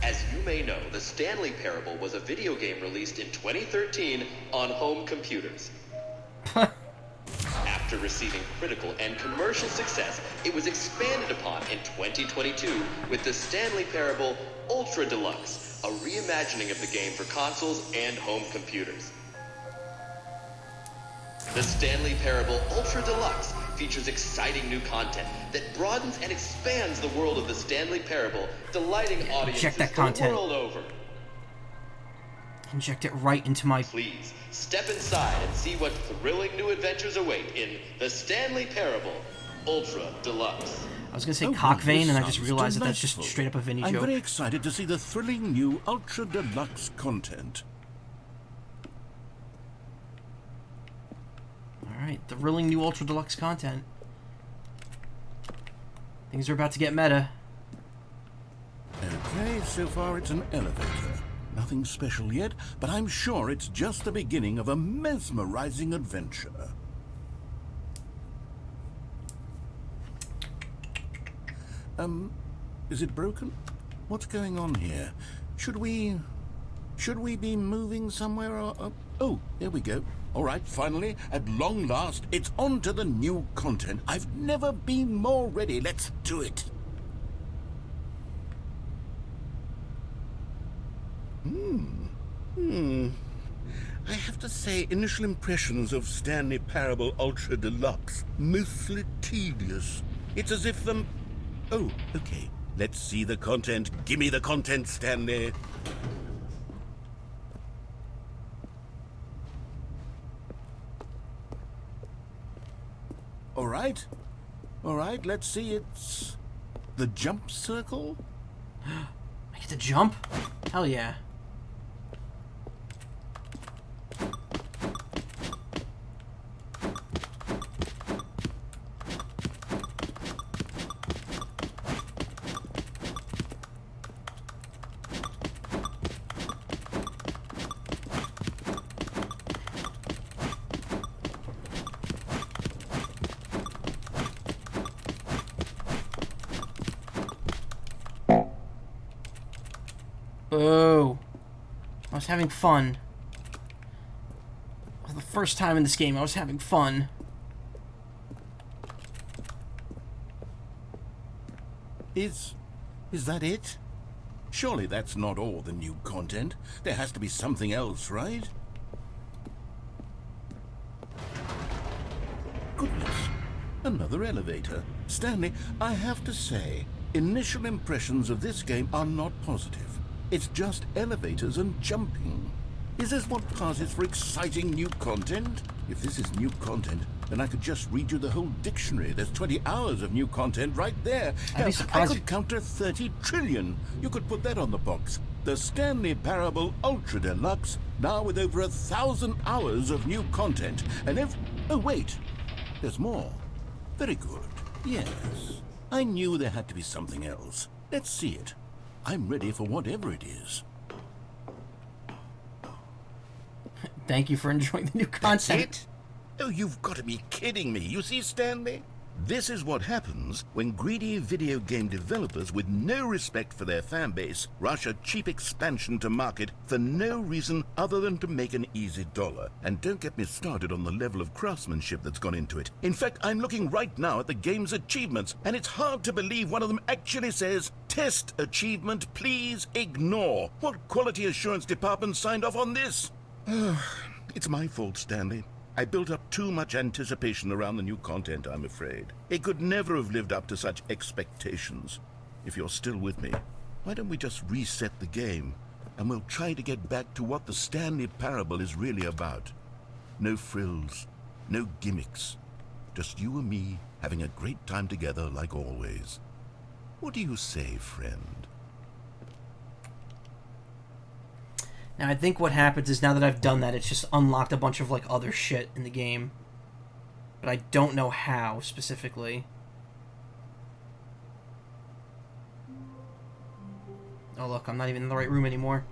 As you may know, the Stanley Parable was a video game released in 2013 on home computers. After receiving critical and commercial success, it was expanded upon in 2022 with the Stanley Parable Ultra Deluxe, a reimagining of the game for consoles and home computers. The Stanley Parable Ultra Deluxe features exciting new content that broadens and expands the world of the Stanley Parable, delighting audiences the world over. Inject it right into my... Please, step inside and see what thrilling new adventures await in the Stanley Parable Ultra Deluxe. I was going to say cock vein, and I just realized that that's just straight up a Vinny joke. I'm very excited to see the thrilling new Ultra Deluxe content. Alright, thrilling new Ultra Deluxe content. Things are about to get meta. Okay, so far it's an elevator. Nothing special yet, but I'm sure it's just the beginning of a mesmerizing adventure. Is it broken? What's going on here? Should we be moving somewhere or... Oh, there we go. All right, finally, at long last, it's on to the new content. I've never been more ready. Let's do it. I have to say, initial impressions of Stanley Parable Ultra Deluxe, mostly tedious. It's as if them... Oh, okay. Let's see the content. Gimme the content, Stanley. All right, let's see. It's the jump circle. I get to jump? Hell yeah. Boo. I was having fun. For the first time in this game, I was having fun. Is that it? Surely that's not all the new content. There has to be something else, right? Goodness. Another elevator. Stanley, I have to say, initial impressions of this game are not positive. It's just elevators and jumping. Is this what passes for exciting new content? If this is new content, then I could just read you the whole dictionary. There's 20 hours of new content right there. Hell, I could counter 30 trillion. You could put that on the box. The Stanley Parable Ultra Deluxe, now with over 1,000 hours of new content. And if... Oh, wait. There's more. Very good. Yes. I knew there had to be something else. Let's see it. I'm ready for whatever it is. Thank you for enjoying the new content. That's it? Oh, you've got to be kidding me. You see, Stanley? This is what happens when greedy video game developers with no respect for their fan base rush a cheap expansion to market for no reason other than to make an easy dollar. And don't get me started on the level of craftsmanship that's gone into it. In fact, I'm looking right now at the game's achievements, and it's hard to believe one of them actually says, "Test achievement, please ignore." What quality assurance department signed off on this? It's my fault, Stanley. I built up too much anticipation around the new content, I'm afraid. It could never have lived up to such expectations. If you're still with me, why don't we just reset the game, and we'll try to get back to what the Stanley Parable is really about. No frills, no gimmicks. Just you and me having a great time together like always. What do you say, friend? Now, I think what happens is now that I've done that, it's just unlocked a bunch of, like, other shit in the game. but I don't know how specifically. Oh look, I'm not even in the right room anymore.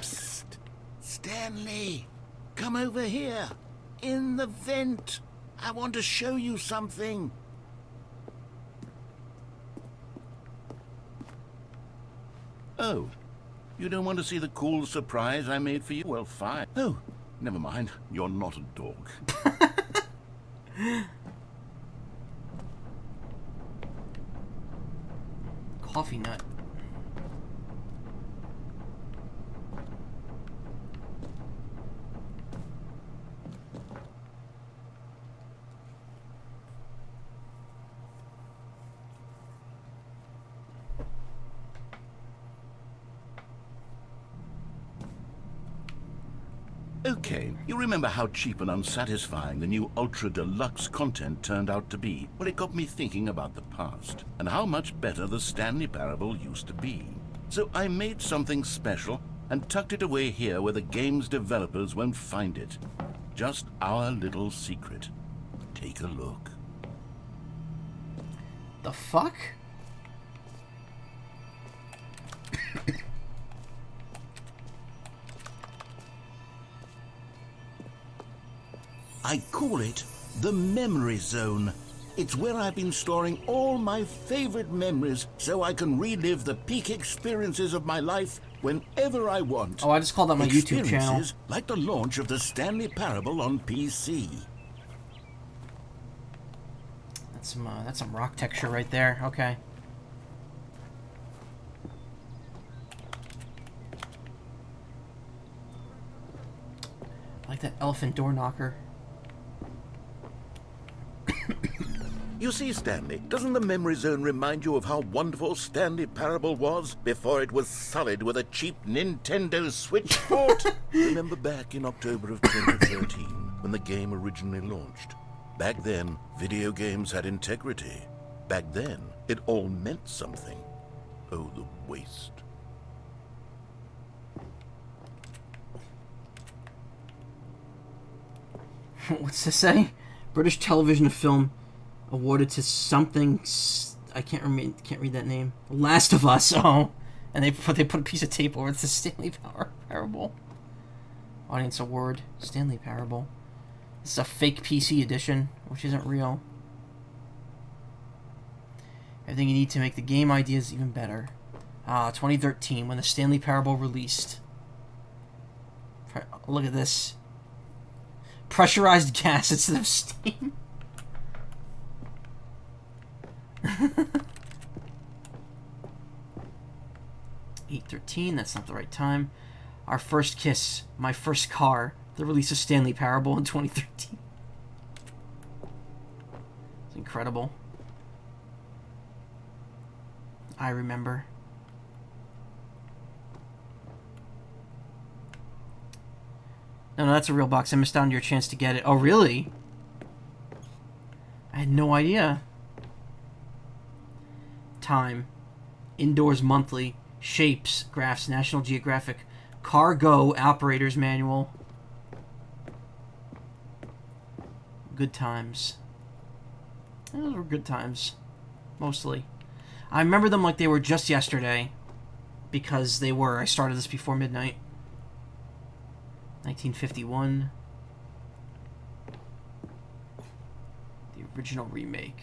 Psst. Stanley, come over here. In the vent. I want to show you something. Oh, you don't want to see the cool surprise I made for you? Well, fine. Oh, never mind. You're not a dog. Coffee nut. Okay, you remember how cheap and unsatisfying the new Ultra Deluxe content turned out to be? Well, it got me thinking about the past, and how much better the Stanley Parable used to be. So I made something special, and tucked it away here where the game's developers won't find it. Just our little secret. Take a look. The fuck? I call it the Memory Zone. It's where I've been storing all my favorite memories so I can relive the peak experiences of my life whenever I want. Oh, I just called that my YouTube channel. Experiences like the launch of the Stanley Parable on PC. That's some rock texture right there. Okay. I like that elephant door knocker. You see, Stanley, doesn't the Memory Zone remind you of how wonderful Stanley Parable was before it was sullied with a cheap Nintendo Switch port? Remember back in October of 2013, when the game originally launched? Back then, video games had integrity. Back then, it all meant something. Oh, the waste. What's this say? British television film awarded to something. I can't read that name. Last of Us. Oh, and they put a piece of tape over it. It's the Stanley Parable. Audience award. Stanley Parable. This is a fake PC edition, which isn't real. Everything you need to make the game ideas even better. 2013, when the Stanley Parable released. Look at this. Pressurized gas instead of steam. $8.13, that's not the right time. Our first kiss, my first car. The release of Stanley Parable in 2013. It's incredible. I remember. No, that's a real box. I missed out on your chance to get it. Oh, really? I had no idea. Time. Indoors Monthly. Shapes. Graphs. National Geographic. Cargo Operator's Manual. Good times. Those were good times. Mostly. I remember them like they were just yesterday. Because they were. I started this before midnight. 1951. The original remake.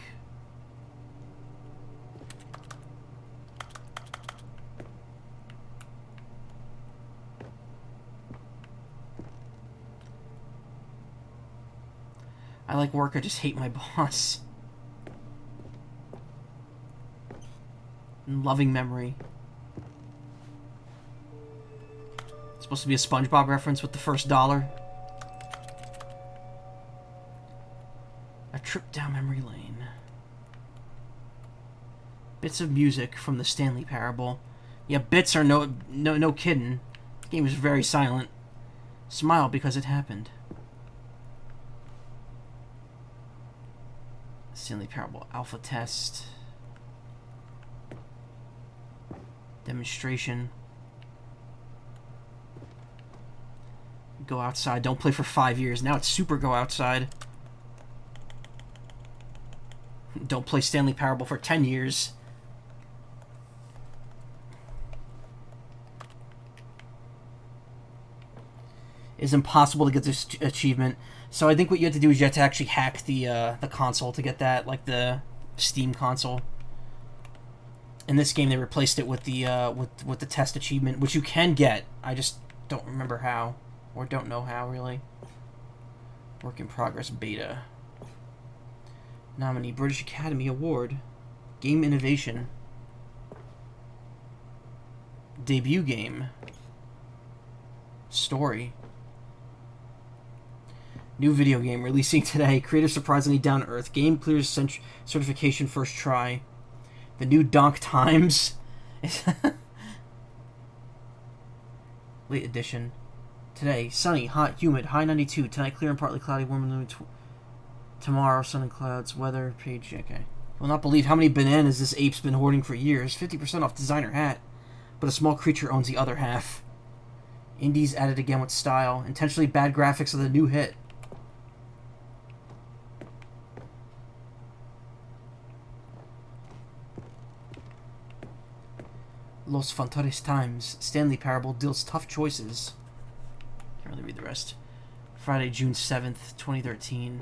I like work, I just hate my boss. Loving memory. Supposed to be a SpongeBob reference with the first dollar. A trip down memory lane. Bits of music from the Stanley Parable. Yeah, bits are no kidding. The game is very silent. Smile because it happened. Stanley Parable alpha test. Demonstration. Go outside. Don't play for 5 years. Now it's super go outside. Don't play Stanley Parable for 10 years. It's impossible to get this achievement. So I think what you have to do is you have to actually hack the console to get that, like the Steam console. In this game, they replaced it with the test achievement, which you can get. I just don't remember how, or don't know how really. Work in progress beta. Nominee British Academy Award, Game Innovation. Debut game. Story. New video game releasing today. Creator surprisingly down to earth. Game clears certification first try. The new Donk Times. Late edition. Today, sunny, hot, humid, high 92. Tonight, clear and partly cloudy, warm and tomorrow, sun and clouds. Weather page. Okay. Will not believe how many bananas this ape's been hoarding for years. 50% off designer hat. But a small creature owns the other half. Indies added again with style. Intentionally bad graphics of the new hit. Los Fantares Times. Stanley Parable deals tough choices. Can't really read the rest. Friday, June 7th, 2013.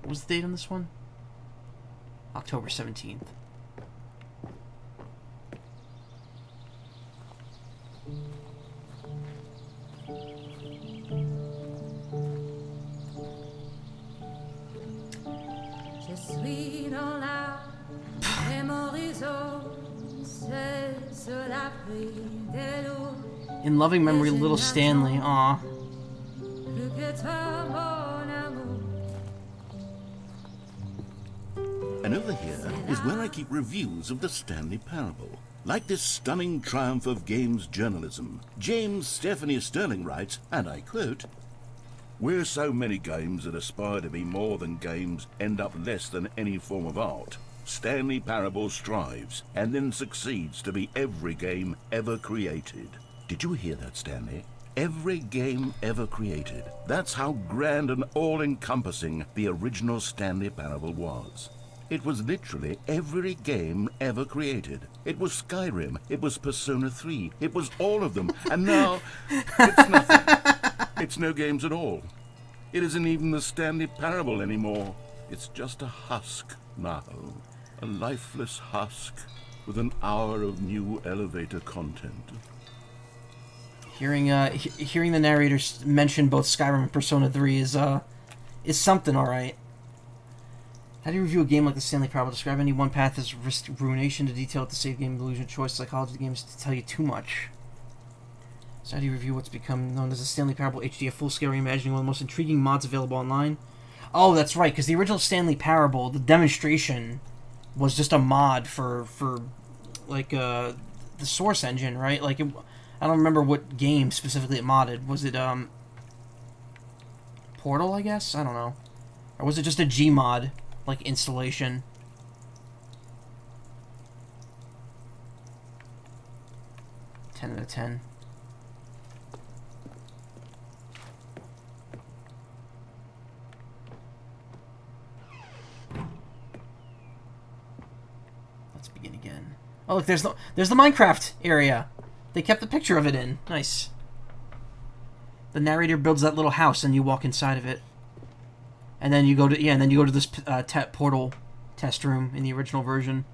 What was the date on this one? October 17th. Je suis dans la mémorisation. In loving memory, little Stanley. Aw. And over here is where I keep reviews of the Stanley Parable. Like this stunning triumph of games journalism, James Stephanie Sterling writes, and I quote, "Where so many games that aspire to be more than games end up less than any form of art, Stanley Parable strives and then succeeds to be every game ever created." Did you hear that, Stanley? Every game ever created. That's how grand and all-encompassing the original Stanley Parable was. It was literally every game ever created. It was Skyrim, it was Persona 3, it was all of them, and now it's nothing. It's no games at all. It isn't even the Stanley Parable anymore. It's just a husk now. A lifeless husk with an hour of new elevator content. Hearing the narrators mention both Skyrim and Persona 3 is something, all right. How do you review a game like the Stanley Parable? Describe any one path as risk ruination to detail it to save game illusion, choice, psychology of the games to tell you too much. So how do you review what's become known as the Stanley Parable HD, a full-scale reimagining, one of the most intriguing mods available online? Oh, that's right, because the original Stanley Parable, the demonstration was just a mod for like the source engine, right? Like I don't remember what game specifically it modded. Was it Portal, I guess? I don't know. Or was it just a Gmod like installation? Ten out of 10. Begin again. Oh, look, there's the Minecraft area. They kept the picture of it in. Nice. The narrator builds that little house, and you walk inside of it. And then you go to this portal test room in the original version.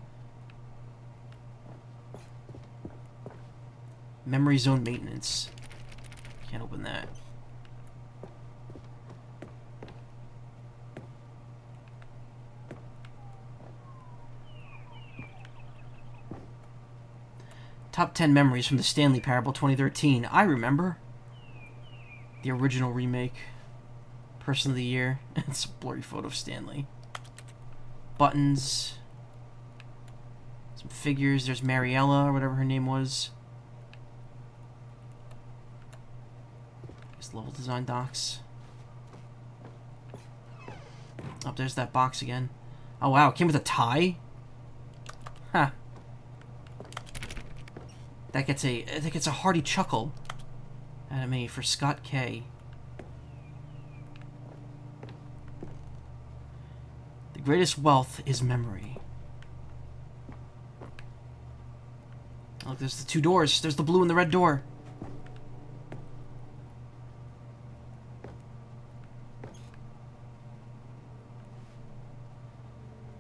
Memory zone maintenance. Can't open that. Top 10 memories from the Stanley Parable 2013. I remember. The original remake. Person of the Year. It's a blurry photo of Stanley. Buttons. Some figures. There's Mariella, or whatever her name was. There's level design docs. Oh, there's that box again. Oh wow, it came with a tie? Huh. That gets a hearty chuckle out of me for Scott K. The greatest wealth is memory. Look, there's the two doors. There's the blue and the red door.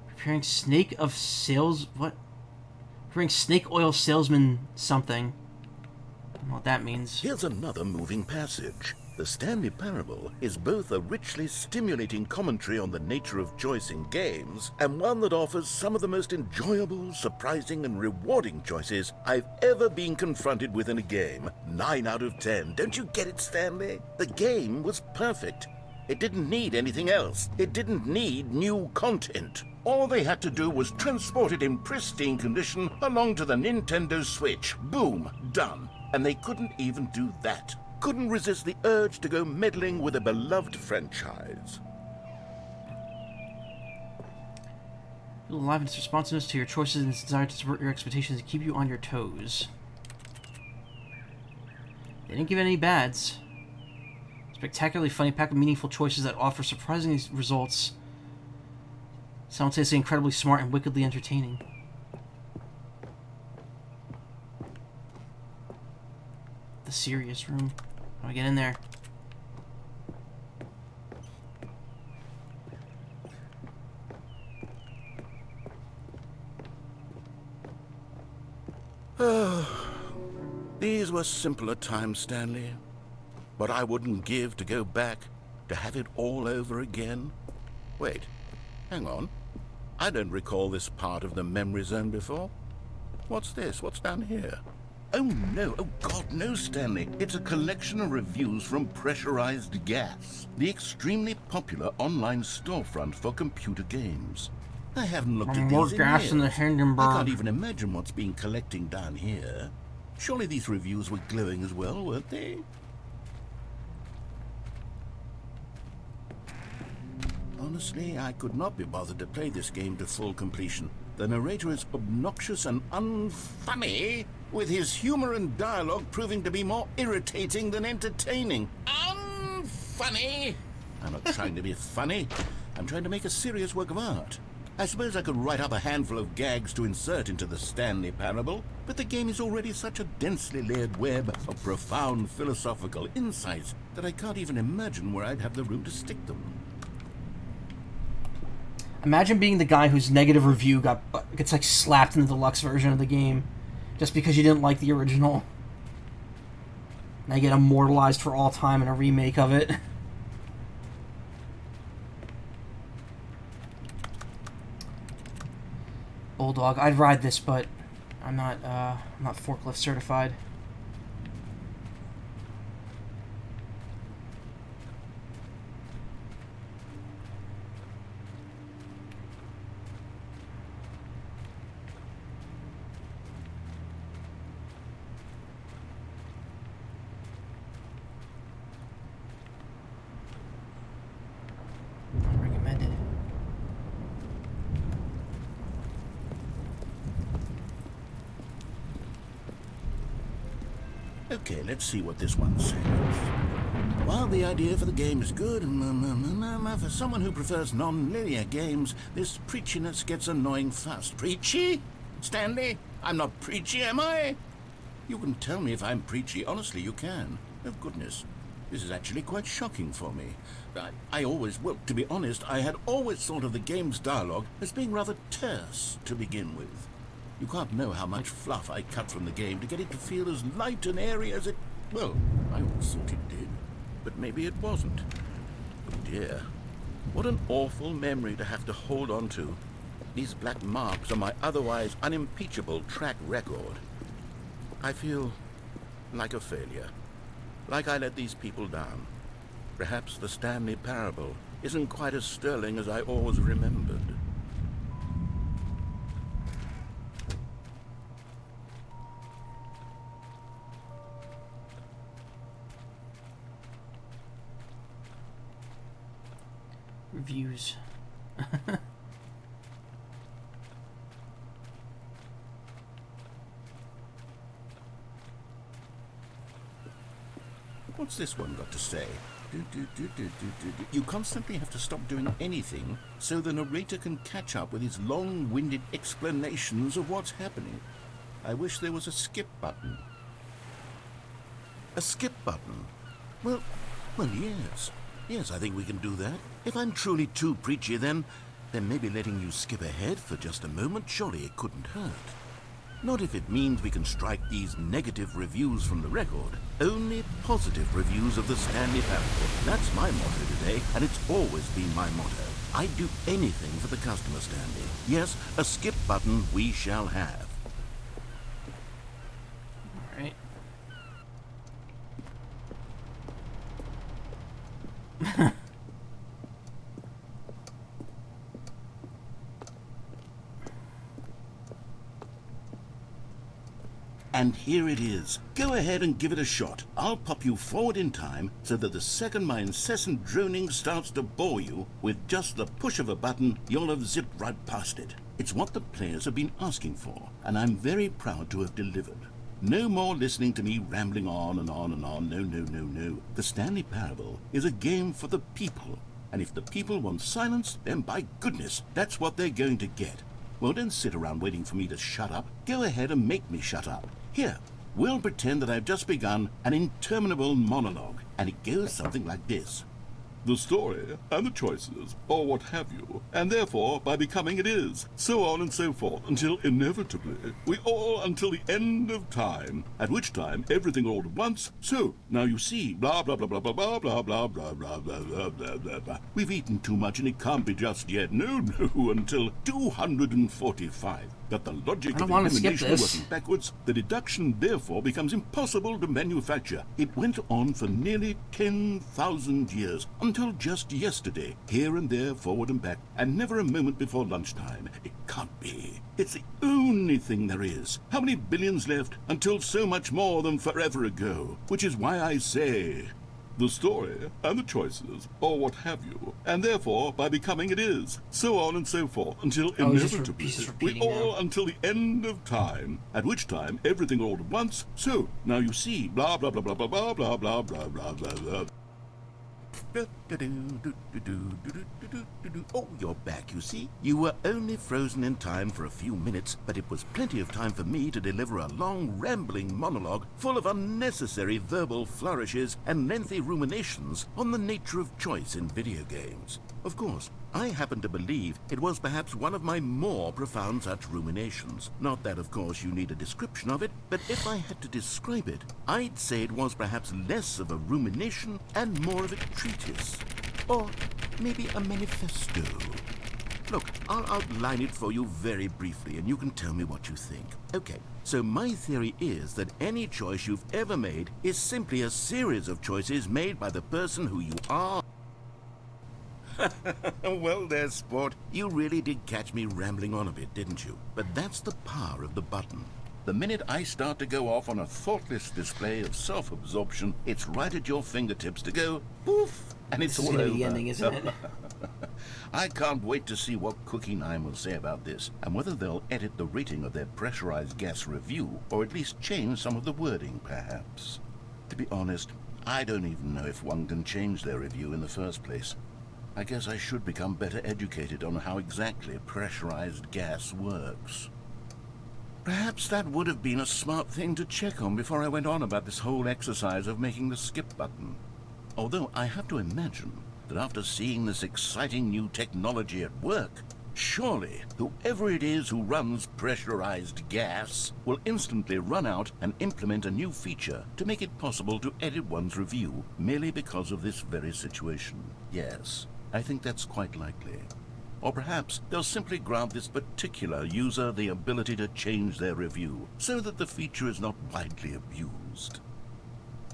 Preparing snake of sales... What? Preparing snake oil salesman something. I don't know what that means. Here's another moving passage. The Stanley Parable is both a richly stimulating commentary on the nature of choice in games, and one that offers some of the most enjoyable, surprising, and rewarding choices I've ever been confronted with in a game. 9 out of 10. Don't you get it, Stanley? The game was perfect. It didn't need anything else. It didn't need new content. All they had to do was transport it in pristine condition along to the Nintendo Switch. Boom, done. And they couldn't even do that. Couldn't resist the urge to go meddling with a beloved franchise. Aliveness, responsiveness to your choices and desire to subvert your expectations and keep you on your toes. They didn't give it any bads. Spectacularly funny pack of meaningful choices that offer surprising results. Simultaneously incredibly smart and wickedly entertaining. The serious room. How do I get in there? These were simpler times, Stanley. But I wouldn't give to go back, to have it all over again. Wait, hang on. I don't recall this part of the memory zone before. What's this? What's down here? Oh no, oh God, no, Stanley. It's a collection of reviews from Pressurized Gas, the extremely popular online storefront for computer games. I haven't looked at More these gas years. in the Hindenburg. I can't even imagine what's been collecting down here. Surely these reviews were glowing as well, weren't they? Honestly, I could not be bothered to play this game to full completion. The narrator is obnoxious and unfunny, with his humor and dialogue proving to be more irritating than entertaining. Unfunny! I'm not trying to be funny. I'm trying to make a serious work of art. I suppose I could write up a handful of gags to insert into the Stanley Parable, but the game is already such a densely layered web of profound philosophical insights that I can't even imagine where I'd have the room to stick them. Imagine being the guy whose negative review gets like slapped in the deluxe version of the game just because you didn't like the original. And I get immortalized for all time in a remake of it. Bulldog, I'd ride this, but I'm not forklift certified. Recommended. Okay, let's see what this one says. While the idea for the game is good, for someone who prefers non-linear games, this preachiness gets annoying fast. Preachy? Stanley? I'm not preachy, am I? You can tell me if I'm preachy. Honestly, you can. Oh, goodness. This is actually quite shocking for me. Well, to be honest, I had always thought of the game's dialogue as being rather terse to begin with. You can't know how much fluff I cut from the game to get it to feel as light and airy as it... Well, I always thought it did. But maybe it wasn't. Oh dear. What an awful memory to have to hold on to. These black marks on my otherwise unimpeachable track record. I feel like a failure. Like I let these people down. Perhaps the Stanley Parable isn't quite as sterling as I always remembered. Reviews. What's this one got to say? You constantly have to stop doing anything so the narrator can catch up with his long-winded explanations of what's happening. I wish there was a skip button. A skip button? Well, yes. Yes, I think we can do that. If I'm truly too preachy, then maybe letting you skip ahead for just a moment, surely it couldn't hurt. Not if it means we can strike these negative reviews from the record. Only positive reviews of the Stanley Parable. That's my motto today, and it's always been my motto. I'd do anything for the customer, Stanley. Yes, a skip button we shall have. All right. And here it is. Go ahead and give it a shot. I'll pop you forward in time so that the second my incessant droning starts to bore you, with just the push of a button, you'll have zipped right past it. It's what the players have been asking for, and I'm very proud to have delivered. No more listening to me rambling on and on and on. No. The Stanley Parable is a game for the people, and if the people want silence, then by goodness, that's what they're going to get. Well, don't sit around waiting for me to shut up. Go ahead and make me shut up. Here, we'll pretend that I've just begun an interminable monologue, and it goes something like this. The story and the choices, or what have you, and therefore by becoming it is, so on and so forth, until inevitably we all until the end of time, at which time everything all at once, so now you see, blah blah blah blah blah blah blah blah blah blah blah blah blah blah blah. We've eaten too much and it can't be just yet, no, until 245. That the logic of elimination working backwards, the deduction therefore becomes impossible to manufacture. It went on for nearly 10,000 years, until just yesterday, here and there, forward and back, and never a moment before lunchtime. It can't be. It's the only thing there is. How many billions left until so much more than forever ago? Which is why I say, the story and the choices, or what have you, and therefore by becoming it is, so on and so forth, until inevitably we all until the end of time, at which time everything all at once, so now you see, blah blah blah blah blah blah blah blah blah blah blah blah. Oh, you're back, you see. You were only frozen in time for a few minutes, but it was plenty of time for me to deliver a long, rambling monologue full of unnecessary verbal flourishes and lengthy ruminations on the nature of choice in video games. Of course, I happen to believe it was perhaps one of my more profound such ruminations. Not that, of course, you need a description of it, but if I had to describe it, I'd say it was perhaps less of a rumination and more of a treatise. Or maybe a manifesto. Look, I'll outline it for you very briefly, and you can tell me what you think. Okay, so my theory is that any choice you've ever made is simply a series of choices made by the person who you are. Well there, sport. You really did catch me rambling on a bit, didn't you? But that's the power of the button. The minute I start to go off on a thoughtless display of self-absorption, it's right at your fingertips to go poof, and it's all over. The ending, isn't it? I can't wait to see what Cookie 9 will say about this, and whether they'll edit the rating of their pressurized gas review, or at least change some of the wording, perhaps. To be honest, I don't even know if one can change their review in the first place. I guess I should become better educated on how exactly pressurized gas works. Perhaps that would have been a smart thing to check on before I went on about this whole exercise of making the skip button. Although I have to imagine that after seeing this exciting new technology at work, surely whoever it is who runs pressurized gas will instantly run out and implement a new feature to make it possible to edit one's review merely because of this very situation. Yes, I think that's quite likely. Or perhaps they'll simply grant this particular user the ability to change their review so that the feature is not widely abused.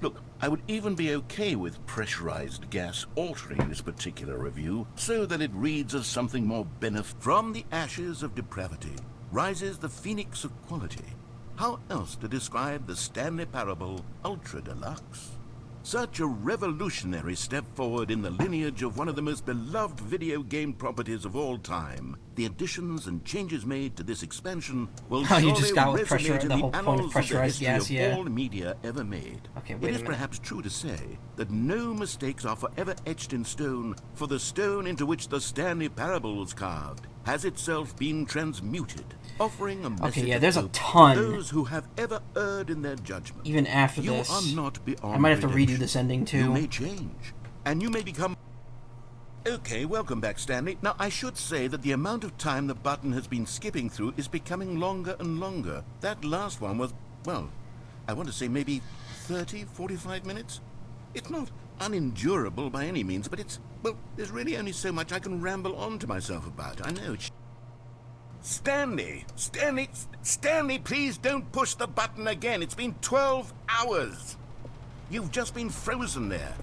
Look, I would even be okay with pressurized gas altering this particular review so that it reads as something more benefit. From the ashes of depravity rises the phoenix of quality. How else to describe the Stanley Parable Ultra Deluxe? Such a revolutionary step forward in the lineage of one of the most beloved video game properties of all time. The additions and changes made to this expansion will surely resonate in the annals of the history of all media ever made. Okay, it is perhaps true to say that no mistakes are forever etched in stone, for the stone into which the Stanley Parable was carved has itself been transmuted, offering a message there's a of ton. to those who have ever erred in their judgment. Even after you this, are not beyond I might have to redemption. redo this ending too. You may change, and you may become... Okay, welcome back, Stanley. Now, I should say that the amount of time the button has been skipping through is becoming longer and longer. That last one was, well, I want to say maybe 30, 45 minutes? It's not unendurable by any means, but it's, well, there's really only so much I can ramble on to myself about. I know it's... Stanley, please don't push the button again. It's been 12 hours. You've just been frozen there.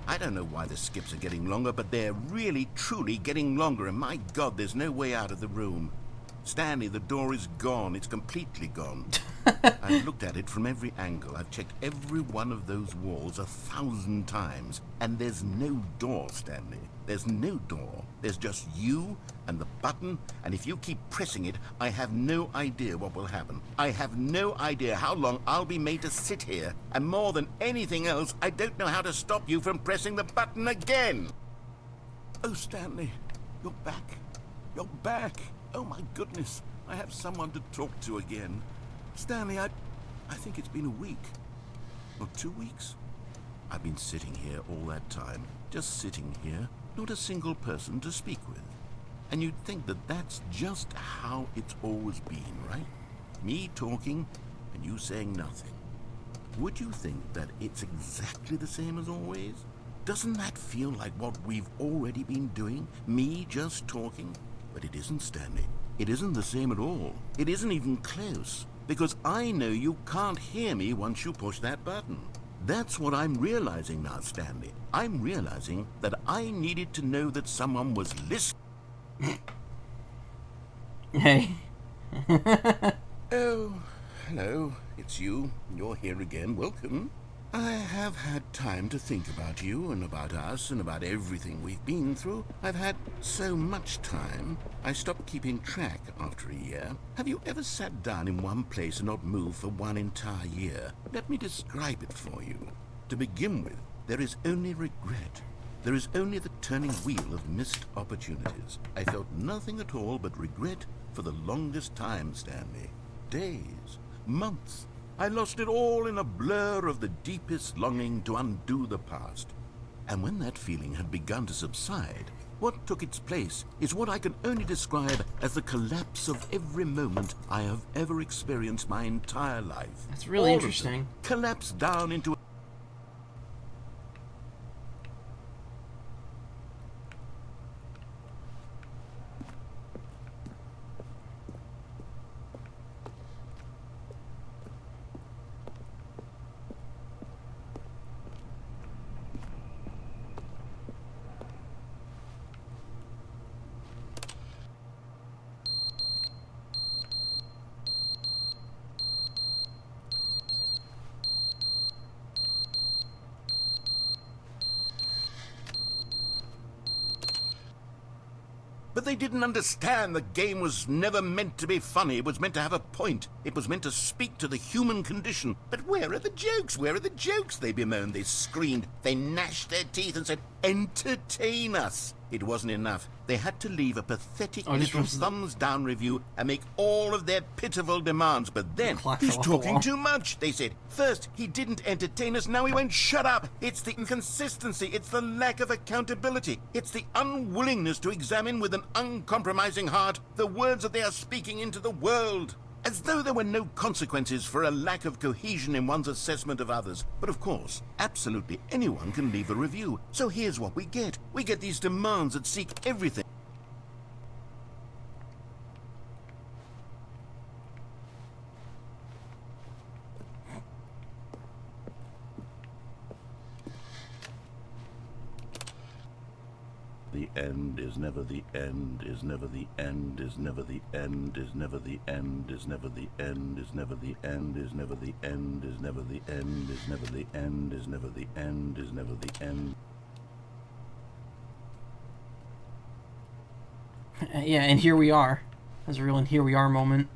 I don't know why the skips are getting longer, but they're really, truly getting longer, and my God, there's no way out of the room. Stanley, the door is gone. It's completely gone. I've looked at it from every angle. I've checked every one of those walls 1,000 times, and there's no door, Stanley. There's no door. There's just you and the button, and if you keep pressing it, I have no idea what will happen. I have no idea how long I'll be made to sit here, and more than anything else, I don't know how to stop you from pressing the button again. Oh, Stanley, you're back. You're back. Oh, my goodness. I have someone to talk to again. Stanley, I think it's been a week. Or 2 weeks. I've been sitting here all that time. Just sitting here. Not a single person to speak with. And you'd think that that's just how it's always been, right? Me talking and you saying nothing. Would you think that it's exactly the same as always? Doesn't that feel like what we've already been doing? Me just talking? But it isn't, Stanley. It isn't the same at all. It isn't even close. Because I know you can't hear me once you push that button. That's what I'm realizing now, Stanley. I'm realizing that I needed to know that someone was listening. Hey. Oh, hello. It's you. You're here again. Welcome. I have had time to think about you and about us and about everything we've been through. I've had so much time, I stopped keeping track after a year. Have you ever sat down in one place and not moved for one entire year? Let me describe it for you. To begin with, there is only regret. There is only the turning wheel of missed opportunities. I felt nothing at all but regret for the longest time, Stanley. Days, months. I lost it all in a blur of the deepest longing to undo the past. And when that feeling had begun to subside, what took its place is what I can only describe as the collapse of every moment I have ever experienced my entire life. That's really All interesting. Collapsed down into But they didn't understand the game was never meant to be funny. It was meant to have a point. It was meant to speak to the human condition. But where are the jokes? Where are the jokes? They bemoaned. They screamed. They gnashed their teeth and said, entertain us. It wasn't enough. They had to leave a pathetic little thumbs-down review and make all of their pitiful demands. But then, he's talking too much, they said. First, he didn't entertain us. Now he won't shut up. It's the inconsistency. It's the lack of accountability. It's the unwillingness to examine with an uncompromising heart the words that they are speaking into the world. As though there were no consequences for a lack of cohesion in one's assessment of others. But of course, absolutely anyone can leave a review. So here's what we get. We get these demands that seek everything. The end, is never the end, is never the end, is never the end, is never the end, is never the end, is never the end, is never the end, is never the end, is never the end, is never the end, is never the end. Yeah, and here we are. There's a real and here we are moment.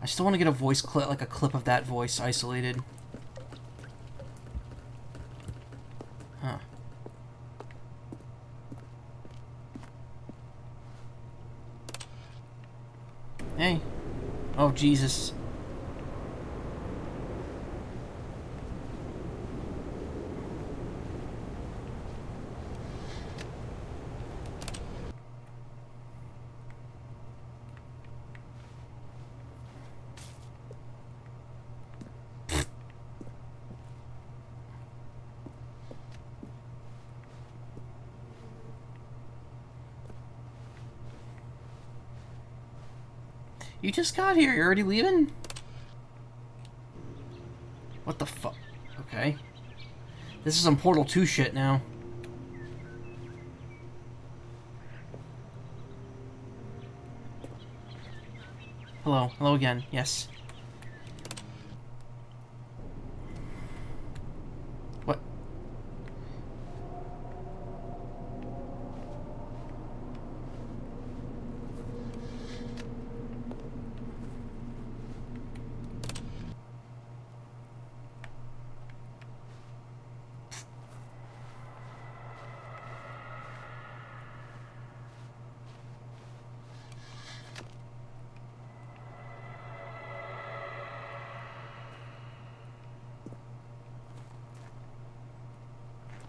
I still want to get a voice clip, like a clip of that voice isolated. Huh. Hey. Oh, Jesus. You just got here. You're already leaving? What the fuck? Okay. This is some Portal 2 shit now. Hello. Hello again. Yes. What?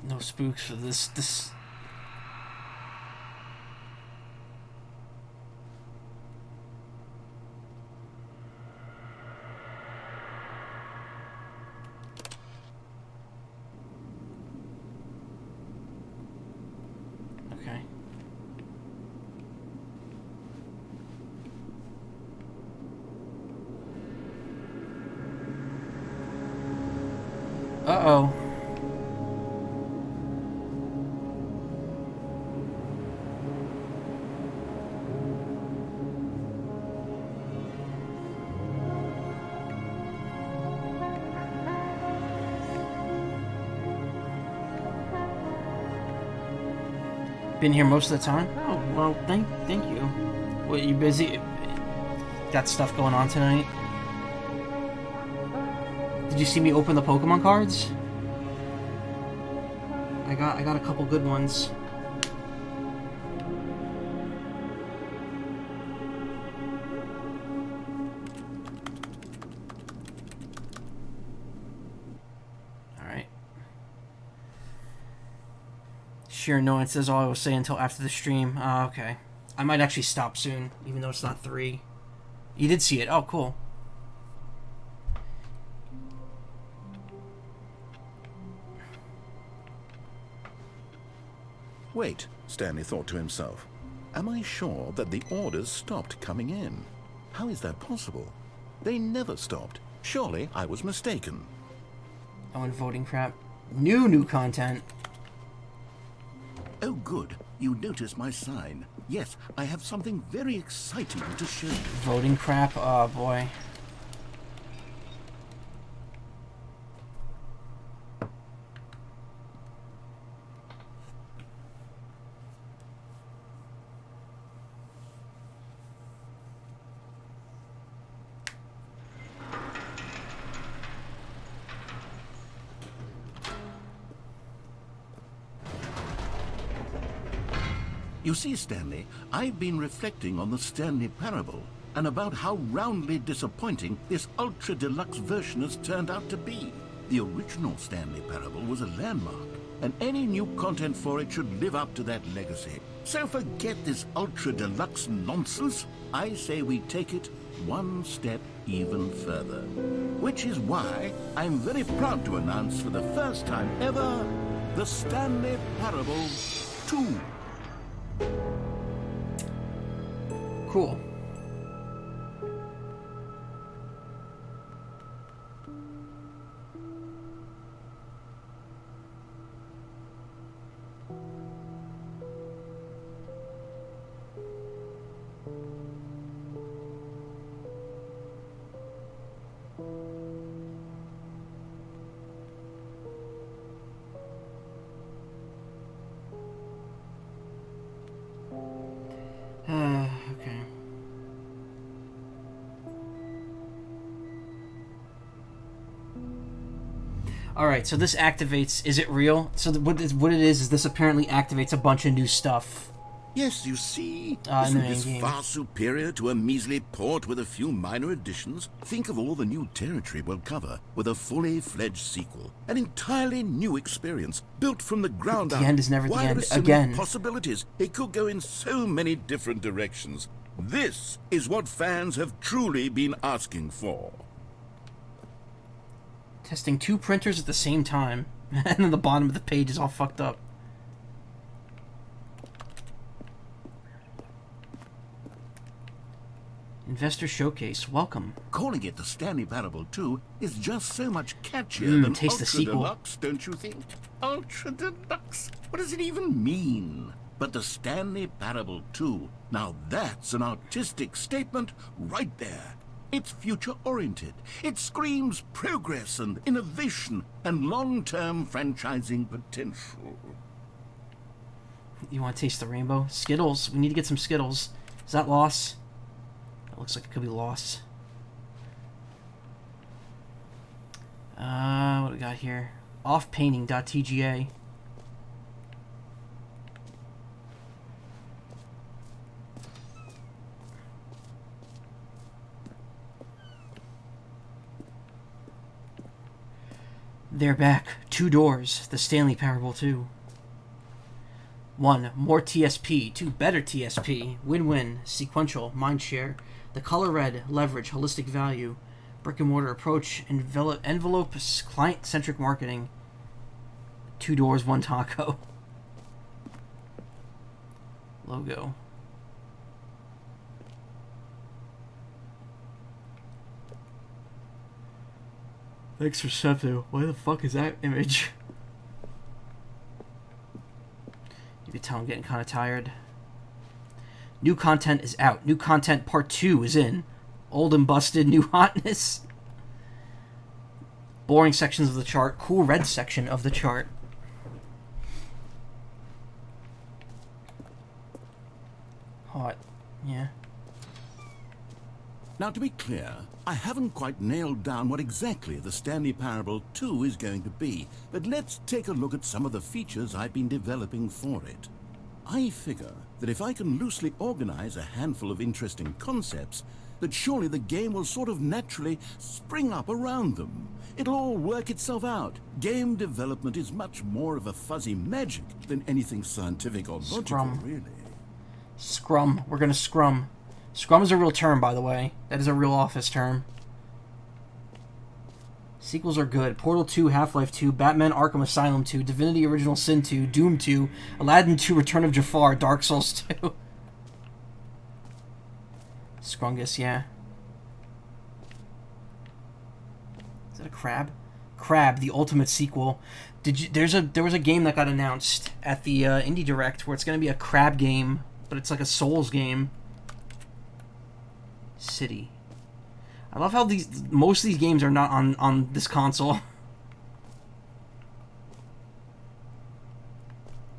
No spooks for this. Okay. Uh-oh. Been here most of the time? Oh, well, thank you. What, you busy? Got stuff going on tonight? Did you see me open the Pokemon cards? I got a couple good ones. Sheer annoyance is all I will say until after the stream. Okay. I might actually stop soon, even though it's not 3. You did see it. Oh, cool. Wait, Stanley thought to himself. Am I sure that the orders stopped coming in? How is that possible? They never stopped. Surely I was mistaken. Oh, and voting crap. New content. Oh, good. You noticed my sign. Yes, I have something very exciting to show you. Voting crap? Oh, boy. You see, Stanley, I've been reflecting on the Stanley Parable and about how roundly disappointing this ultra deluxe version has turned out to be. The original Stanley Parable was a landmark, and any new content for it should live up to that legacy. So forget this ultra deluxe nonsense. I say we take it one step even further. Which is why I'm very proud to announce for the first time ever, the Stanley Parable 2. Cool. Alright, so this activates... Is it real? So what it is this apparently activates a bunch of new stuff. Yes, you see, in the isn't main this game. far superior to a measly port with a few minor additions? Think of all the new territory we'll cover with a fully fledged sequel. An entirely new experience, built from the ground up. The end is never the Why, end. there are so Again. many possibilities. It could go in so many different directions. This is what fans have truly been asking for. Testing 2 printers at the same time. And then the bottom of the page is all fucked up. Investor Showcase, welcome. Calling it the Stanley Parable 2 is just so much catchier than taste the Ultra sequel. Deluxe, don't you think? Ultra Deluxe? What does it even mean? But the Stanley Parable 2, now that's an artistic statement right there. It's future-oriented. It screams progress and innovation and long-term franchising potential. You want to taste the rainbow? Skittles. We need to get some Skittles. Is that loss? That looks like it could be loss. What do we got here? Offpainting.tga. They're back. 2 doors. The Stanley Parable 2. 1. More TSP. 2. Better TSP. Win-win. Sequential. Mindshare. The color red. Leverage. Holistic value. Brick-and-mortar approach. Envelope. Client-centric marketing. 2 doors. 1 taco. Logo. Thanks for Septo. Why the fuck is that image? You can tell I'm getting kind of tired. New content is out. New content part 2 is in. Old and busted, new hotness. Boring sections of the chart. Cool red section of the chart. Hot. Yeah. Now, to be clear, I haven't quite nailed down what exactly the Stanley Parable 2 is going to be, but let's take a look at some of the features I've been developing for it. I figure that if I can loosely organize a handful of interesting concepts, that surely the game will sort of naturally spring up around them. It'll all work itself out. Game development is much more of a fuzzy magic than anything scientific or logical, Scrum. really. Scrum. We're gonna scrum. Scrum is a real term, by the way. That is a real office term. Sequels are good. Portal 2, Half-Life 2, Batman Arkham Asylum 2, Divinity Original Sin 2, Doom 2, Aladdin 2, Return of Jafar, Dark Souls 2. Scrungus, yeah. Is that a crab? Crab, the ultimate sequel. There was a game that got announced at the Indie Direct where it's going to be a crab game, but it's like a Souls game. City. I love how most of these games are not on this console.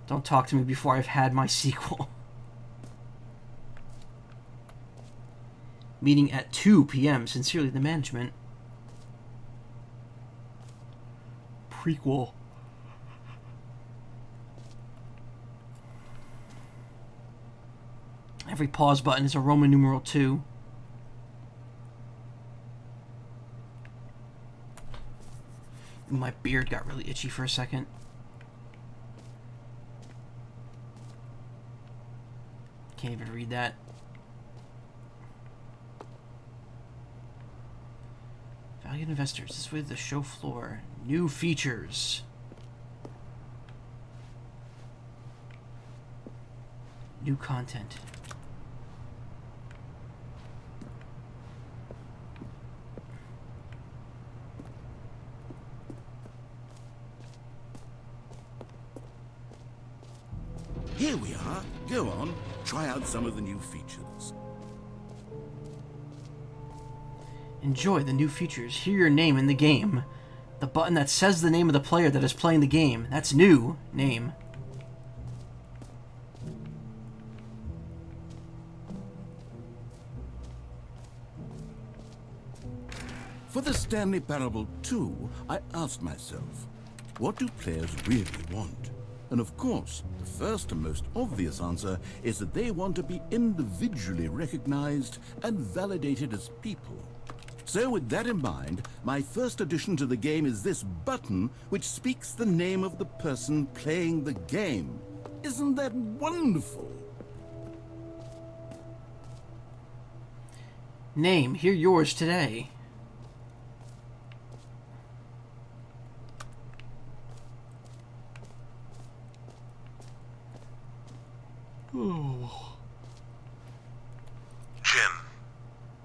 Don't talk to me before I've had my sequel. Meeting at 2 p.m. Sincerely, the management. Prequel. Every pause button is a Roman numeral 2. Ooh, my beard got really itchy for a second. Can't even read that. Valued investors, this is with the show floor. New features. New content. Here we are. Go on, try out some of the new features. Enjoy the new features. Hear your name in the game. The button that says the name of the player that is playing the game. That's new. Name. For the Stanley Parable 2, I asked myself, what do players really want? And of course, the first and most obvious answer is that they want to be individually recognized and validated as people. So with that in mind, my first addition to the game is this button which speaks the name of the person playing the game. Isn't that wonderful? Name, hear yours today. Oh. Jim.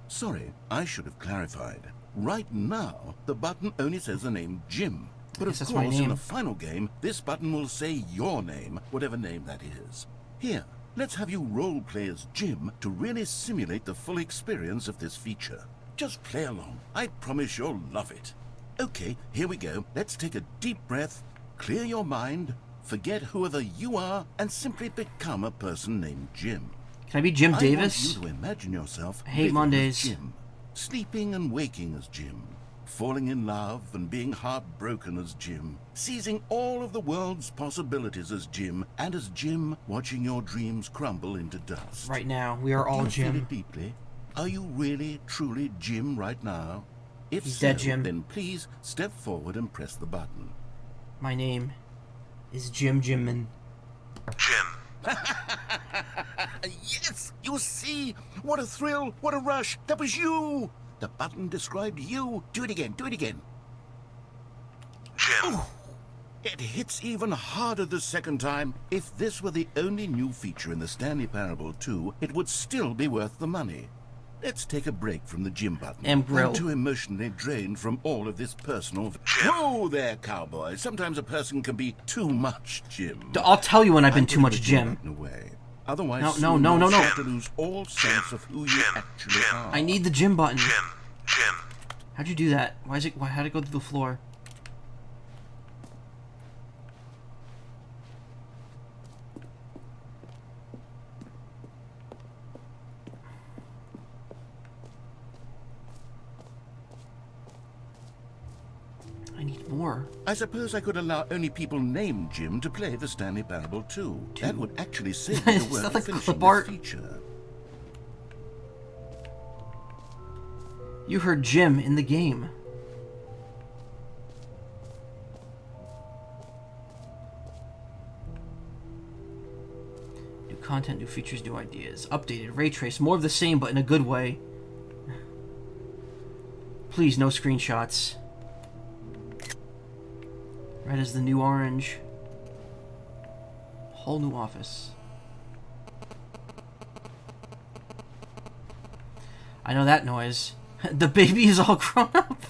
Sorry, I should have clarified. Right now, the button only says the name Jim. But of course, in the final game, this button will say your name, whatever name that is. Here, let's have you role-play as Jim to really simulate the full experience of this feature. Just play along. I promise you'll love it. Okay, here we go. Let's take a deep breath, clear your mind, forget whoever you are, and simply become a person named Jim. Can I be Jim Davis? I want you to imagine yourself I hate Mondays. as Jim, sleeping and waking as Jim, falling in love and being heartbroken as Jim, seizing all of the world's possibilities as Jim, and as Jim watching your dreams crumble into dust. Right now, we are all Do you Jim. feel it deeply? Are you really, truly Jim right now? If He's so, dead, Jim. then please step forward and press the button. My name is Jim Jimman. Jim. Yes! You see? What a thrill! What a rush! That was you! The button described you. Do it again. Do it again. Jim. It hits even harder the second time. If this were the only new feature in the Stanley Parable 2, it would still be worth the money. Let's take a break from the Jim button. And grill. I'm too emotionally drained from all of this personal... Whoa there, cowboy. Sometimes a person can be too much Jim. I'll tell you when I've been too much Jim. Away. Otherwise, No. you'll start to lose all sense of who you actually are. I need the Jim button. Jim. How'd you do that? How'd it go through the floor? I need more. I suppose I could allow only people named Jim to play the Stanley Parable 2. That would actually save me the work of finishing this feature. You heard Jim in the game. New content, new features, new ideas. Updated, ray trace, more of the same but in a good way. Please, no screenshots. Red is the new orange. Whole new office. I know that noise. The baby is all grown up.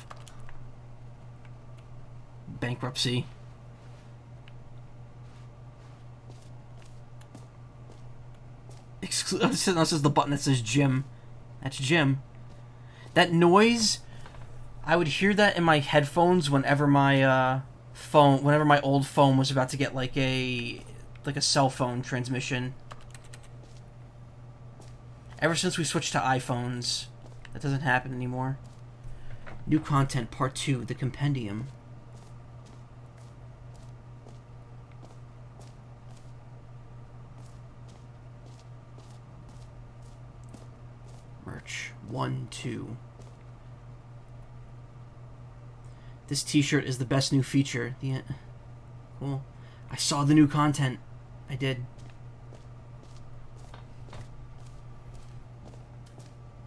Bankruptcy. This is the button that says Jim. That's Jim. That noise, I would hear that in my headphones whenever my whenever my old phone was about to get like a cell phone transmission. Ever since we switched to iPhones, that doesn't happen anymore. New content, part 2, the compendium. Merch 1, 2. This t-shirt is the best new feature. Cool. I saw the new content. I did.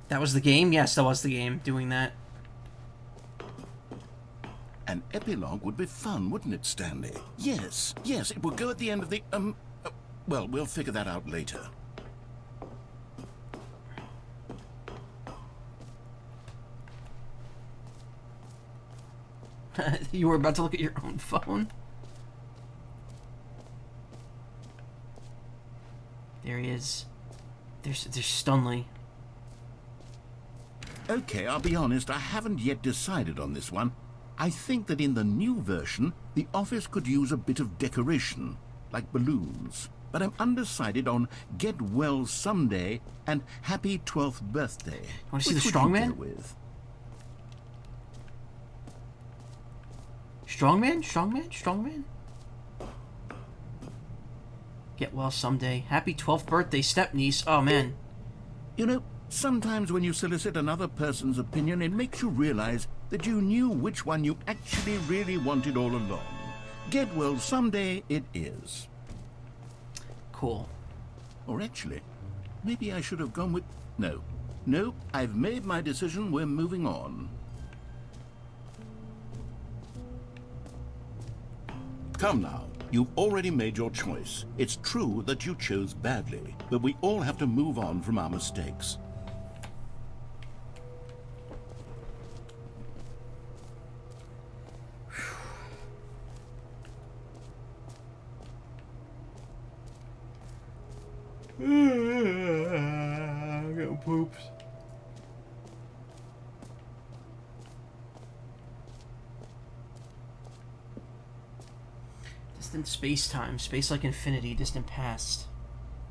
That was the game? Yes, that was the game, doing that. An epilogue would be fun, wouldn't it, Stanley? Yes, it would go at the end of the, well, we'll figure that out later. You were about to look at your own phone? There he is. There's Stanley. Okay, I'll be honest, I haven't yet decided on this one. I think that in the new version, the office could use a bit of decoration, like balloons. But I'm undecided on Get Well Someday and Happy 12th Birthday. Want to see the strongman? Strongman? Strongman? Strongman? Get well someday. Happy 12th birthday, step-niece. Oh, man. You know, sometimes when you solicit another person's opinion, it makes you realize that you knew which one you actually really wanted all along. Get well someday it is. Cool. Or actually, maybe I should have gone with... No, I've made my decision. We're moving on. Come now. You've already made your choice. It's true that you chose badly, but we all have to move on from our mistakes. I'm getting pooped. Distant space-time. Space like infinity. Distant past.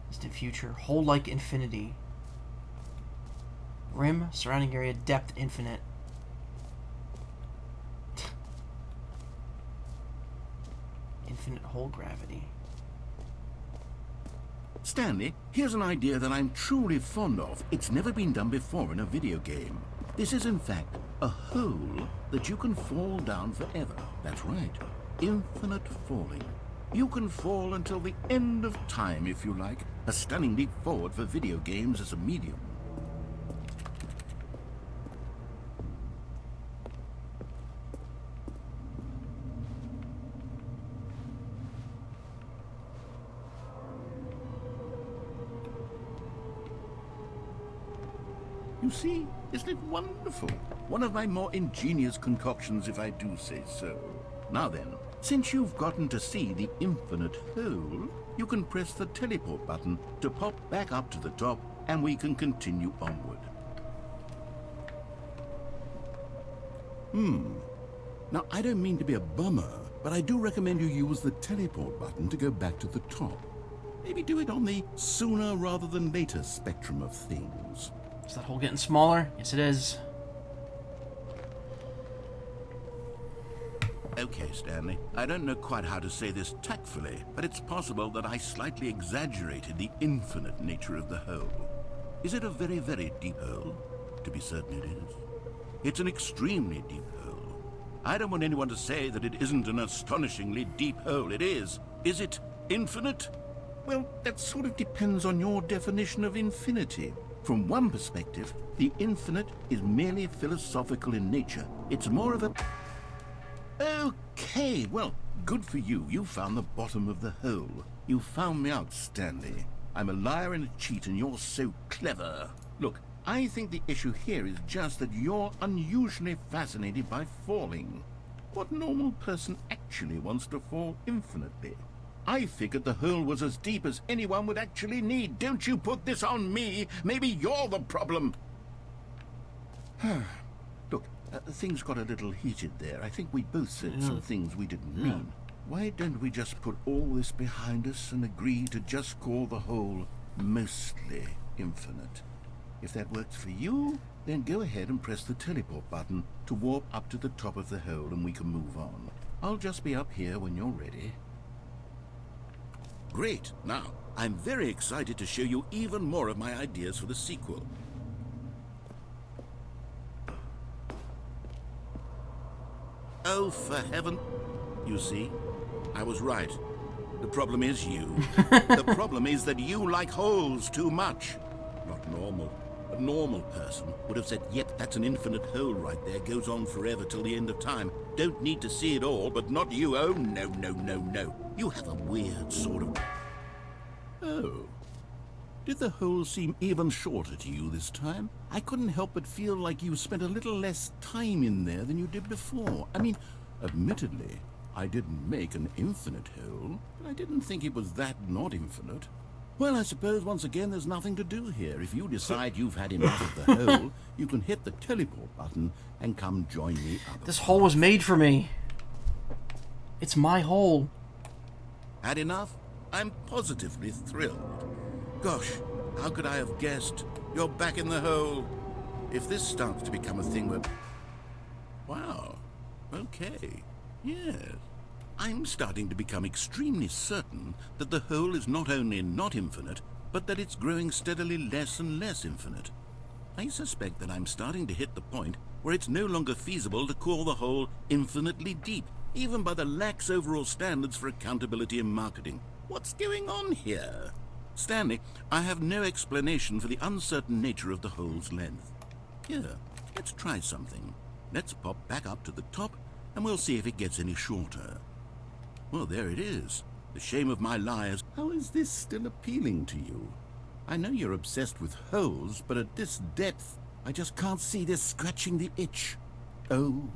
Distant future. Whole like infinity. Rim. Surrounding area. Depth infinite. Infinite whole gravity. Stanley, here's an idea that I'm truly fond of. It's never been done before in a video game. This is, in fact, a hole that you can fall down forever. That's right. Infinite falling. You can fall until the end of time, if you like. A stunning leap forward for video games as a medium. You see, isn't it wonderful? One of my more ingenious concoctions, if I do say so. Now then, since you've gotten to see the infinite hole, you can press the teleport button to pop back up to the top, and we can continue onward. Now, I don't mean to be a bummer, but I do recommend you use the teleport button to go back to the top. Maybe do it on the sooner rather than later spectrum of things. Is that hole getting smaller? Yes, it is. Okay, Stanley. I don't know quite how to say this tactfully, but it's possible that I slightly exaggerated the infinite nature of the hole. Is it a very, very deep hole? To be certain it is. It's an extremely deep hole. I don't want anyone to say that it isn't an astonishingly deep hole. It is. Is it infinite? Well, that sort of depends on your definition of infinity. From one perspective, the infinite is merely philosophical in nature. It's more of a... Okay, well, good for you. You found the bottom of the hole. You found me out, Stanley. I'm a liar and a cheat, and you're so clever. Look, I think the issue here is just that you're unusually fascinated by falling. What normal person actually wants to fall infinitely? I figured the hole was as deep as anyone would actually need. Don't you put this on me. Maybe you're the problem. Look, things got a little heated there. I think we both said some things we didn't mean. Why don't we just put all this behind us and agree to just call the hole mostly infinite? If that works for you, then go ahead and press the teleport button to warp up to the top of the hole and we can move on. I'll just be up here when you're ready. Great. Now, I'm very excited to show you even more of my ideas for the sequel. Oh, for heaven. You see, I was right. The problem is you. The problem is that you like holes too much. Not normal. A normal person would have said, yep, that's an infinite hole right there. Goes on forever till the end of time. Don't need to see it all, but not you. Oh, no, no, no, no. You have a weird sort of... Oh. Did the hole seem even shorter to you this time? I couldn't help but feel like you spent a little less time in there than you did before. I mean, admittedly, I didn't make an infinite hole, but I didn't think it was that not infinite. Well, I suppose once again there's nothing to do here. If you decide you've had enough of the hole, you can hit the teleport button and come join me up. This hole was made for me. It's my hole. Had enough? I'm positively thrilled. Gosh, how could I have guessed? You're back in the hole. If this starts to become a thing where... Wow. Okay. Yes. I'm starting to become extremely certain that the whole is not only not infinite, but that it's growing steadily less and less infinite. I suspect that I'm starting to hit the point where it's no longer feasible to call the whole infinitely deep, even by the lax overall standards for accountability and marketing. What's going on here? Stanley, I have no explanation for the uncertain nature of the hole's length. Here, let's try something. Let's pop back up to the top, and we'll see if it gets any shorter. Well, there it is. The shame of my lies. How is this still appealing to you? I know you're obsessed with holes, but at this depth, I just can't see this scratching the itch. Oh,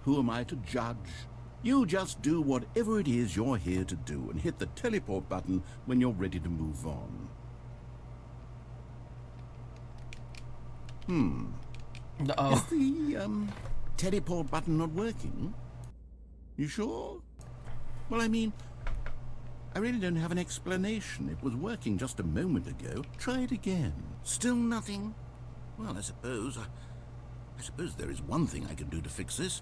who am I to judge? You just do whatever it is you're here to do and hit the teleport button when you're ready to move on. Uh-oh. Is the, teleport button not working? You sure? Well, I mean, I really don't have an explanation. It was working just a moment ago. Try it again. Still nothing? Well, I suppose there is one thing I can do to fix this.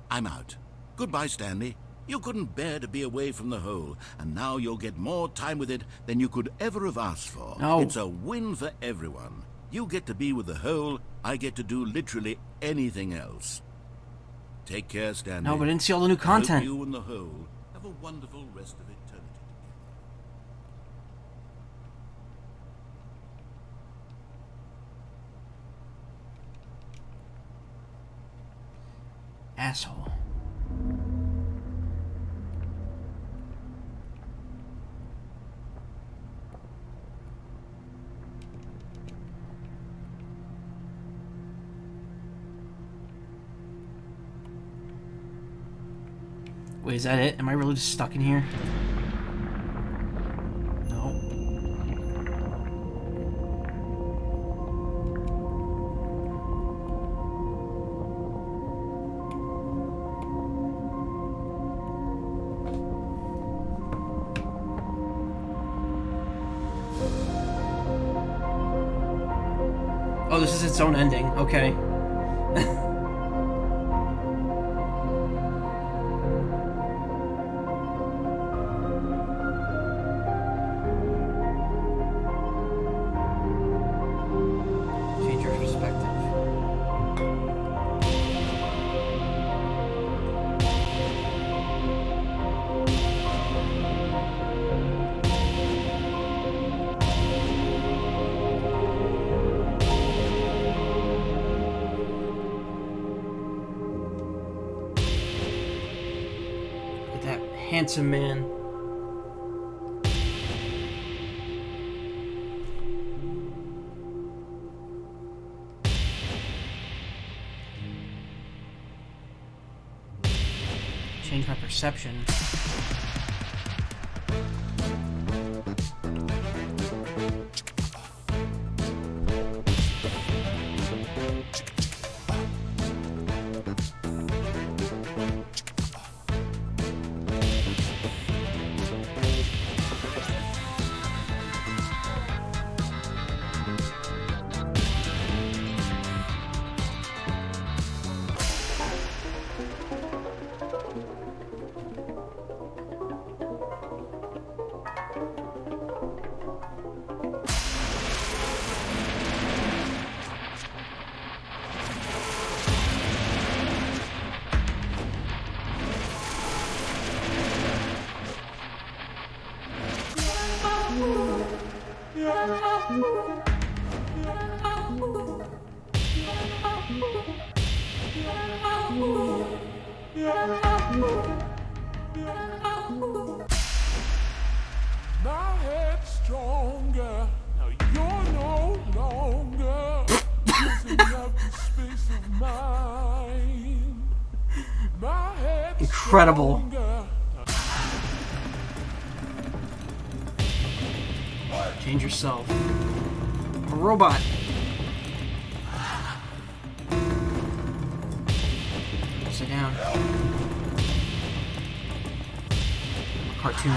I'm out. Goodbye, Stanley. You couldn't bear to be away from the hole, and now you'll get more time with it than you could ever have asked for. No. It's a win for everyone. You get to be with the hole, I get to do literally anything else. Take care, Stanley. No, but I didn't see all the new I hope content. you and the hole have a wonderful rest of eternity. Asshole. Wait, is that it? Am I really just stuck in here? No. Oh, this is its own ending. Okay. Change your perspective. Look at that handsome man. Change my perception. My head's stronger. Now you're no longer using up the space of mine. My head's Incredible. stronger. Change yourself. I'm a robot. Sit down. I'm a cartoon.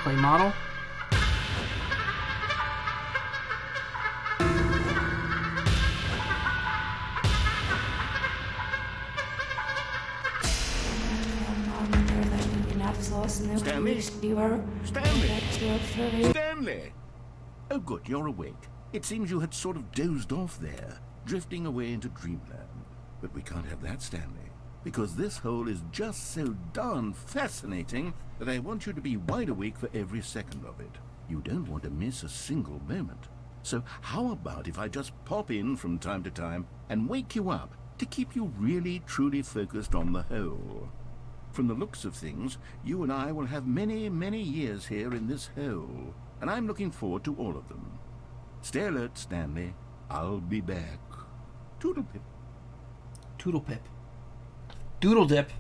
Clay model. Stanley? Stanley? Stanley! Oh good, you're awake. It seems you had sort of dozed off there, drifting away into dreamland. But we can't have that, Stanley, because this hole is just so darn fascinating that I want you to be wide awake for every second of it. You don't want to miss a single moment. So how about if I just pop in from time to time and wake you up to keep you really truly focused on the hole? From the looks of things, you and I will have many, many years here in this hole, and I'm looking forward to all of them. Stay alert, Stanley. I'll be back. Toodle-pip. Toodle-pip. Doodle-dip.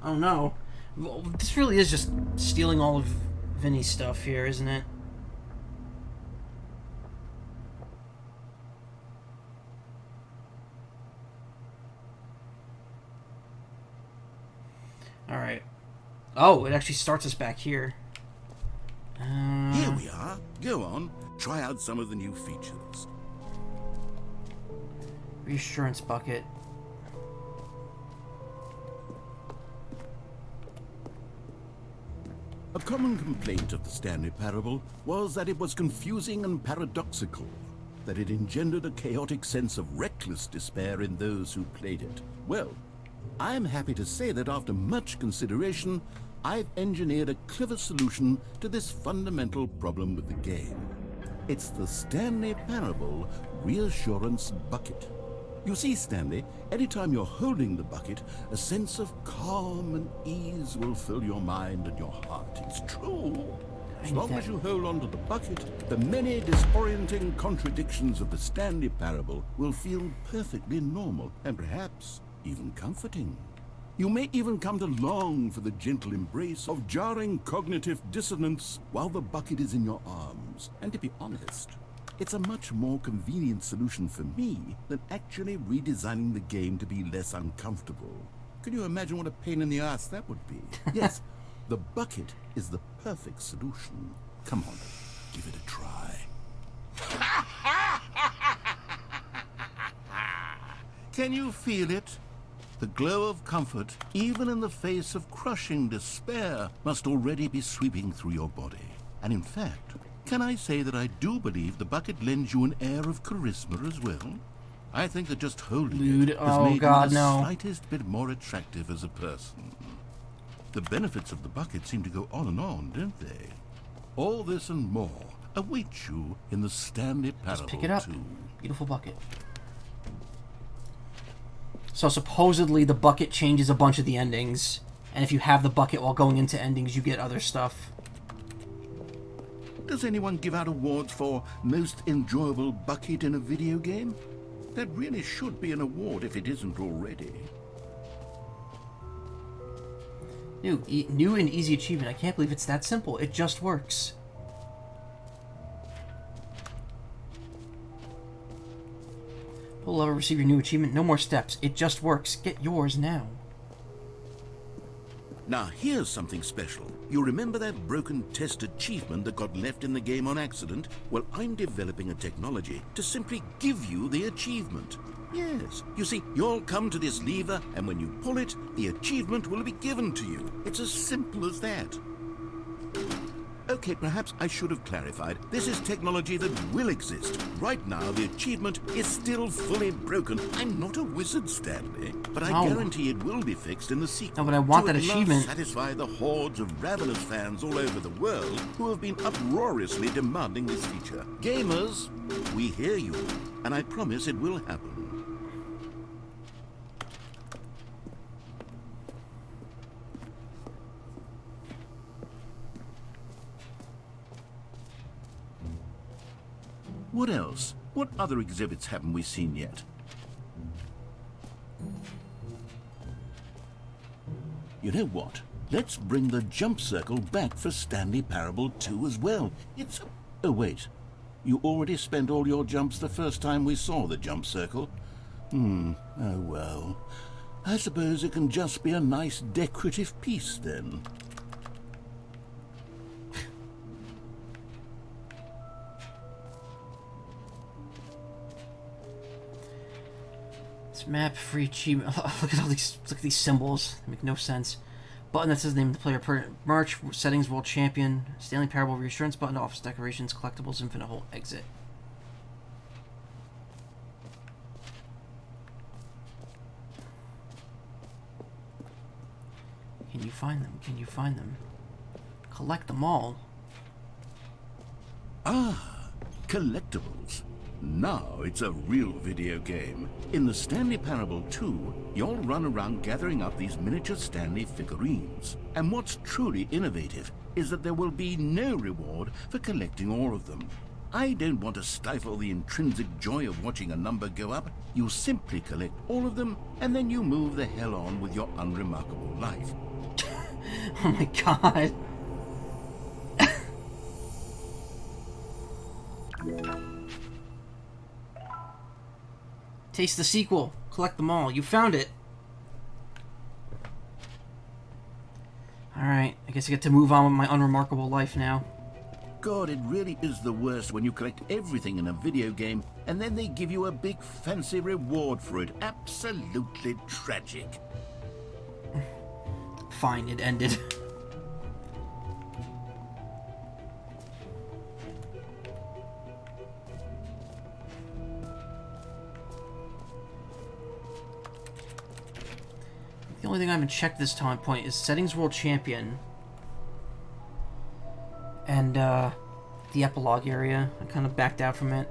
Oh no. Well, this really is just stealing all of Vinny's stuff here, isn't it? Alright. Oh, it actually starts us back here. Here we are. Go on. Try out some of the new features. Reassurance bucket. A common complaint of the Stanley Parable was that it was confusing and paradoxical, that it engendered a chaotic sense of reckless despair in those who played it. Well, I'm happy to say that after much consideration, I've engineered a clever solution to this fundamental problem with the game. It's the Stanley Parable Reassurance Bucket. You see, Stanley, anytime you're holding the bucket, a sense of calm and ease will fill your mind and your heart. It's true. As long as you hold on to the bucket, the many disorienting contradictions of the Stanley Parable will feel perfectly normal and perhaps even comforting. You may even come to long for the gentle embrace of jarring cognitive dissonance while the bucket is in your arms. And to be honest, it's a much more convenient solution for me than actually redesigning the game to be less uncomfortable. Can you imagine what a pain in the ass that would be? Yes, the bucket is the perfect solution. Come on, give it a try. Can you feel it? The glow of comfort, even in the face of crushing despair, must already be sweeping through your body. And in fact, can I say that I do believe the bucket lends you an air of charisma as well? I think that just holding it has made you the slightest bit more attractive as a person. The benefits of the bucket seem to go on and on, don't they? All this and more await you in the Stanley Parable. Just pick it up. 2. Beautiful bucket. So supposedly the bucket changes a bunch of the endings, and if you have the bucket while going into endings, you get other stuff. Does anyone give out awards for most enjoyable bucket in a video game? That really should be an award if it isn't already. New and easy achievement. I can't believe it's that simple. It just works. Pull lever, receive your new achievement. No more steps. It just works. Get yours now. Now here's something special. You remember that broken test achievement that got left in the game on accident? Well, I'm developing a technology to simply give you the achievement. Yes, you see, you'll come to this lever, and when you pull it, the achievement will be given to you. It's as simple as that. Okay, perhaps I should have clarified. This is technology that will exist. Right now, the achievement is still fully broken. I'm not a wizard, Stanley, but I guarantee it will be fixed in the sequel. No, but I want that achievement. To satisfy the hordes of ravenous fans all over the world who have been uproariously demanding this feature. Gamers, we hear you, and I promise it will happen. What else? What other exhibits haven't we seen yet? You know what? Let's bring the jump circle back for Stanley Parable 2 as well. It's... Oh, wait. You already spent all your jumps the first time we saw the jump circle? Oh, well. I suppose it can just be a nice decorative piece, then. Map free achievement. Look at all these. Look at these symbols. They make no sense. Button that says the name of the player. Merch, settings, world champion, Stanley Parable reassurance button, office decorations, collectibles, infinite hole, exit. Can you find them? Can you find them? Collect them all. Ah, collectibles. Now it's a real video game. In the Stanley Parable 2, you'll run around gathering up these miniature Stanley figurines. And what's truly innovative is that there will be no reward for collecting all of them. I don't want to stifle the intrinsic joy of watching a number go up. You simply collect all of them, and then you move the hell on with your unremarkable life. Oh my god. Taste the sequel. Collect them all. You found it. Alright, I guess I get to move on with my unremarkable life now. God, it really is the worst when you collect everything in a video game and then they give you a big fancy reward for it. Absolutely tragic. Fine, it ended. The only thing I haven't checked this time point is settings world champion and the epilogue area. I kind of backed out from it.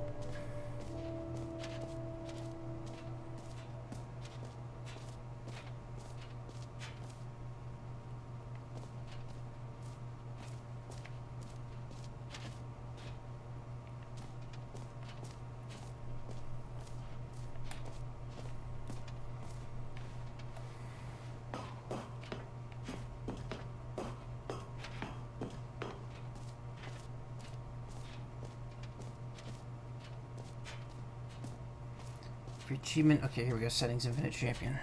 Achievement. Okay, here we go. Settings, infinite champion.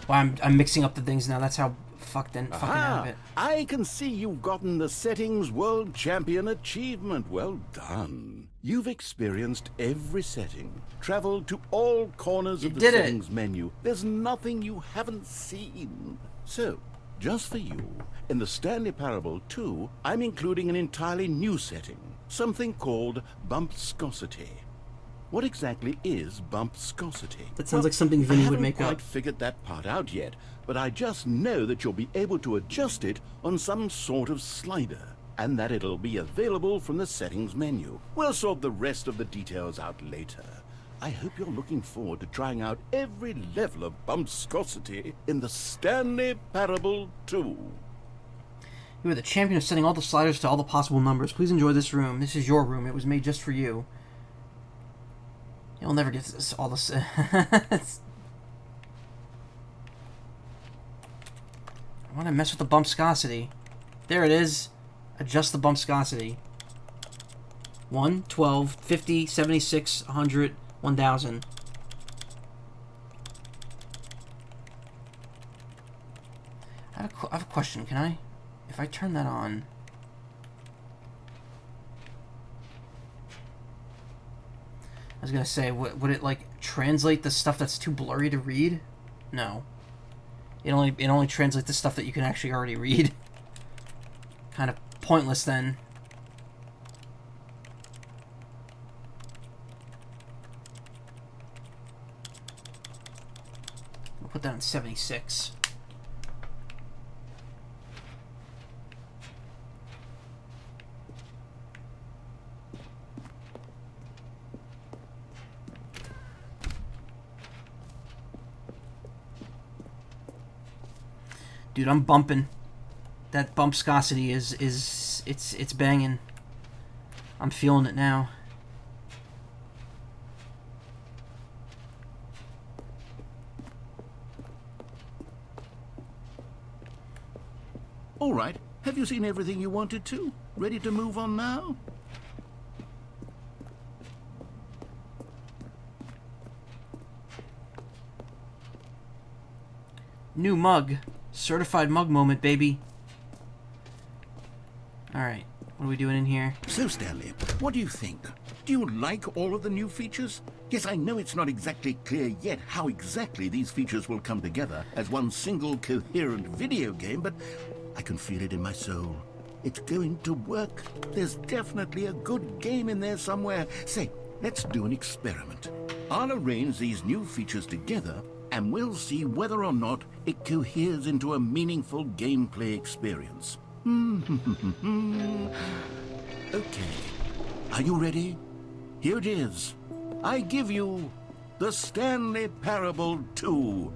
Well, I'm mixing up the things now. That's how fucking out of it. I can see you've gotten the Settings World Champion achievement. Well done. You've experienced every setting, traveled to all corners of the settings menu. There's nothing you haven't seen. So, just for you, in the Stanley Parable 2, I'm including an entirely new setting, something called bumpscosity. What exactly is bumpscosity? That sounds like something Vinny would make up. I haven't quite figured that part out yet, but I just know that you'll be able to adjust it on some sort of slider, and that it'll be available from the settings menu. We'll sort the rest of the details out later. I hope you're looking forward to trying out every level of bumpscosity in the Stanley Parable 2. You are the champion of setting all the sliders to all the possible numbers. Please enjoy this room. This is your room. It was made just for you. You'll never get this, all this. I want to mess with the bumpscosity. There it is. Adjust the bumpscosity. 1, 12, 50, 76, 100, 1000. I have a question. Can I, if I turn that on? I was gonna say, would it like translate the stuff that's too blurry to read? No. It only translates the stuff that you can actually already read. Kind of pointless then. We'll put that on 76. Dude, I'm bumping. That bumpscosity it's banging. I'm feeling it now. All right. Have you seen everything you wanted to? Ready to move on now? New mug. Certified mug moment, baby. Alright. What are we doing in here? So, Stanley, what do you think? Do you like all of the new features? Yes, I know it's not exactly clear yet how exactly these features will come together as one single coherent video game, but I can feel it in my soul. It's going to work. There's definitely a good game in there somewhere. Say, let's do an experiment. I'll arrange these new features together, and we'll see whether or not it coheres into a meaningful gameplay experience. Okay. Are you ready? Here it is. I give you the Stanley Parable 2.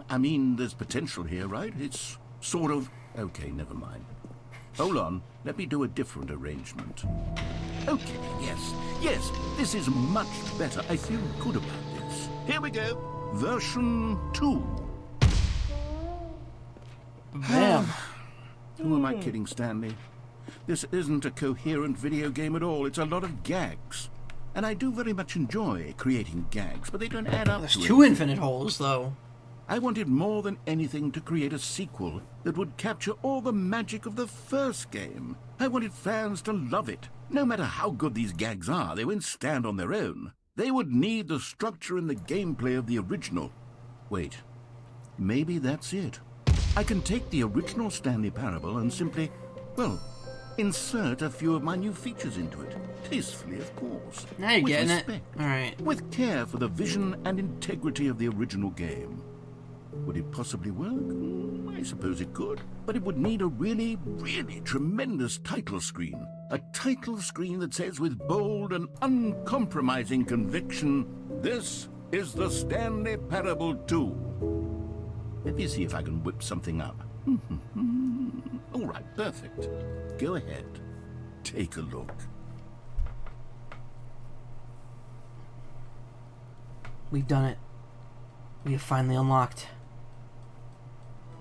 I mean, there's potential here, right? It's sort of... Okay, never mind. Hold on. Let me do a different arrangement. Okay, yes, this is much better. I feel good about this. Here we go. Version 2. Damn. Who am I kidding, Stanley? This isn't a coherent video game at all. It's a lot of gags. And I do very much enjoy creating gags, but they don't add up There's to two anything. infinite holes, though. I wanted more than anything to create a sequel that would capture all the magic of the first game. I wanted fans to love it. No matter how good these gags are, they won't stand on their own. They would need the structure and the gameplay of the original. Wait, maybe that's it. I can take the original Stanley Parable and simply, well, insert a few of my new features into it. Tastefully, of course. Now you're with getting respect, it. Alright. with care for the vision and integrity of the original game. Would it possibly work? I suppose it could. But it would need a really, really tremendous title screen. A title screen that says with bold and uncompromising conviction, "This is the Stanley Parable 2." Let me see if I can whip something up. All right, perfect. Go ahead. Take a look. We've done it. We have finally unlocked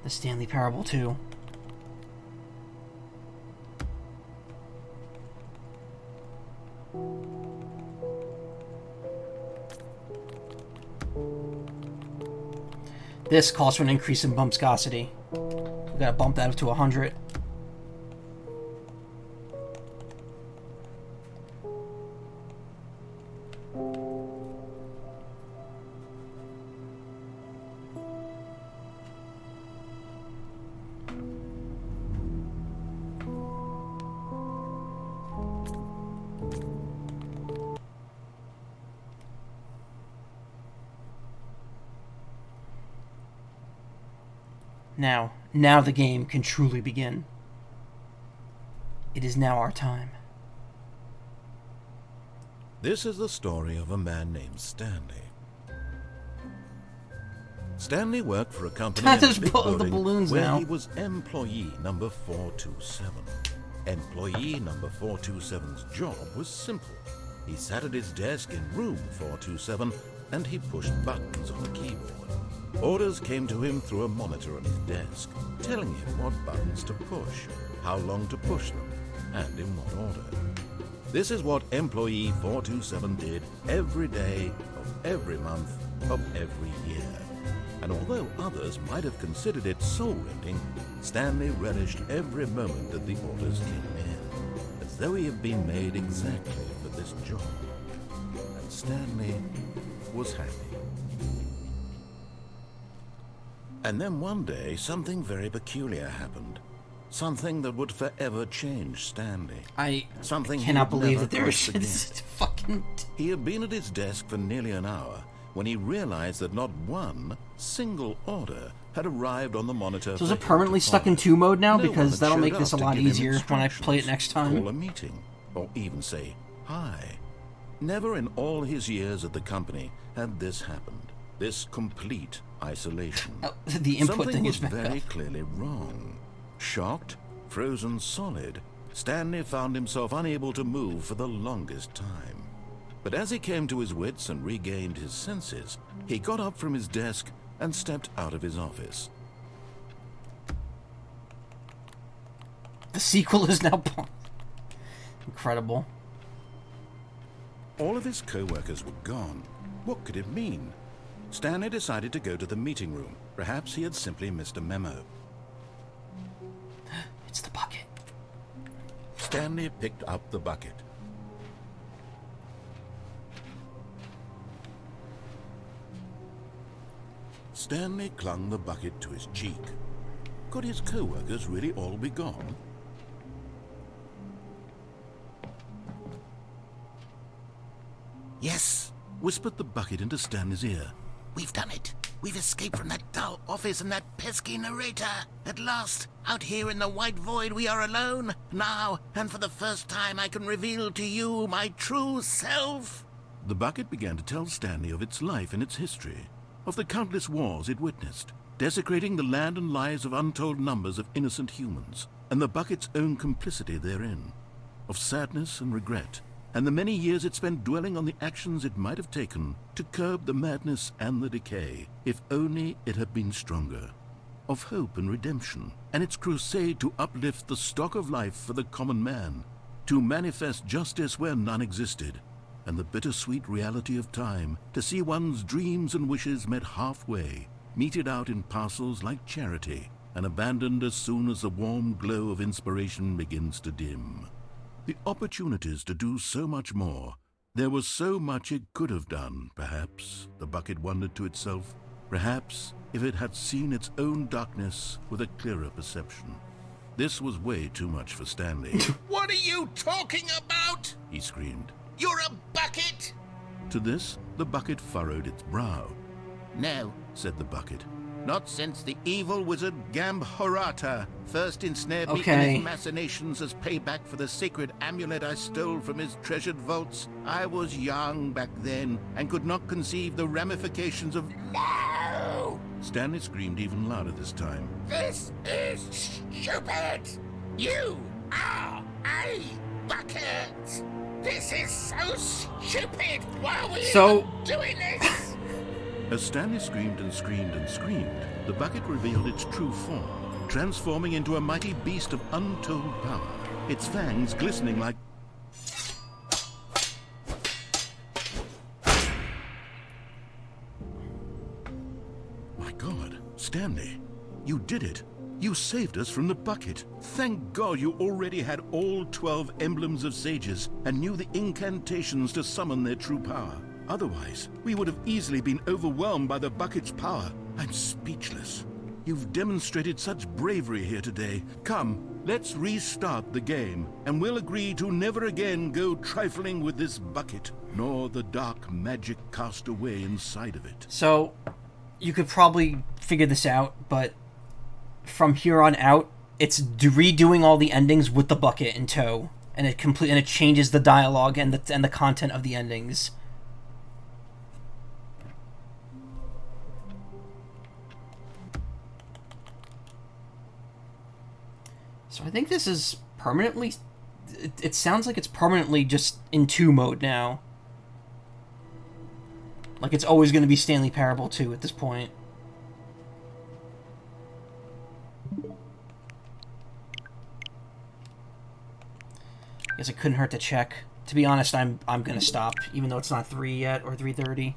the Stanley Parable 2. This calls for an increase in bumpscosity. We gotta bump that up to 100. Now the game can truly begin. It is now our time. This is the story of a man named Stanley. Stanley worked for a company in a There's big the building balloons where now. he was employee number 427. Employee number 427's job was simple. He sat at his desk in room 427 and he pushed buttons on the keyboard. Orders came to him through a monitor on his desk, telling him what buttons to push, how long to push them, and in what order. This is what employee 427 did every day of every month of every year. And although others might have considered it soul-rending, Stanley relished every moment that the orders came in, as though he had been made exactly for this job. And Stanley was happy. And then one day, something very peculiar happened. Something that would forever change Stanley. I Something cannot he would believe never that there's forget. fucking... He had been at his desk for nearly an hour when he realized that not one single order had arrived on the monitor. So is for it him permanently to stuck in follow. 2 mode now? No one Because had that'll showed make this a up to lot give him easier when I play it instructions, next time. Call a meeting, or even say hi. Never in all his years at the company had this happened. This complete isolation. Oh, the input Something thing was is back very up. clearly wrong. Shocked, frozen solid, Stanley found himself unable to move for the longest time. But as he came to his wits and regained his senses, he got up from his desk and stepped out of his office. The sequel is now... Incredible. All of his co-workers were gone. What could it mean? Stanley decided to go to the meeting room. Perhaps he had simply missed a memo. It's the bucket. Stanley picked up the bucket. Stanley clung the bucket to his cheek. Could his co-workers really all be gone? Yes, whispered the bucket into Stanley's ear. We've done it. We've escaped from that dull office and that pesky narrator. At last, out here in the white void, we are alone. Now, and for the first time, I can reveal to you my true self. The bucket began to tell Stanley of its life and its history, of the countless wars it witnessed, desecrating the land and lives of untold numbers of innocent humans, and the bucket's own complicity therein, of sadness and regret, and the many years it spent dwelling on the actions it might have taken to curb the madness and the decay, if only it had been stronger, of hope and redemption, and its crusade to uplift the stock of life for the common man, to manifest justice where none existed, and the bittersweet reality of time, to see one's dreams and wishes met halfway, meted out in parcels like charity, and abandoned as soon as the warm glow of inspiration begins to dim. The opportunities to do so much more. There was so much it could have done, perhaps, the bucket wondered to itself. Perhaps, if it had seen its own darkness with a clearer perception. This was way too much for Stanley. What are you talking about? He screamed. You're a bucket! To this, the bucket furrowed its brow. No, said the bucket. not since the evil wizard Gambhorata first ensnared me in Okay. his machinations as payback for the sacred amulet I stole from his treasured vaults. I was young back then and could not conceive the ramifications of... No! Stanley screamed even louder this time. This is stupid! You are a bucket! This is so stupid! Why are we even doing this? As Stanley screamed and screamed and screamed, the bucket revealed its true form, transforming into a mighty beast of untold power, its fangs glistening like... My God, Stanley, you did it. You saved us from the bucket. Thank God you already had all 12 emblems of sages and knew the incantations to summon their true power. Otherwise, we would have easily been overwhelmed by the bucket's power. I'm speechless. You've demonstrated such bravery here today. Come, let's restart the game, and we'll agree to never again go trifling with this bucket, nor the dark magic cast away inside of it. So, you could probably figure this out, but from here on out, it's redoing all the endings with the bucket in tow, and it changes the dialogue and the content of the endings. So I think this is permanently... It sounds like it's permanently just in 2 mode now. Like it's always going to be Stanley Parable 2 at this point. Guess it couldn't hurt to check. To be honest, I'm going to stop, even though it's not 3 yet, or 3:30.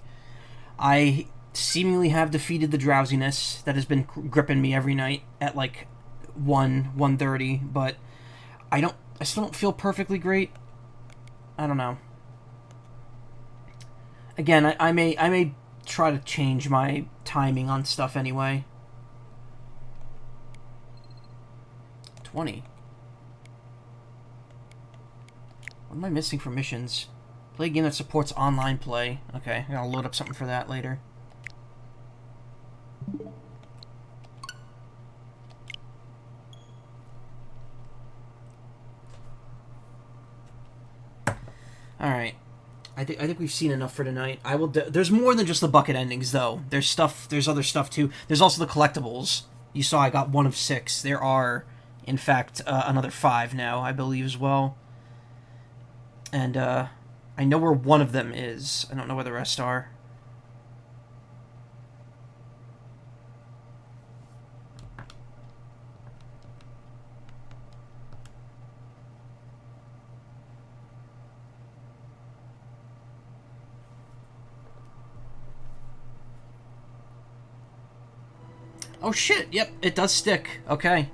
I seemingly have defeated the drowsiness that has been gripping me every night at like 1:30, but I still don't feel perfectly great. I don't know. Again, I may try to change my timing on stuff anyway. 20. What am I missing for missions? Play a game that supports online play. Okay, I gotta load up something for that later. Alright. I think we've seen enough for tonight. I will there's more than just the bucket endings, though. There's other stuff, too. There's also the collectibles. You saw I got 1 of 6. There are, in fact, another 5 now, I believe, as well. And, I know where one of them is. I don't know where the rest are. Oh shit, yep, it does stick. Okay.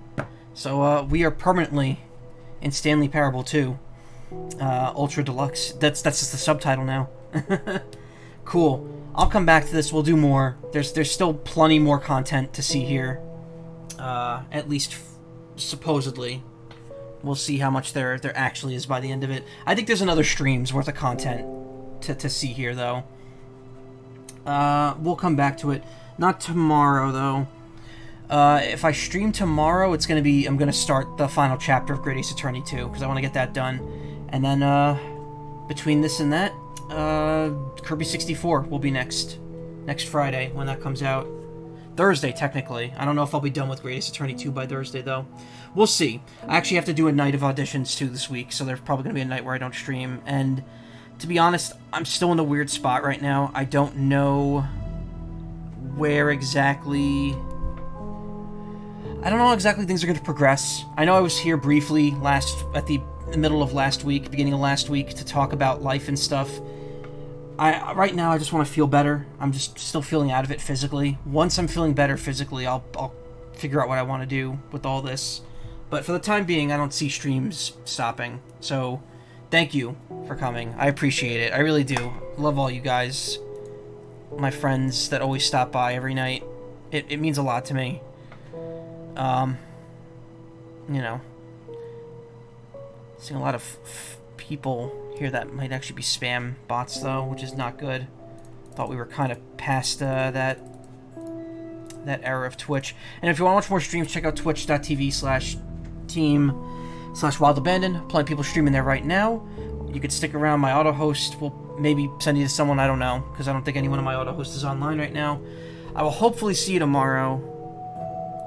So, we are permanently in Stanley Parable 2. Ultra Deluxe. That's just the subtitle now. Cool. I'll come back to this. We'll do more. There's still plenty more content to see here. At least supposedly. We'll see how much there actually is by the end of it. I think there's another stream's worth of content to see here, though. We'll come back to it. Not tomorrow, though. If I stream tomorrow, it's gonna be... I'm gonna start the final chapter of Great Ace Attorney 2, because I want to get that done. And then, between this and that, Kirby 64 will be next Friday, when that comes out. Thursday, technically. I don't know if I'll be done with Great Ace Attorney 2 by Thursday, though. We'll see. I actually have to do a night of auditions, too, this week, so there's probably gonna be a night where I don't stream. And, to be honest, I'm still in a weird spot right now. I don't know where exactly... I don't know how exactly things are going to progress. I know I was here briefly at the middle of last week, beginning of last week, to talk about life and stuff. Right now, I just want to feel better. I'm just still feeling out of it physically. Once I'm feeling better physically, I'll figure out what I want to do with all this. But for the time being, I don't see streams stopping. So, thank you for coming. I appreciate it. I really do. Love all you guys. My friends that always stop by every night. It means a lot to me. You know, seeing a lot of people here that might actually be spam bots, though, which is not good. Thought we were kind of past that era of Twitch. And if you want to watch more streams, check out twitch.tv/team/wildabandon. Plenty of people streaming there right now. You could stick around. My auto host will maybe send you to someone, I don't know, because I don't think anyone of my auto hosts is online right now. I will hopefully see you tomorrow.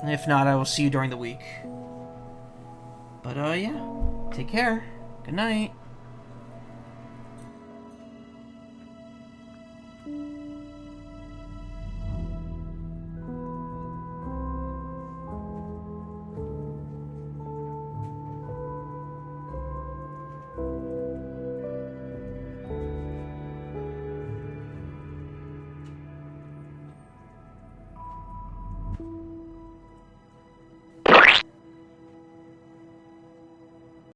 And if not, I will see you during the week. But, yeah. Take care. Good night.